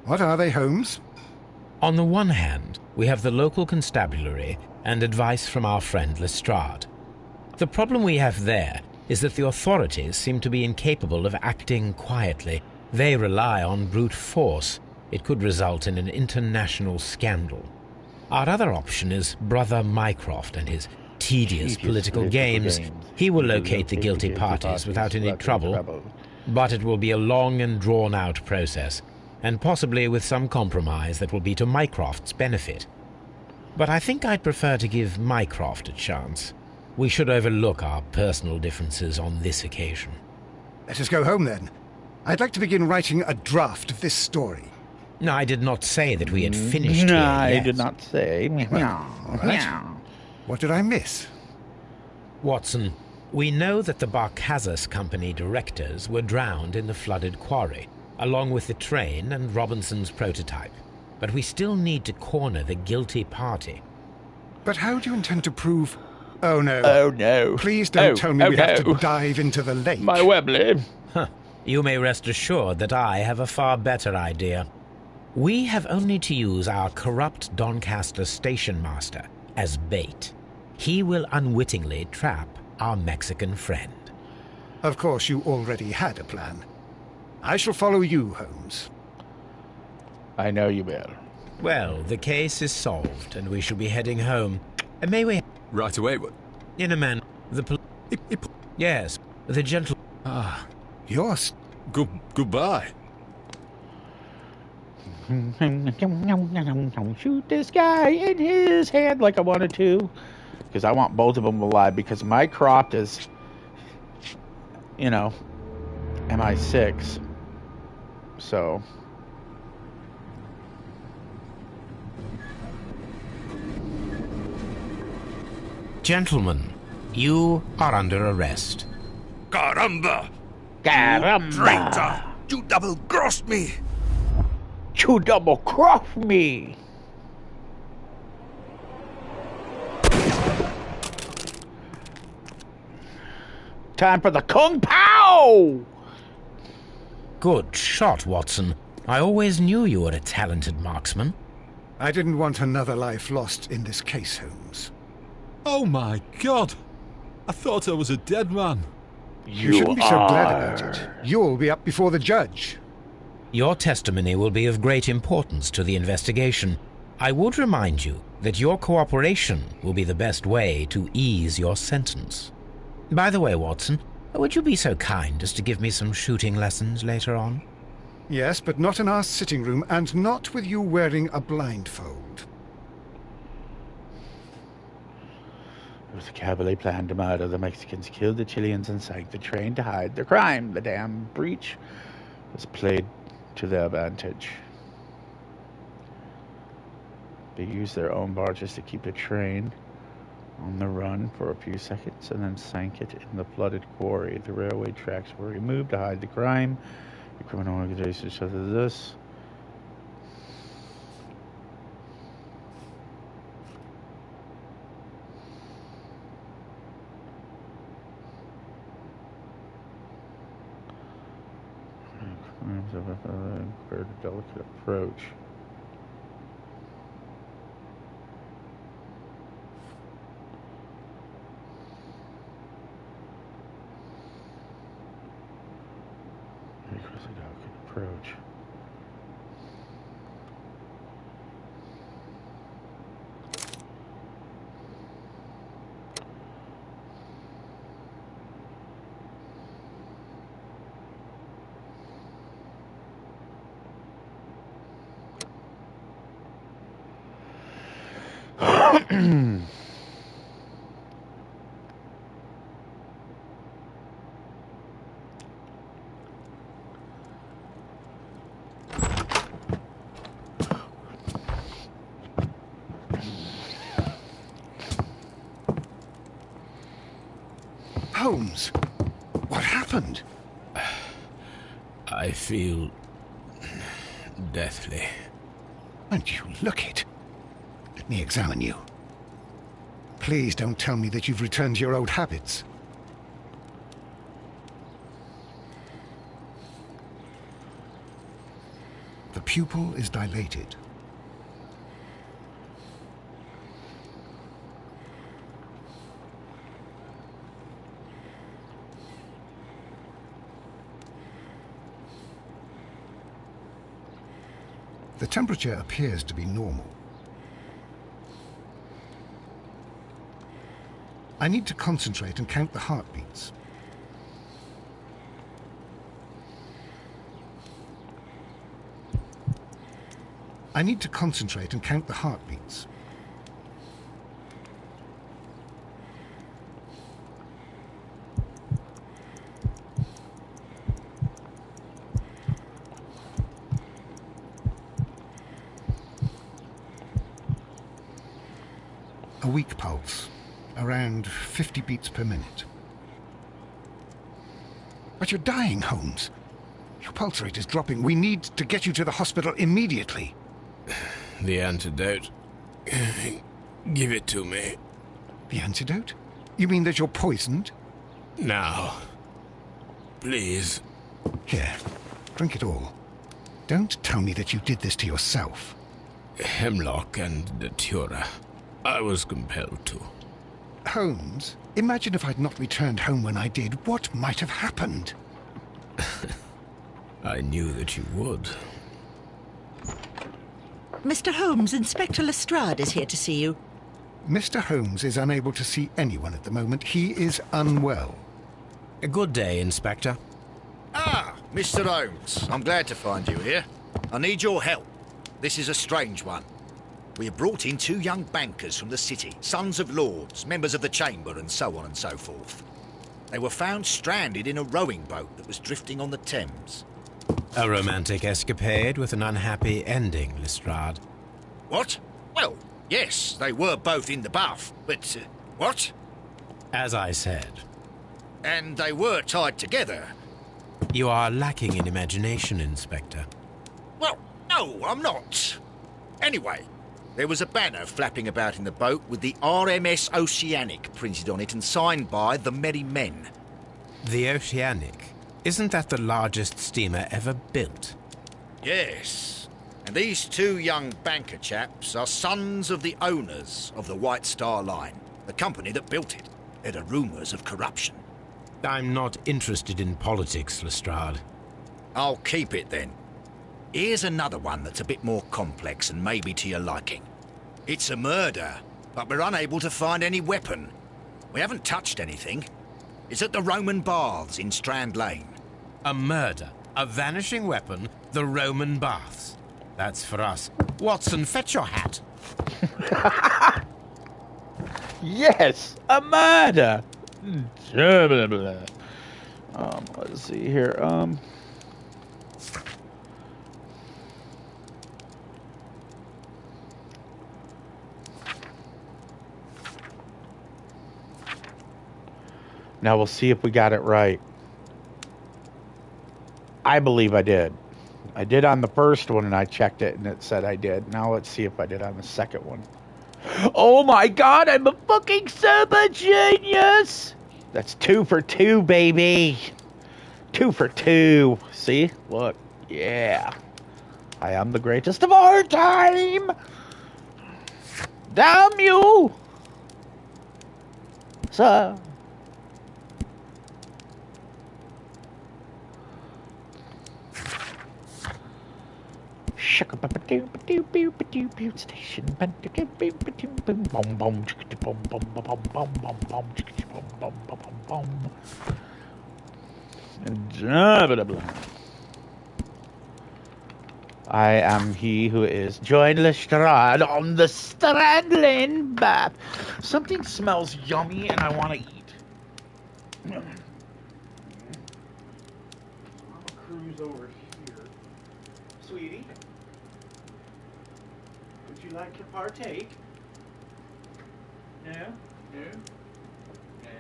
What are they, Holmes? On the one hand, we have the local constabulary and advice from our friend Lestrade. The problem we have there is that the authorities seem to be incapable of acting quietly. They rely on brute force. It could result in an international scandal. Our other option is Brother Mycroft and his tedious political games. He will locate the guilty parties without any trouble, but it will be a long and drawn-out process, and possibly with some compromise that will be to Mycroft's benefit. But I think I'd prefer to give Mycroft a chance. We should overlook our personal differences on this occasion. Let us go home, then. I'd like to begin writing a draft of this story. No, I did not say that we had finished No, here I yet. did not say. All right. What did I miss? Watson, we know that the Barkazas Company directors were drowned in the flooded quarry, along with the train and Robinson's prototype. But we still need to corner the guilty party. But how do you intend to prove... Oh, no. Oh, no. Please don't tell me we have no. to dive into the lake. My Webley. You may rest assured that I have a far better idea. We have only to use our corrupt Doncaster station master as bait. He will unwittingly trap our Mexican friend. Of course, you already had a plan. I shall follow you, Holmes. I know you will. Well, the case is solved, and we shall be heading home. And may we... Right away, what? In a man, the Yes, the gentle... Ah, Yours. goodbye. Shoot this guy in his head like I wanted to. Because I want both of them alive. Because Mycroft is, MI6. So... Gentlemen, you are under arrest. Caramba! Caramba! Traitor! You double-crossed me! You double-crossed me! Time for the Kung Pao! Good shot, Watson. I always knew you were a talented marksman. I didn't want another life lost in this case, Holmes. Oh my God! I thought I was a dead man. You shouldn't be so glad about it. You'll be up before the judge. Your testimony will be of great importance to the investigation. I would remind you that your cooperation will be the best way to ease your sentence. By the way, Watson, would you be so kind as to give me some shooting lessons later on? Yes, but not in our sitting room, and not with you wearing a blindfold. It was a carefully planned murder. The Mexicans killed the Chileans and sank the train to hide their crime. The damn breach was played to their advantage. They used their own barges to keep the train on the run for a few seconds and then sank it in the flooded quarry. The railway tracks were removed to hide the crime. The criminal organization such as this. Crimes of a delicate approach. Approach. Holmes, what happened? I feel deathly. And you look it. Let me examine you. Please don't tell me that you've returned to your old habits. The pupil is dilated. The temperature appears to be normal. I need to concentrate and count the heartbeats. I need to concentrate and count the heartbeats. A weak pulse, around 50 beats per minute. But you're dying, Holmes. Your pulse rate is dropping. We need to get you to the hospital immediately. The antidote. Give it to me. The antidote? You mean that you're poisoned? Now. Please. Here, drink it all. Don't tell me that you did this to yourself. Hemlock and Datura. I was compelled to. Holmes, imagine if I'd not returned home when I did. What might have happened? I knew that you would. Mr. Holmes, Inspector Lestrade is here to see you. Mr. Holmes is unable to see anyone at the moment. He is unwell. A good day, Inspector. Ah, Mr. Holmes. I'm glad to find you here. I need your help. This is a strange one. We have brought in 2 young bankers from the city, sons of lords, members of the Chamber, and so on and so forth. They were found stranded in a rowing boat that was drifting on the Thames. A romantic escapade with an unhappy ending, Lestrade. What? Well, yes, they were both in the bath, but... what? As I said. And they were tied together. You are lacking in imagination, Inspector. Well, no, I'm not. Anyway, there was a banner flapping about in the boat with the RMS Oceanic printed on it and signed by the Merry Men. The Oceanic? Isn't that the largest steamer ever built? Yes. And these 2 young banker chaps are sons of the owners of the White Star Line, the company that built it. There are rumours of corruption. I'm not interested in politics, Lestrade. I'll keep it then. Here's another one that's a bit more complex and maybe to your liking. It's a murder, but we're unable to find any weapon. We haven't touched anything. It's at the Roman Baths in Strand Lane. A murder, a vanishing weapon, the Roman Baths. That's for us. Watson, fetch your hat. Yes, a murder. Let's see here. Now we'll see if we got it right. I believe I did. I did on the first one and I checked it and it said I did. Now let's see if I did on the second one. Oh my god, I'm a fucking super genius! That's 2 for 2, baby. 2 for 2. See? Look. Yeah. I am the greatest of our time! Damn you! Sir. Station. I am he who is joined Lestrade on the Strand Lane bath. Something smells yummy and I want to eat. I'll cruise over here. Sweetie, would you like to partake? No? No? No?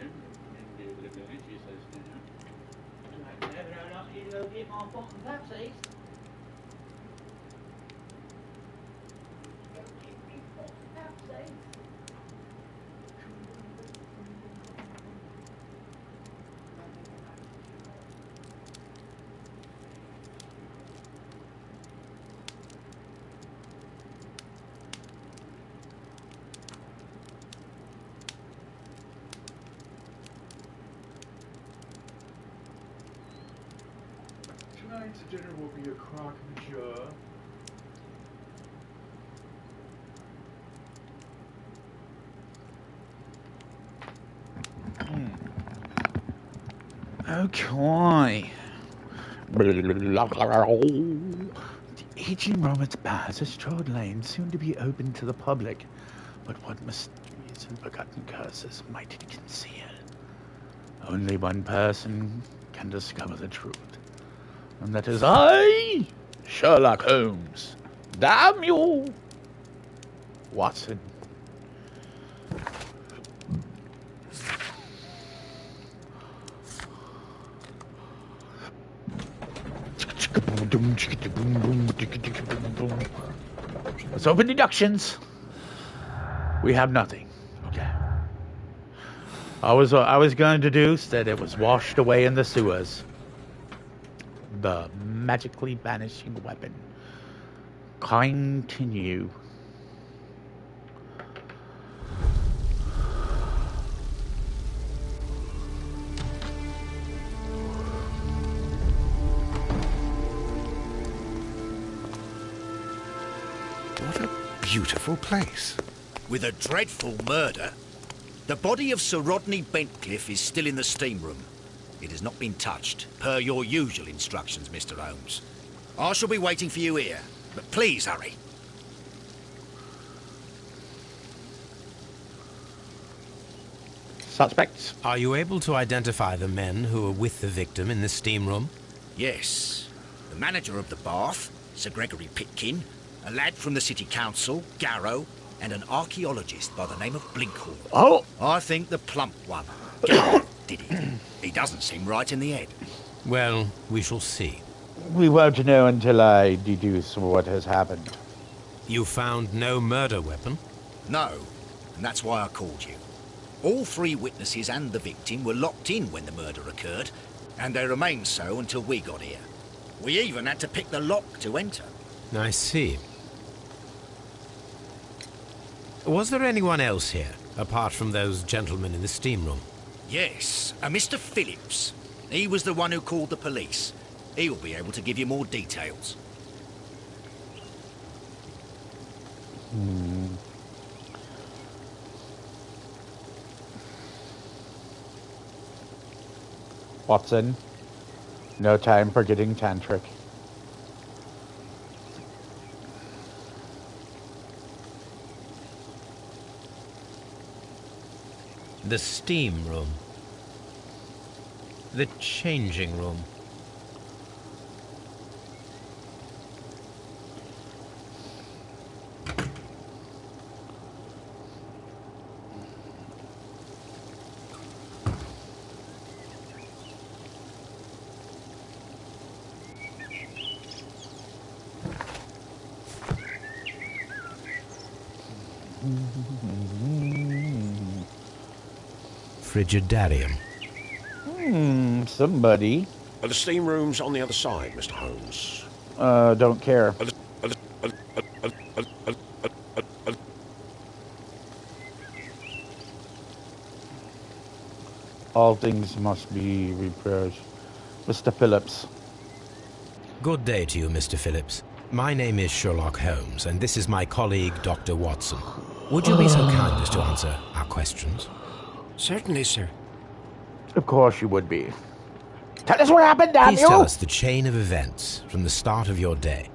Tonight's dinner will be a croque monsieur. Okay. The aging Romance Baths Strode Lane, soon to be open to the public. But what mysteries and forgotten curses might it conceal? Only one person can discover the truth. And that is I, Sherlock Holmes. Damn you, Watson. Let's open deductions. We have nothing. Okay. I was going to deduce that it was washed away in the sewers. The magically vanishing weapon. Continue. What a beautiful place. With a dreadful murder, the body of Sir Rodney Bentcliffe is still in the steam room. It has not been touched, per your usual instructions, Mr. Holmes. I shall be waiting for you here, but please hurry. Suspects? Are you able to identify the men who were with the victim in the steam room? Yes. The manager of the bath, Sir Gregory Pitkin, a lad from the City Council, Garrow, and an archaeologist by the name of Blinkhorn. Oh! I think the plump one, Garrow, did it. He doesn't seem right in the head. Well, we shall see. We won't know until I deduce what has happened. You found no murder weapon? No, and that's why I called you. All three witnesses and the victim were locked in when the murder occurred, and they remained so until we got here. We even had to pick the lock to enter. I see. Was there anyone else here, apart from those gentlemen in the steam room? Yes, a Mr. Phillips. He was the one who called the police. He'll be able to give you more details. Watson, no time for getting tantric. The steam room. The changing room. Frigidarium. Somebody. Are the steam rooms on the other side, Mr. Holmes? Don't care. All things must be reproached. Mr. Phillips. Good day to you, Mr. Phillips. My name is Sherlock Holmes, and this is my colleague, Dr. Watson. Would you be so kind as to answer our questions? Certainly, sir. Of course you would be. Tell us what happened, Daniel! Please tell us the chain of events from the start of your day.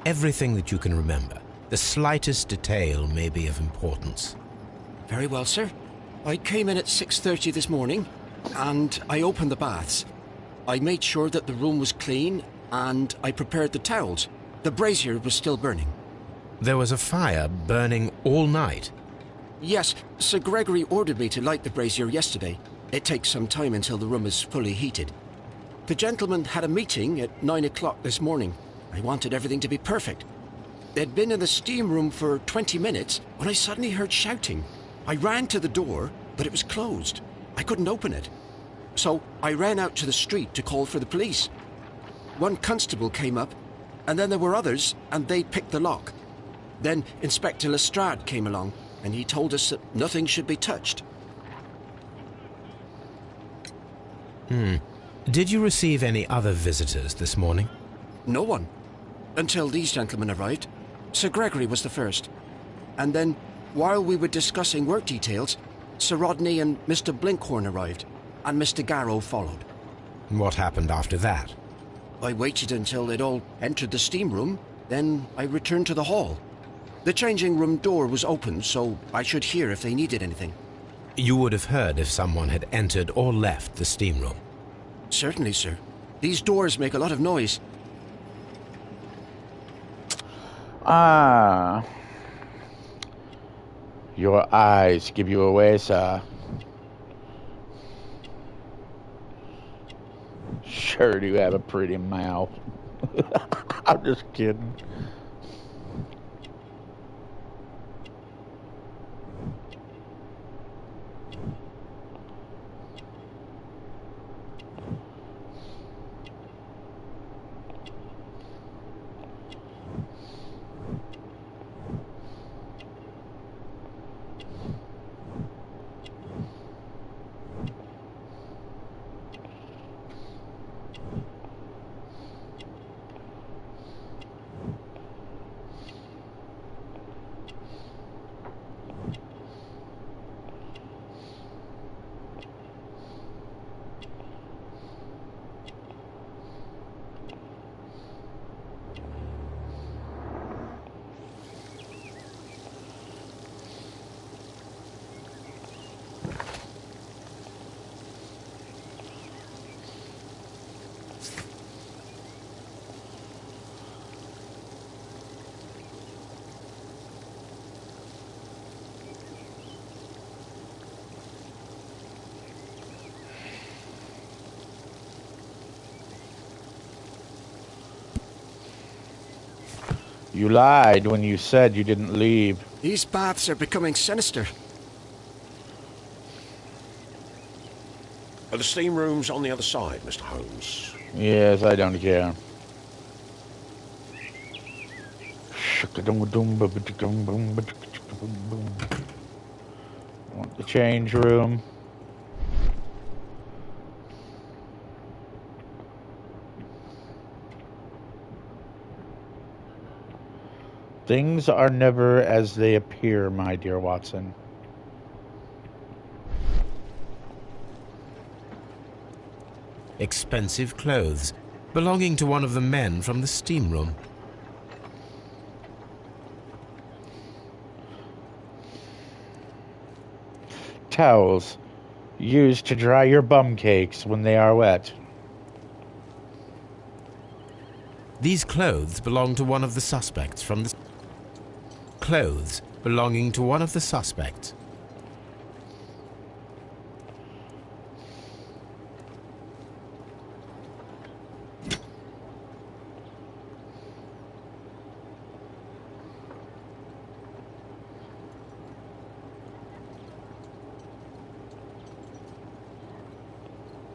Everything that you can remember. The slightest detail may be of importance. Very well, sir. I came in at 6:30 this morning, and I opened the baths. I made sure that the room was clean, and I prepared the towels. The brazier was still burning. There was a fire burning all night. Yes, Sir Gregory ordered me to light the brazier yesterday. It takes some time until the room is fully heated. The gentleman had a meeting at 9 o'clock this morning. I wanted everything to be perfect. They'd been in the steam room for 20 minutes when I suddenly heard shouting. I ran to the door, but it was closed. I couldn't open it. So I ran out to the street to call for the police. One constable came up, and then there were others, and they picked the lock. Then Inspector Lestrade came along, and he told us that nothing should be touched. Did you receive any other visitors this morning? No one. Until these gentlemen arrived. Sir Gregory was the first. And then, while we were discussing work details, Sir Rodney and Mr. Blinkhorn arrived, and Mr. Garrow followed. What happened after that? I waited until they'd all entered the steam room, then I returned to the hall. The changing room door was open, so I should hear if they needed anything. You would have heard if someone had entered or left the steam room. Certainly, sir. These doors make a lot of noise. Your eyes give you away, sir. Sure do have a pretty mouth. I'm just kidding. You lied when you said you didn't leave. These baths are becoming sinister. Are the steam rooms on the other side, Mr. Holmes? Yes, I don't care. Want the change room. Things are never as they appear, my dear Watson. Expensive clothes, belonging to one of the men from the steam room. Towels, used to dry your bum cakes when they are wet. These clothes belong to one of the suspects from the... Clothes belonging to one of the suspects.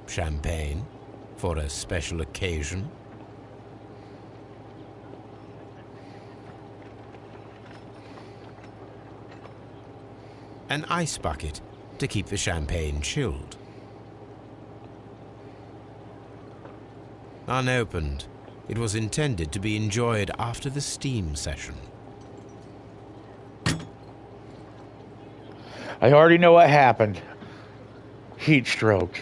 Champagne for a special occasion. An ice bucket to keep the champagne chilled. Unopened, it was intended to be enjoyed after the steam session. I already know what happened. Heat stroke.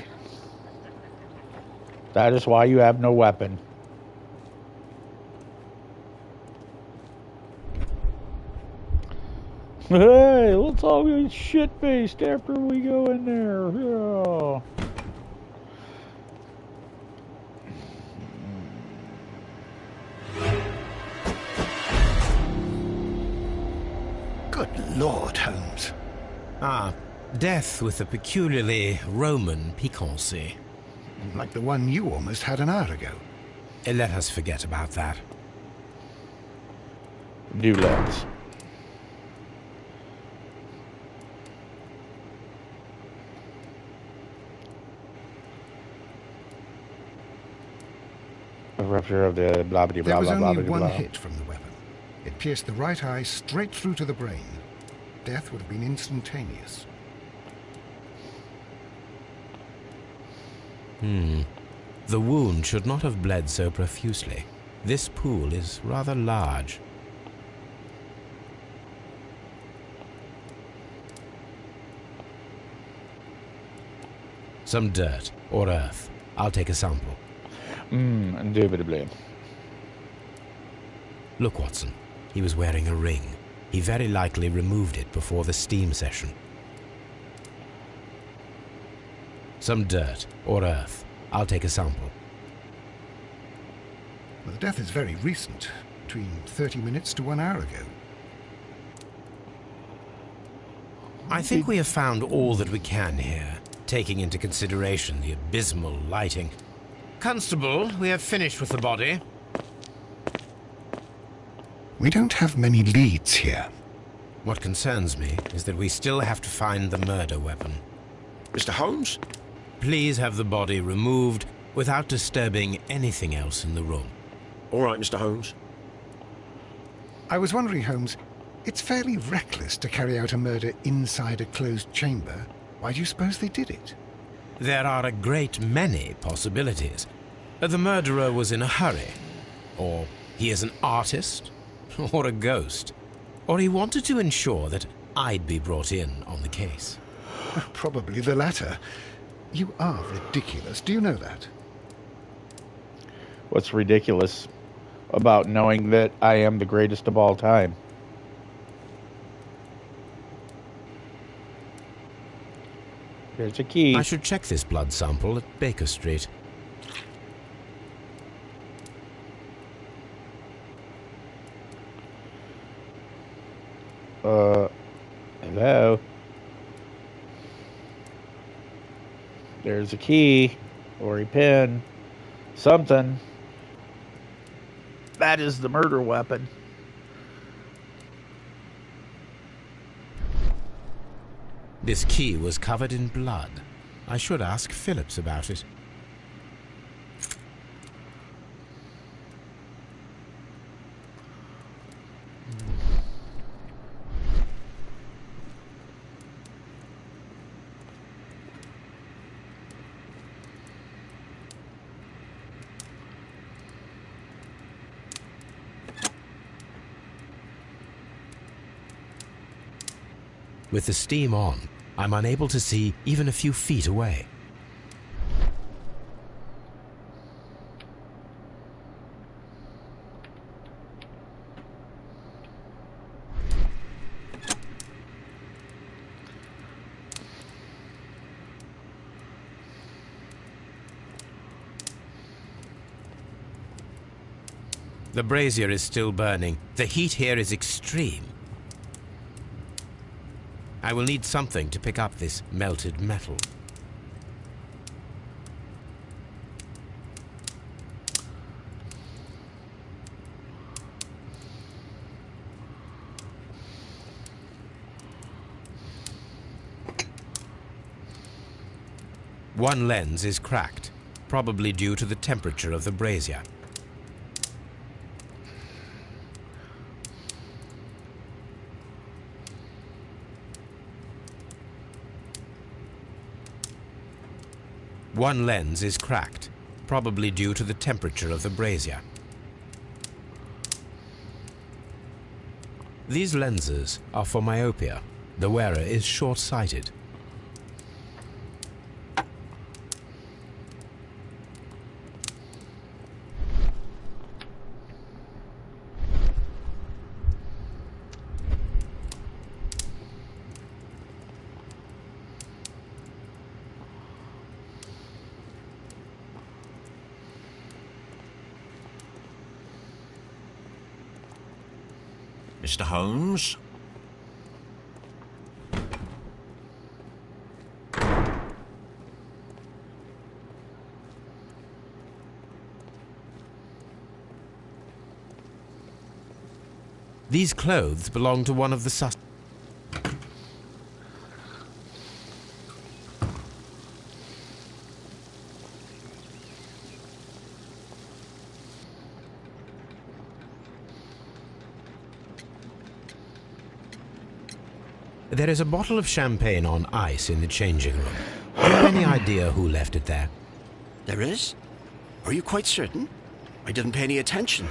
That is why you have no weapon. Hey, let's all get shit-faced after we go in there. Yeah. Good Lord, Holmes. Ah, death with a peculiarly Roman piquancy. Like the one you almost had an hour ago. Let us forget about that. Do let's. A rupture of the blah blah blah There was blah blah only blah one blah. hit from the weapon. It pierced the right eye straight through to the brain. Death would have been instantaneous. The wound should not have bled so profusely. This pool is rather large. Some dirt or earth. I'll take a sample. Indubitably. Look, Watson. He was wearing a ring. He very likely removed it before the steam session. Some dirt or earth. I'll take a sample. Well, the death is very recent, between 30 minutes to 1 hour ago. I think we have found all that we can here, taking into consideration the abysmal lighting. Constable, we have finished with the body. We don't have many leads here. What concerns me is that we still have to find the murder weapon. Mr. Holmes? Please have the body removed without disturbing anything else in the room. All right, Mr. Holmes. I was wondering, Holmes, it's fairly reckless to carry out a murder inside a closed chamber. Why do you suppose they did it? There are a great many possibilities. The murderer was in a hurry. Or he is an artist. Or a ghost. Or he wanted to ensure that I'd be brought in on the case. Probably the latter. You are ridiculous. Do you know that? What's ridiculous about knowing that I am the greatest of all time? There's a key. I should check this blood sample at Baker Street. Hello? There's a key. Or a pin. Something. That is the murder weapon. This key was covered in blood. I should ask Phillips about it. With the steam on, I'm unable to see even a few feet away. The brazier is still burning. The heat here is extreme. I will need something to pick up this melted metal. One lens is cracked, probably due to the temperature of the brazier. One lens is cracked, probably due to the temperature of the brazier. These lenses are for myopia. The wearer is short-sighted. Mr. Holmes? These clothes belong to one of the suspects. There is a bottle of champagne on ice in the changing room. Do you have any idea who left it there? There is? Are you quite certain? I didn't pay any attention.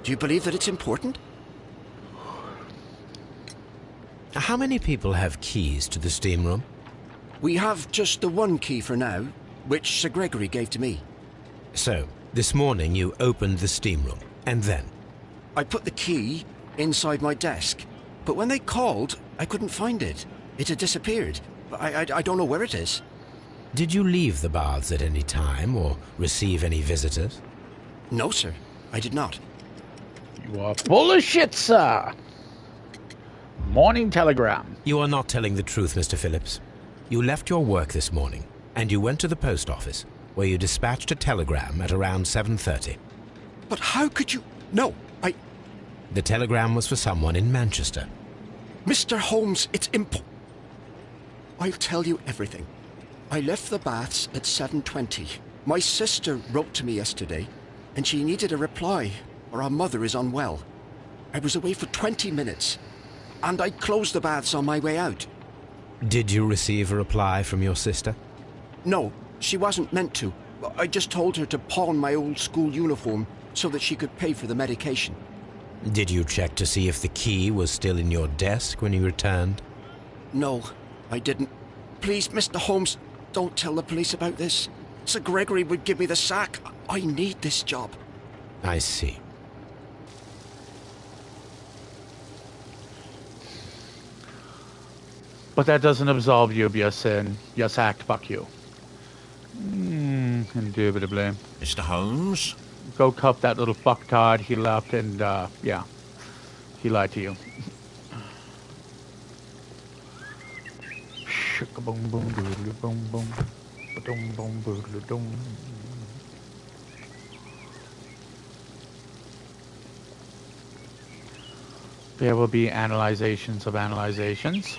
Do you believe that it's important? How many people have keys to the steam room? We have just the one key for now, which Sir Gregory gave to me. So, this morning you opened the steam room, and then? I put the key inside my desk, but when they called, I couldn't find it. It had disappeared. I don't know where it is. Did you leave the baths at any time, or receive any visitors? No, sir. I did not. You are full of shit, sir. Morning telegram. You are not telling the truth, Mr. Phillips. You left your work this morning, and you went to the post office, where you dispatched a telegram at around 7:30. But how could you... No, The telegram was for someone in Manchester. Mr. Holmes, it's I'll tell you everything. I left the baths at 7:20. My sister wrote to me yesterday, and she needed a reply, or our mother is unwell. I was away for 20 minutes, and I closed the baths on my way out. Did you receive a reply from your sister? No, she wasn't meant to. I just told her to pawn my old school uniform so that she could pay for the medication. Did you check to see if the key was still in your desk when you returned? No, I didn't. Please, Mr. Holmes, don't tell the police about this. Sir Gregory would give me the sack. I need this job. I see. But that doesn't absolve you of your sin. Your sacked, fuck you. Indubitably. Mr. Holmes? Go cuff that little fucktard. He left and, yeah. He lied to you. There will be analyzations of analyzations.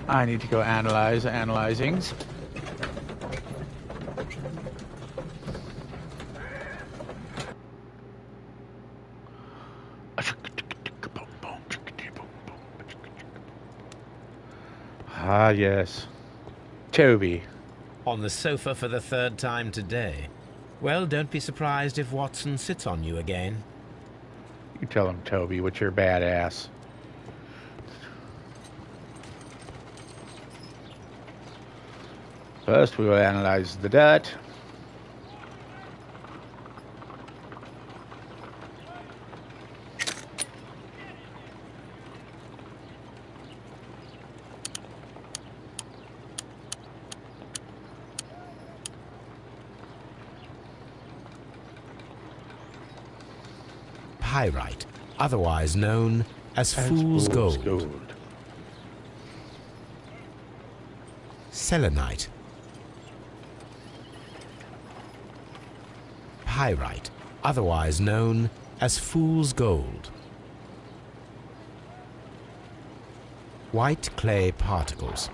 I need to go analyze analyzings. Ah, yes. Toby. On the sofa for the third time today. Well, don't be surprised if Watson sits on you again. You tell him, Toby, with your badass. First, we will analyze the dirt. Pyrite, otherwise known as fool's gold. Selenite. Pyrite, otherwise known as fool's gold. White clay particles.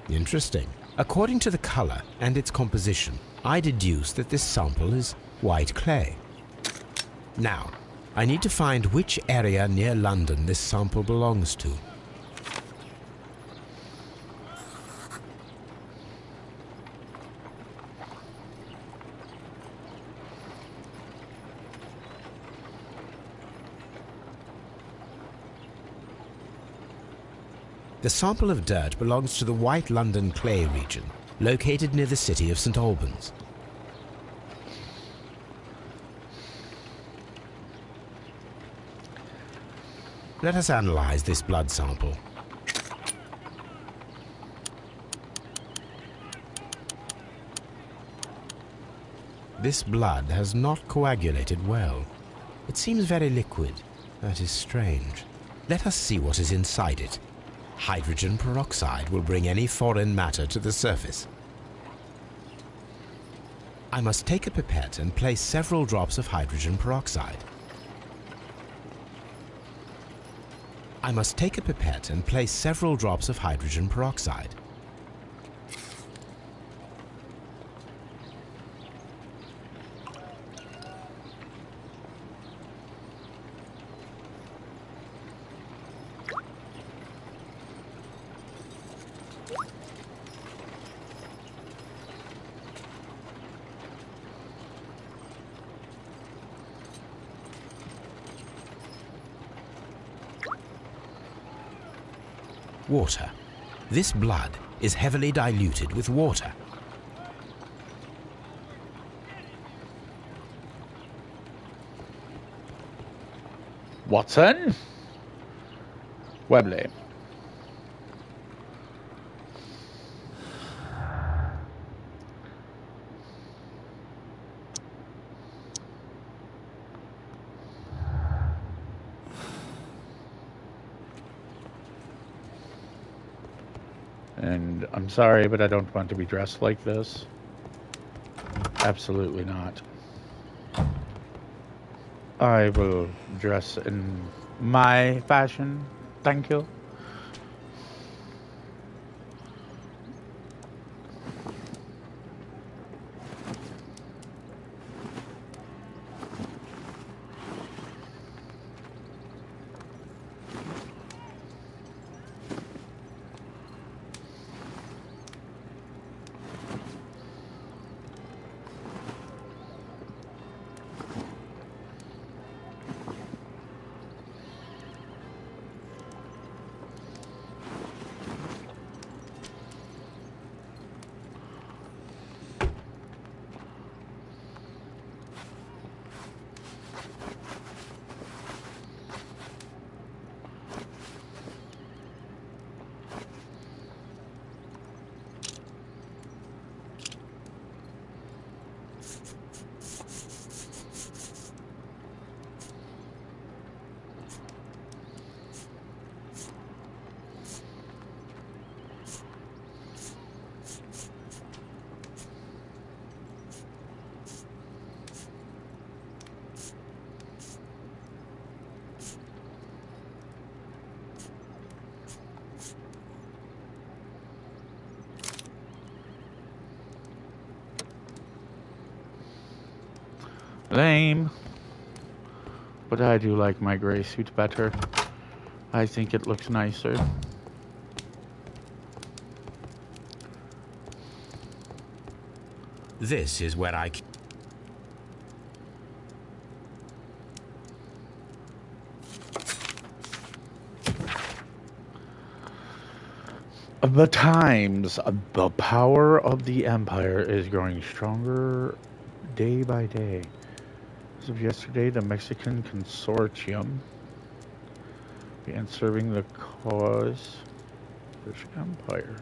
Interesting. According to the color and its composition, I deduce that this sample is white clay. Now, I need to find which area near London this sample belongs to. The sample of dirt belongs to the White London clay region, located near the city of St. Albans. Let us analyze this blood sample. This blood has not coagulated well. It seems very liquid. That is strange. Let us see what is inside it. Hydrogen peroxide will bring any foreign matter to the surface. I must take a pipette and place several drops of hydrogen peroxide. I must take a pipette and place several drops of hydrogen peroxide. Water. This blood is heavily diluted with water. Watson? Webley. And I'm sorry, but I don't want to be dressed like this. Absolutely not. I will dress in my fashion. Thank you. Lame. But I do like my gray suit better. I think it looks nicer. This is where I... The times, the power of the Empire is growing stronger day by day. As of yesterday, the Mexican consortium began serving the cause of the British Empire.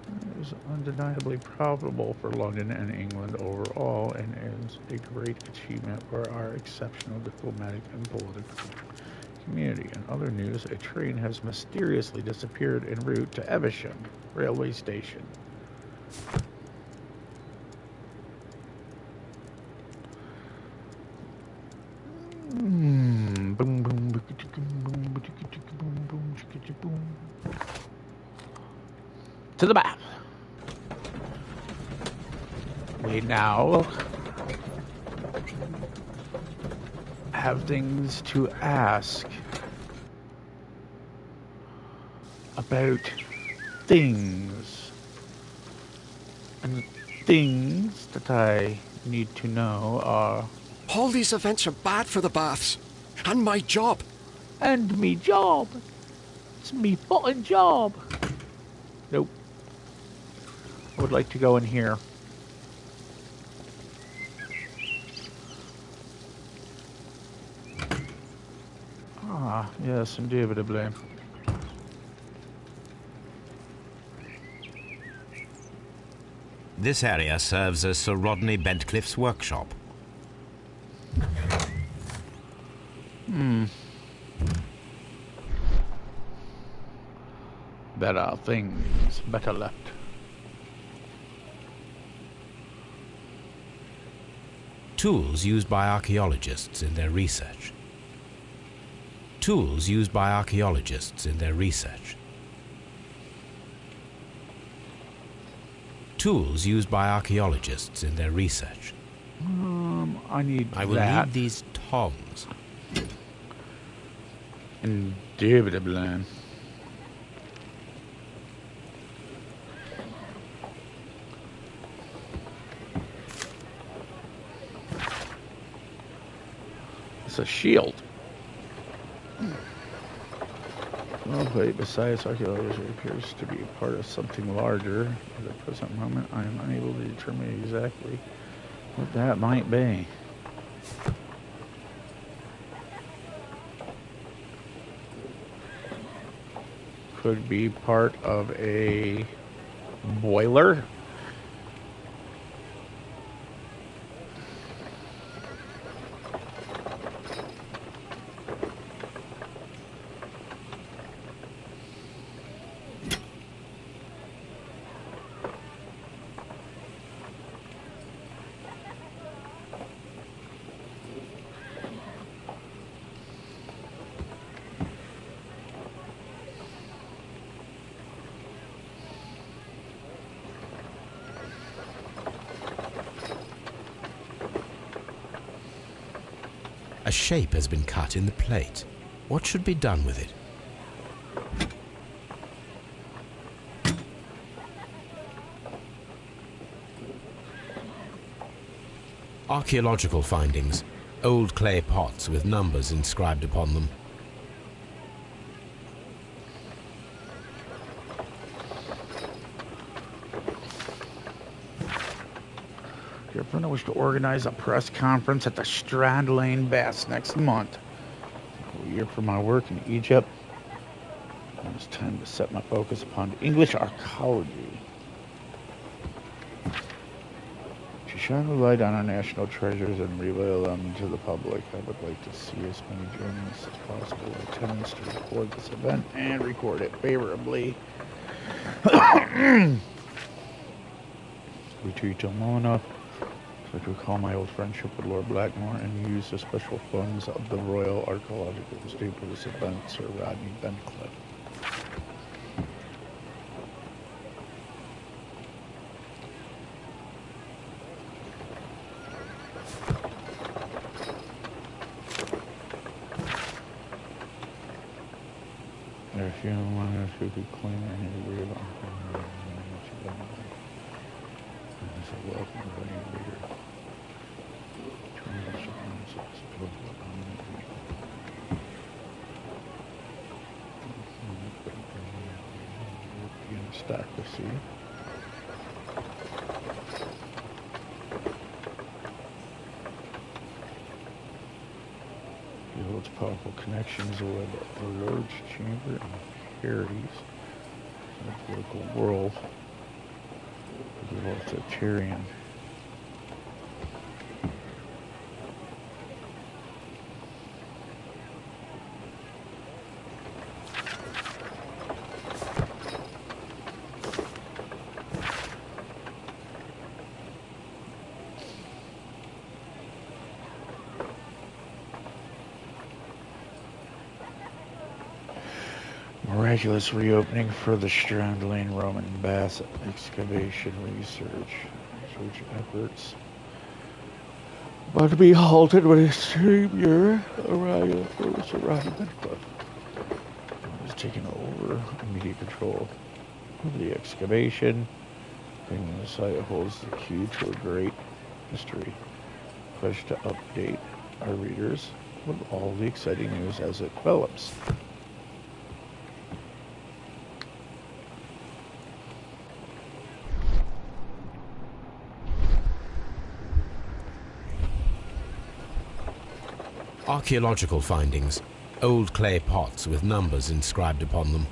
It is undeniably profitable for London and England overall, and is a great achievement for our exceptional diplomatic and political community. In other news, a train has mysteriously disappeared en route to Evesham railway station. To the bath. We now have things to ask about things. And things that I need to know are... All these events are bad for the baths. And my job. And me job. It's me fucking job. Nope. I would like to go in here. Ah, yes, indubitably. This area serves as Sir Rodney Bentcliffe's workshop. There are things better left Tools used by archaeologists in their research. Tools used by archaeologists in their research. Tools used by archaeologists in their research. I need I will that. need these tongs. Indubitably. It's a shield. Well, but besides archaeology, it appears to be part of something larger. At the present moment, I am unable to determine exactly what that might be. Could be part of a boiler. A shape has been cut in the plate. What should be done with it? Archaeological findings. Old clay pots with numbers inscribed upon them. Your friend was to organize a press conference at the Strand Lane Baths next month. A year for my work in Egypt. It was time to set my focus upon English archaeology. To shine a light on our national treasures and reveal them to the public, I would like to see as many journalists as possible in attendance to record this event and record it favorably. We treat them well enough. So I recall my old friendship with Lord Blackmore and use the special funds of the Royal Archaeological Estate for this event, Sir Rodney Bencliffe. If you don't want to could claim any degree of it's a welcome to any reader. Stack to see. He holds powerful connections with a large chamber and carries the political world. The Tyrian. Miraculous reopening for the Strand Lane Roman Baths excavation research efforts, but to be halted when his savior arrived for Sir Rodney Bencliffe was taking over immediate control of the excavation. Thinking the site holds the key to a great mystery. Pledge to update our readers with all the exciting news as it develops. Archaeological findings. Old clay pots with numbers inscribed upon them.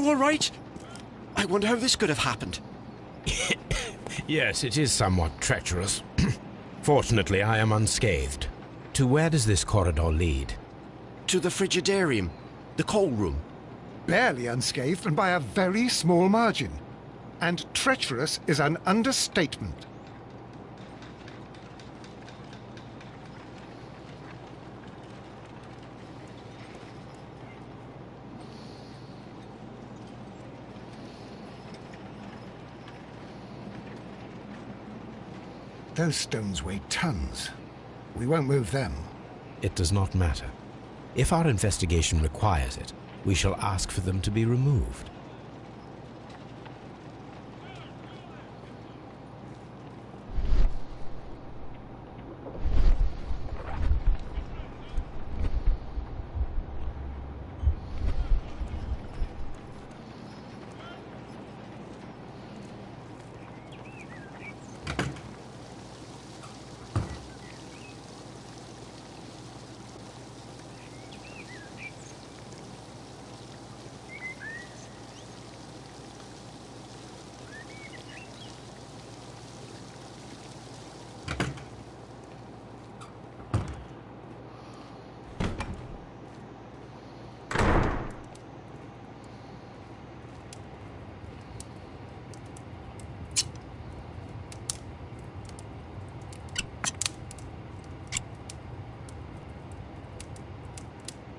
you all right? I wonder how this could have happened. Yes, it is somewhat treacherous. Fortunately, I am unscathed. To where does this corridor lead? To the frigidarium, the coal room. Barely unscathed and by a very small margin. And treacherous is an understatement. Those stones weigh tons. We won't move them. It does not matter. If our investigation requires it, we shall ask for them to be removed.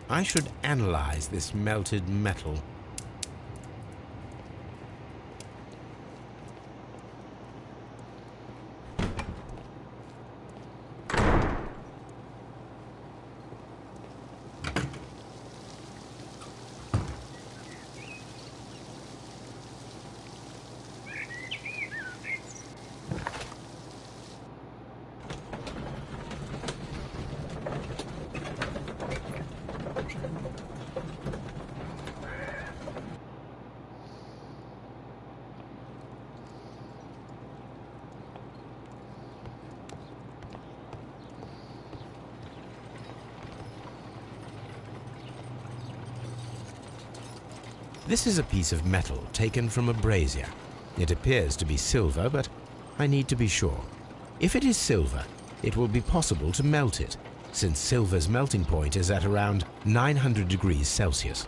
I should analyze this melted metal. This is a piece of metal taken from a brazier. It appears to be silver, but I need to be sure. If it is silver, it will be possible to melt it, since silver's melting point is at around 900 degrees Celsius.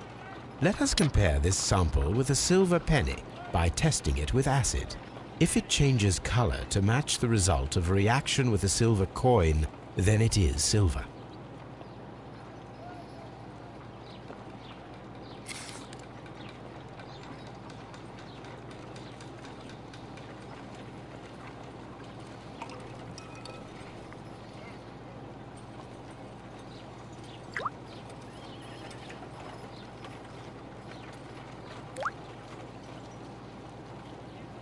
Let us compare this sample with a silver penny by testing it with acid. If it changes color to match the result of a reaction with a silver coin, then it is silver.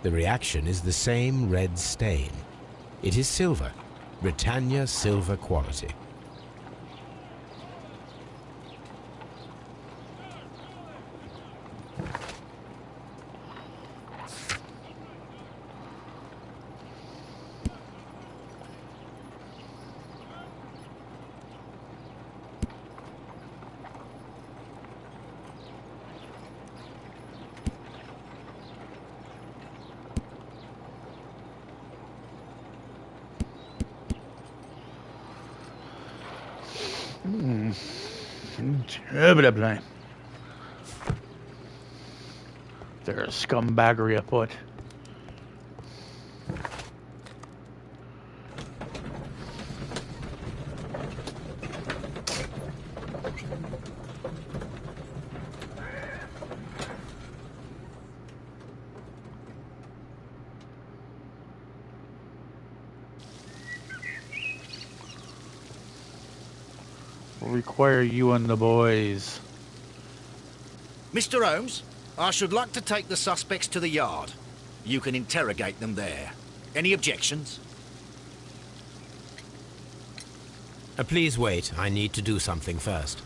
The reaction is the same red stain. It is silver, Britannia silver quality. Indubitably. There's scumbaggery afoot. Will require you and the boys. Mr. Holmes, I should like to take the suspects to the yard. You can interrogate them there. Any objections? Please wait. I need to do something first.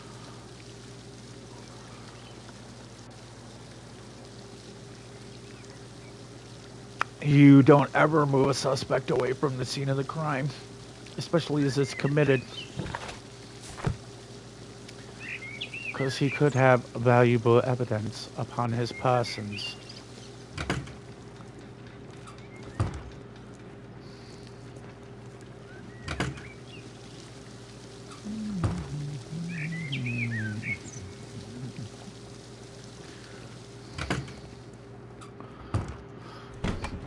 You don't ever move a suspect away from the scene of the crime, especially as it's committed. Because he could have valuable evidence upon his persons.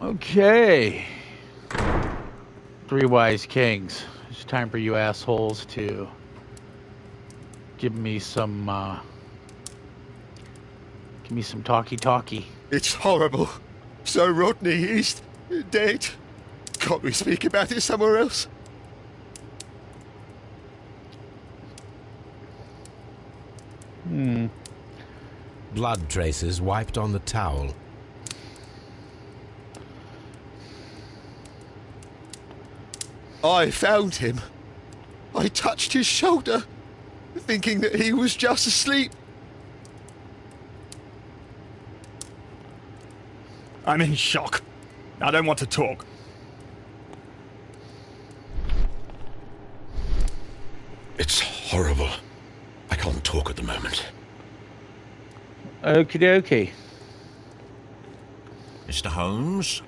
Okay. Three wise kings. It's time for you assholes to give me some talkie. It's horrible. So Rodney, he's dead. Can't we speak about it somewhere else? Blood traces wiped on the towel. I found him. I touched his shoulder, thinking that he was just asleep. I'm in shock. I don't want to talk. It's horrible. I can't talk at the moment. Okie dokie. Mr. Holmes?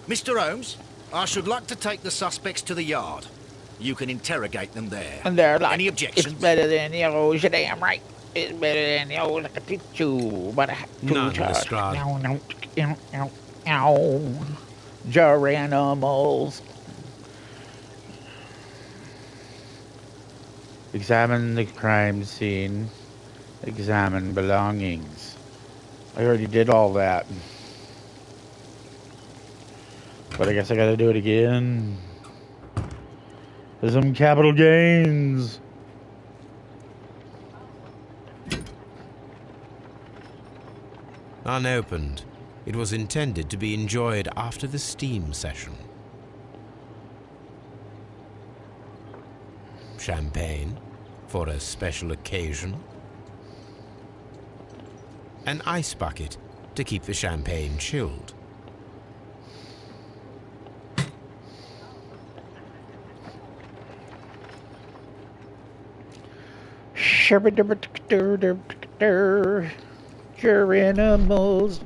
Mr. Holmes, I should like to take the suspects to the yard. You can interrogate them there. And they're like, any objections? It's better than the old, you're damn right. It's better than the old, like a picture, but I have to None, charge. Lestrade. No. Geranimals. Examine the crime scene. Examine belongings. I already did all that. But I guess I gotta do it again. For some capital gains. Unopened, it was intended to be enjoyed after the steam session. Champagne for a special occasion. An ice bucket to keep the champagne chilled. Geranimals.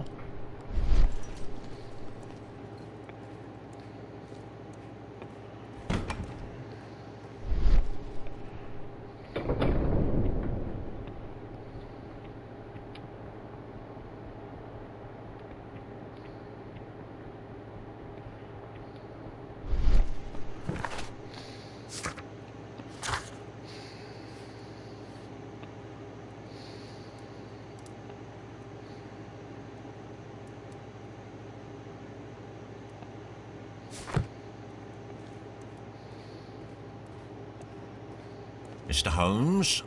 Mr. Holmes?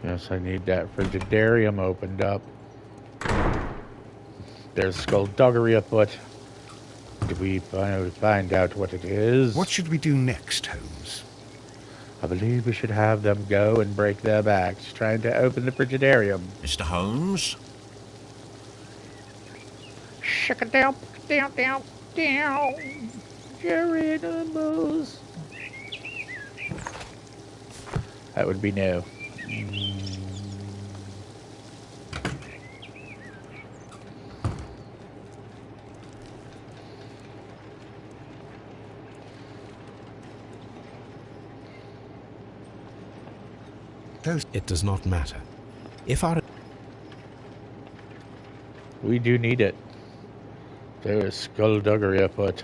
Yes, I need that frigidarium opened up. There's skullduggery afoot. Did we find out what it is? What should we do next, Holmes? I believe we should have them go and break their backs trying to open the frigidarium. Mr. Holmes? Shake it down, down. Geranimals. That would be no. It does not matter. If our... We do need it. There is skullduggery afoot.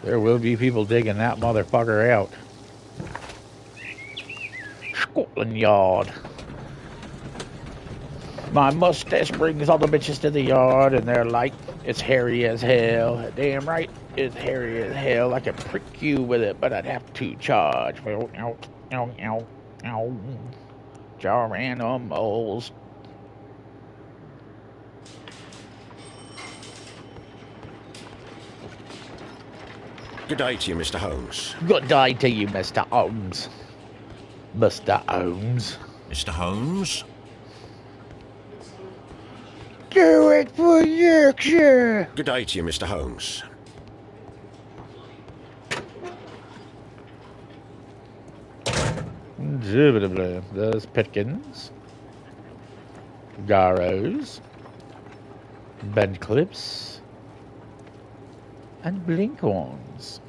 There will be people digging that motherfucker out. Scotland Yard. My mustache brings all the bitches to the yard, and they're like, it's hairy as hell. Damn right, it's hairy as hell. I could prick you with it, but I'd have to charge. Geranimals. Good day to you, Mr. Holmes. Good day to you, Mr. Holmes. Mr. Holmes. Mr. Holmes? Do it for Yorkshire! Good day to you, Mr. Holmes. Indubitably. There's Pitkins. Garrows. Bend clips. And blinkhorns.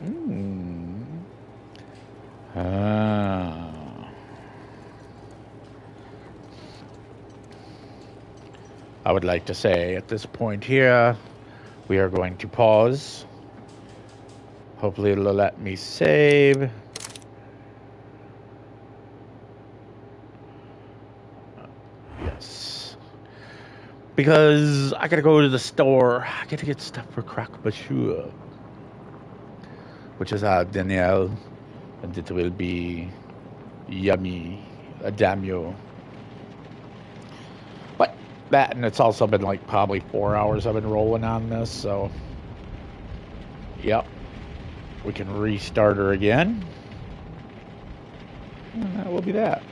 Ah. I would like to say at this point here, we are going to pause. Hopefully it'll let me save. Yes. Because I gotta go to the store. I gotta get stuff for Croque Monsieur, which is Danielle, and it will be yummy. A damn you. But that, and it's also been like probably 4 hours I've been rolling on this, so yep. We can restart her again. And that will be that.